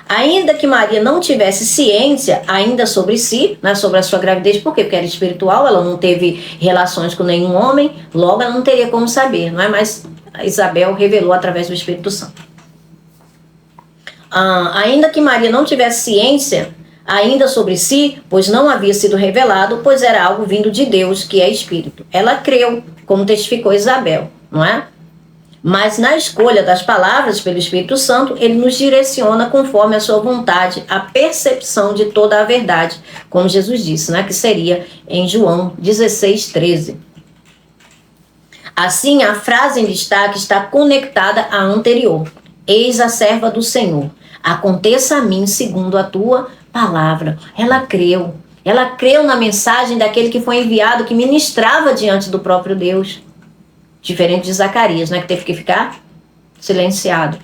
Ainda que Maria não tivesse ciência ainda sobre si, né, sobre a sua gravidez, por quê? Porque era espiritual, ela não teve relações com nenhum homem, logo ela não teria como saber, não é? Mas Isabel revelou através do Espírito Santo. Ainda que Maria não tivesse ciência ainda sobre si, pois não havia sido revelado, pois era algo vindo de Deus, que é Espírito. Ela creu, como testificou Isabel, não é? Mas na escolha das palavras pelo Espírito Santo, ele nos direciona conforme a sua vontade, a percepção de toda a verdade, como Jesus disse, né? Que seria em João 16, 13. Assim, a frase em destaque está conectada à anterior. Eis a serva do Senhor. Aconteça a mim segundo a tua palavra. Ela creu na mensagem daquele que foi enviado, que ministrava diante do próprio Deus. Diferente de Zacarias, né, que teve que ficar silenciado.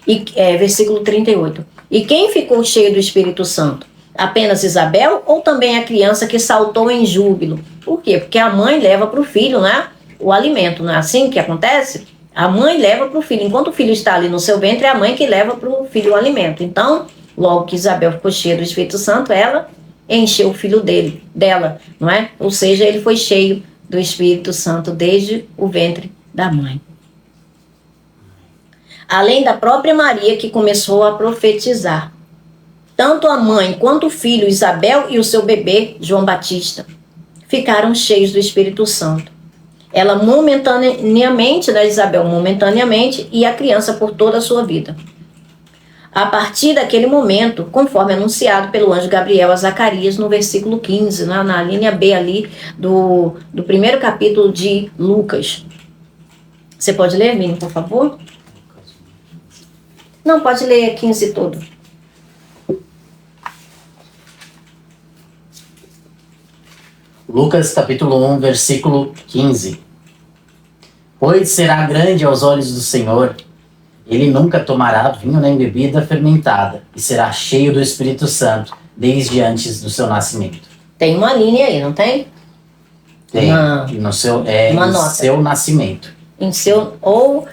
E versículo 38. E quem ficou cheio do Espírito Santo? Apenas Isabel ou também a criança que saltou em júbilo? Por quê? Porque a mãe leva para o filho, né, o alimento, não é assim que acontece? A mãe leva para o filho, enquanto o filho está ali no seu ventre, é a mãe que leva para o filho o alimento. Então, logo que Isabel ficou cheia do Espírito Santo, ela encheu o filho dela, não é? Ou seja, ele foi cheio do Espírito Santo desde o ventre da mãe. Além da própria Maria, que começou a profetizar. Tanto a mãe quanto o filho, Isabel, e o seu bebê, João Batista, ficaram cheios do Espírito Santo. Ela momentaneamente, né, Isabel momentaneamente, e a criança por toda a sua vida. A partir daquele momento, conforme anunciado pelo anjo Gabriel a Zacarias no versículo 15, na linha B ali do primeiro capítulo de Lucas. Você pode ler, Mini, por favor? Não, pode ler 15 todo. Lucas capítulo 1, versículo 15. Pois será grande aos olhos do Senhor, ele nunca tomará vinho nem bebida fermentada, e será cheio do Espírito Santo, desde antes do seu nascimento. Tem uma linha aí, não tem? Tem, no seu, uma em nota. seu nascimento. Em seu, ou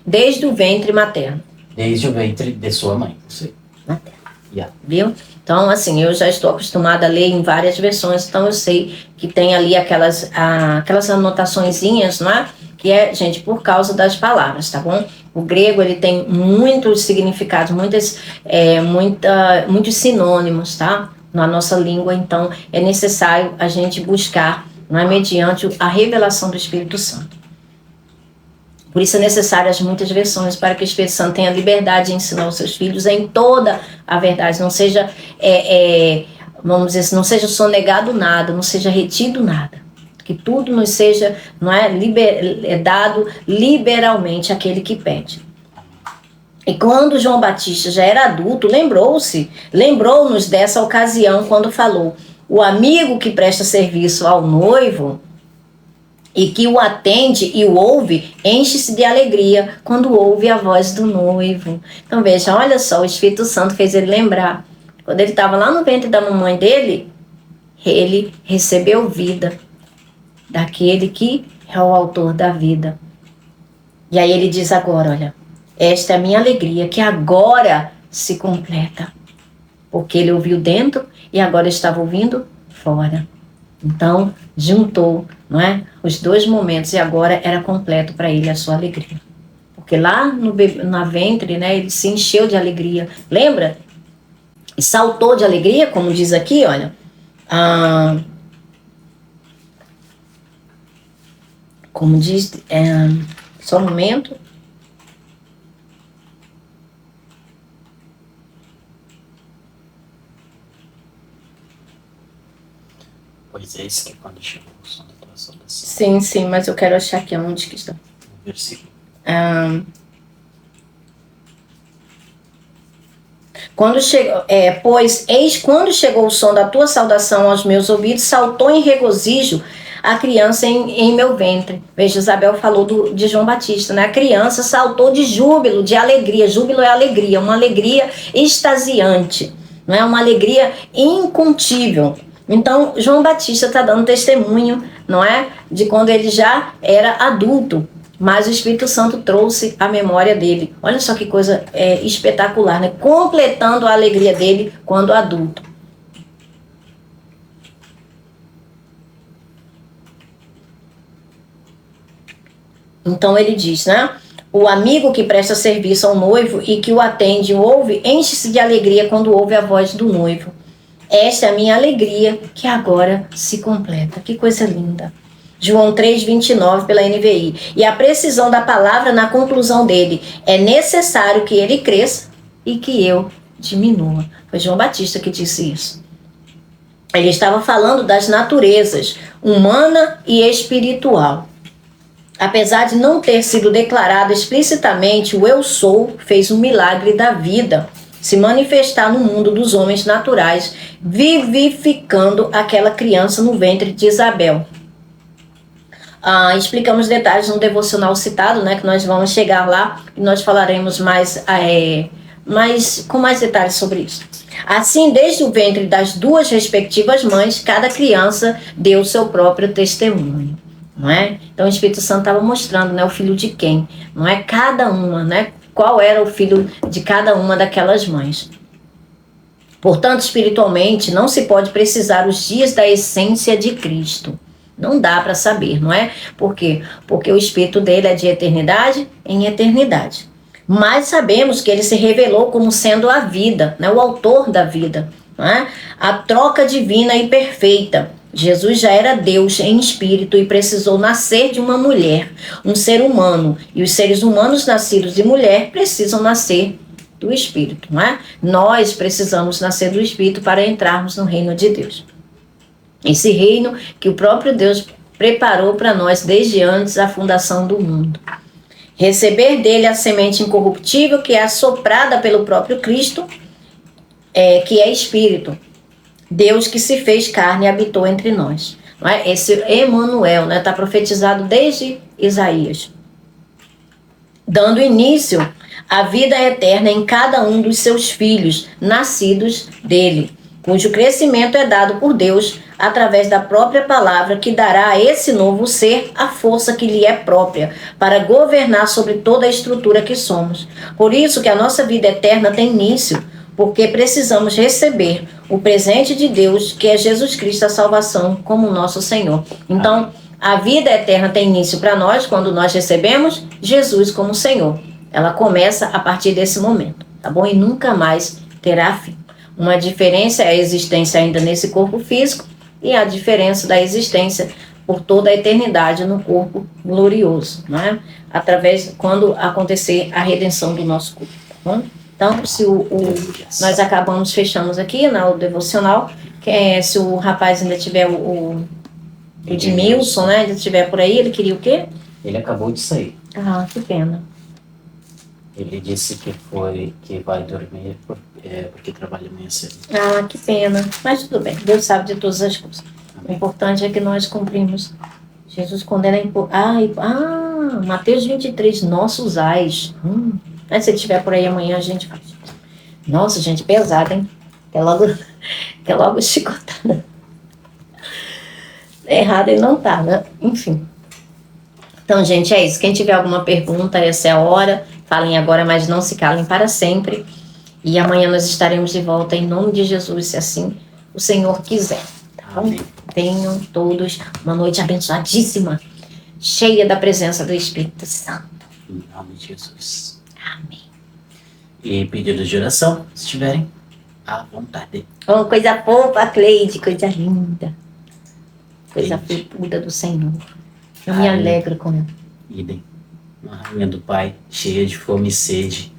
desde o ventre materno. Desde o ventre de sua mãe. Materno. Yeah. Viu? Então, assim, eu já estou acostumada a ler em várias versões, então eu sei que tem ali aquelas anotaçõezinhas, não é? Que é, gente, por causa das palavras, tá bom? O grego, ele tem muitos significados, muitos sinônimos, tá? Na nossa língua, então é necessário a gente buscar, não é? Mediante a revelação do Espírito Santo. Por isso é necessário as muitas versões para que o Espírito Santo tenha liberdade de ensinar os seus filhos em toda a verdade, não seja, vamos dizer assim, não seja sonegado nada, não seja retido nada. Que tudo nos seja, não é, dado liberalmente àquele que pede. E quando João Batista já era adulto, lembrou-nos dessa ocasião quando falou: o amigo que presta serviço ao noivo e que o atende e o ouve, enche-se de alegria quando ouve a voz do noivo. Então veja, olha só, o Espírito Santo fez ele lembrar. Quando ele estava lá no ventre da mamãe dele, ele recebeu vida daquele que é o autor da vida. E aí ele diz agora, olha, esta é a minha alegria, que agora se completa. Porque ele ouviu dentro e agora estava ouvindo fora. Então, juntou, não é, os dois momentos e agora era completo para ele a sua alegria. Porque lá na ventre, né, ele se encheu de alegria. Lembra? E saltou de alegria, como diz aqui, olha. Como diz, só um momento. Pois é, isso que é quando chegou o som da tua saudação. Sim, mas eu quero achar aqui onde que está. O versículo. Quando chegou o som da tua saudação aos meus ouvidos, saltou em regozijo a criança em meu ventre. Veja, Isabel falou de João Batista, né? A criança saltou de júbilo, de alegria. Júbilo é alegria, uma alegria extasiante, não é? Uma alegria incontível. Então, João Batista está dando testemunho, não é? De quando ele já era adulto, mas o Espírito Santo trouxe a memória dele. Olha só que coisa espetacular, né? Completando a alegria dele quando adulto. Então ele diz, né? O amigo que presta serviço ao noivo e que o atende e o ouve, enche-se de alegria quando ouve a voz do noivo. Esta é a minha alegria, que agora se completa. Que coisa linda. João 3,29 pela NVI. E a precisão da palavra na conclusão dele. É necessário que ele cresça e que eu diminua. Foi João Batista que disse isso. Ele estava falando das naturezas humana e espiritual. Apesar de não ter sido declarado explicitamente, o eu sou fez um milagre da vida se manifestar no mundo dos homens naturais, vivificando aquela criança no ventre de Isabel. Explicamos detalhes no devocional citado, né, que nós vamos chegar lá e nós falaremos com mais detalhes sobre isso. Assim, desde o ventre das duas respectivas mães, cada criança deu seu próprio testemunho. não é? Então o Espírito Santo estava mostrando, né, o filho de quem, não é? Cada uma, né? Qual era o filho de cada uma daquelas mães. Portanto, espiritualmente, não se pode precisar os dias da essência de Cristo. Não dá para saber, não é? Por quê? Porque o Espírito dele é de eternidade em eternidade. Mas sabemos que ele se revelou como sendo a vida, né? O autor da vida, não é? A troca divina e perfeita. Jesus já era Deus em espírito e precisou nascer de uma mulher, um ser humano. E os seres humanos nascidos de mulher precisam nascer do Espírito, não é? Nós precisamos nascer do Espírito para entrarmos no reino de Deus. Esse reino que o próprio Deus preparou para nós desde antes da fundação do mundo. Receber dele a semente incorruptível que é assoprada pelo próprio Cristo, que é Espírito. Deus que se fez carne e habitou entre nós. Não é? Esse Emanuel, né, está profetizado desde Isaías. Dando início à vida eterna em cada um dos seus filhos, nascidos dele, cujo crescimento é dado por Deus através da própria palavra que dará a esse novo ser a força que lhe é própria para governar sobre toda a estrutura que somos. Por isso que a nossa vida eterna tem início, porque precisamos receber o presente de Deus, que é Jesus Cristo, a salvação, como nosso Senhor. Então, a vida eterna tem início para nós quando nós recebemos Jesus como Senhor. Ela começa a partir desse momento, tá bom? E nunca mais terá fim. Uma diferença é a existência ainda nesse corpo físico e a diferença da existência por toda a eternidade no corpo glorioso, não é? Através, quando acontecer a redenção do nosso corpo, tá bom? Então, se nós acabamos, fechamos aqui, né, o devocional, se o rapaz ainda tiver o Edmilson, né, ainda estiver por aí, ele queria o quê? Ele acabou de sair. Ah, que pena. Ele disse que vai dormir porque trabalha amanhã cedo. Ah, que pena. Mas tudo bem, Deus sabe de todas as coisas. Amém. O importante é que nós cumprimos. Jesus condena Mateus 23, nossos ais. Se ele estiver por aí amanhã, a gente faz. Nossa, gente, pesado, hein? Quer logo chicotada. Errado ele não tá, né? Enfim. Então, gente, é isso. Quem tiver alguma pergunta, essa é a hora. Falem agora, mas não se calem para sempre. E amanhã nós estaremos de volta em nome de Jesus, se assim o Senhor quiser. Tá bom? Amém. Tenham todos uma noite abençoadíssima, cheia da presença do Espírito Santo. Em nome de Jesus. Amém. E pedidos de oração, se tiverem, à vontade. Oh, coisa fofa, Cleide, coisa linda. Coisa Cleide. felpuda do Senhor. Eu me alegro com ela. Idem. Uma rainha do Pai, cheia de fome e sede,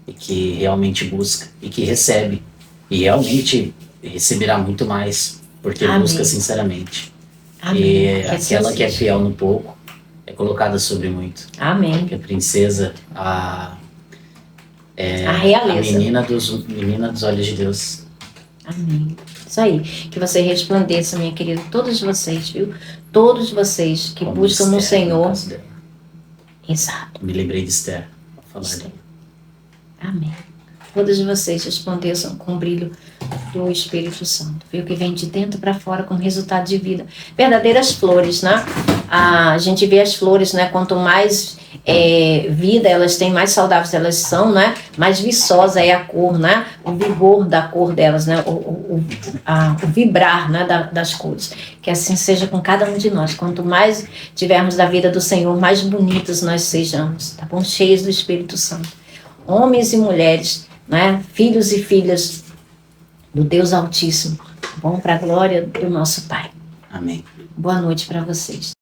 e que realmente busca, e que recebe. E realmente receberá muito mais, porque Amém. busca sinceramente. Amém. E Que assim aquela que é seja. fiel no pouco, é colocada sobre muito. Amém. Porque a princesa, a realeza. menina dos olhos de Deus. Amém. Isso aí. Que você resplandeça, minha querida, todos vocês, viu? Todos vocês que Como buscam no Esther, Senhor. caso dela. Exato. Me lembrei de Esther, ao falar Esther. dela. Amém. Todos vocês resplandeçam com o brilho do Espírito Santo, viu? Que vem de dentro para fora com resultado de vida. Verdadeiras flores, né? A gente vê as flores, né? Quanto mais vida elas têm, mais saudáveis elas são, né? Mais viçosa é a cor, né? O vigor da cor delas, né? O vibrar, né? Das cores. Que assim seja com cada um de nós. Quanto mais tivermos da vida do Senhor, mais bonitos nós sejamos, tá bom? Cheios do Espírito Santo. Homens e mulheres, né? Filhos e filhas do Deus Altíssimo, tá bom? Para a glória do nosso Pai. Amém. Boa noite para vocês.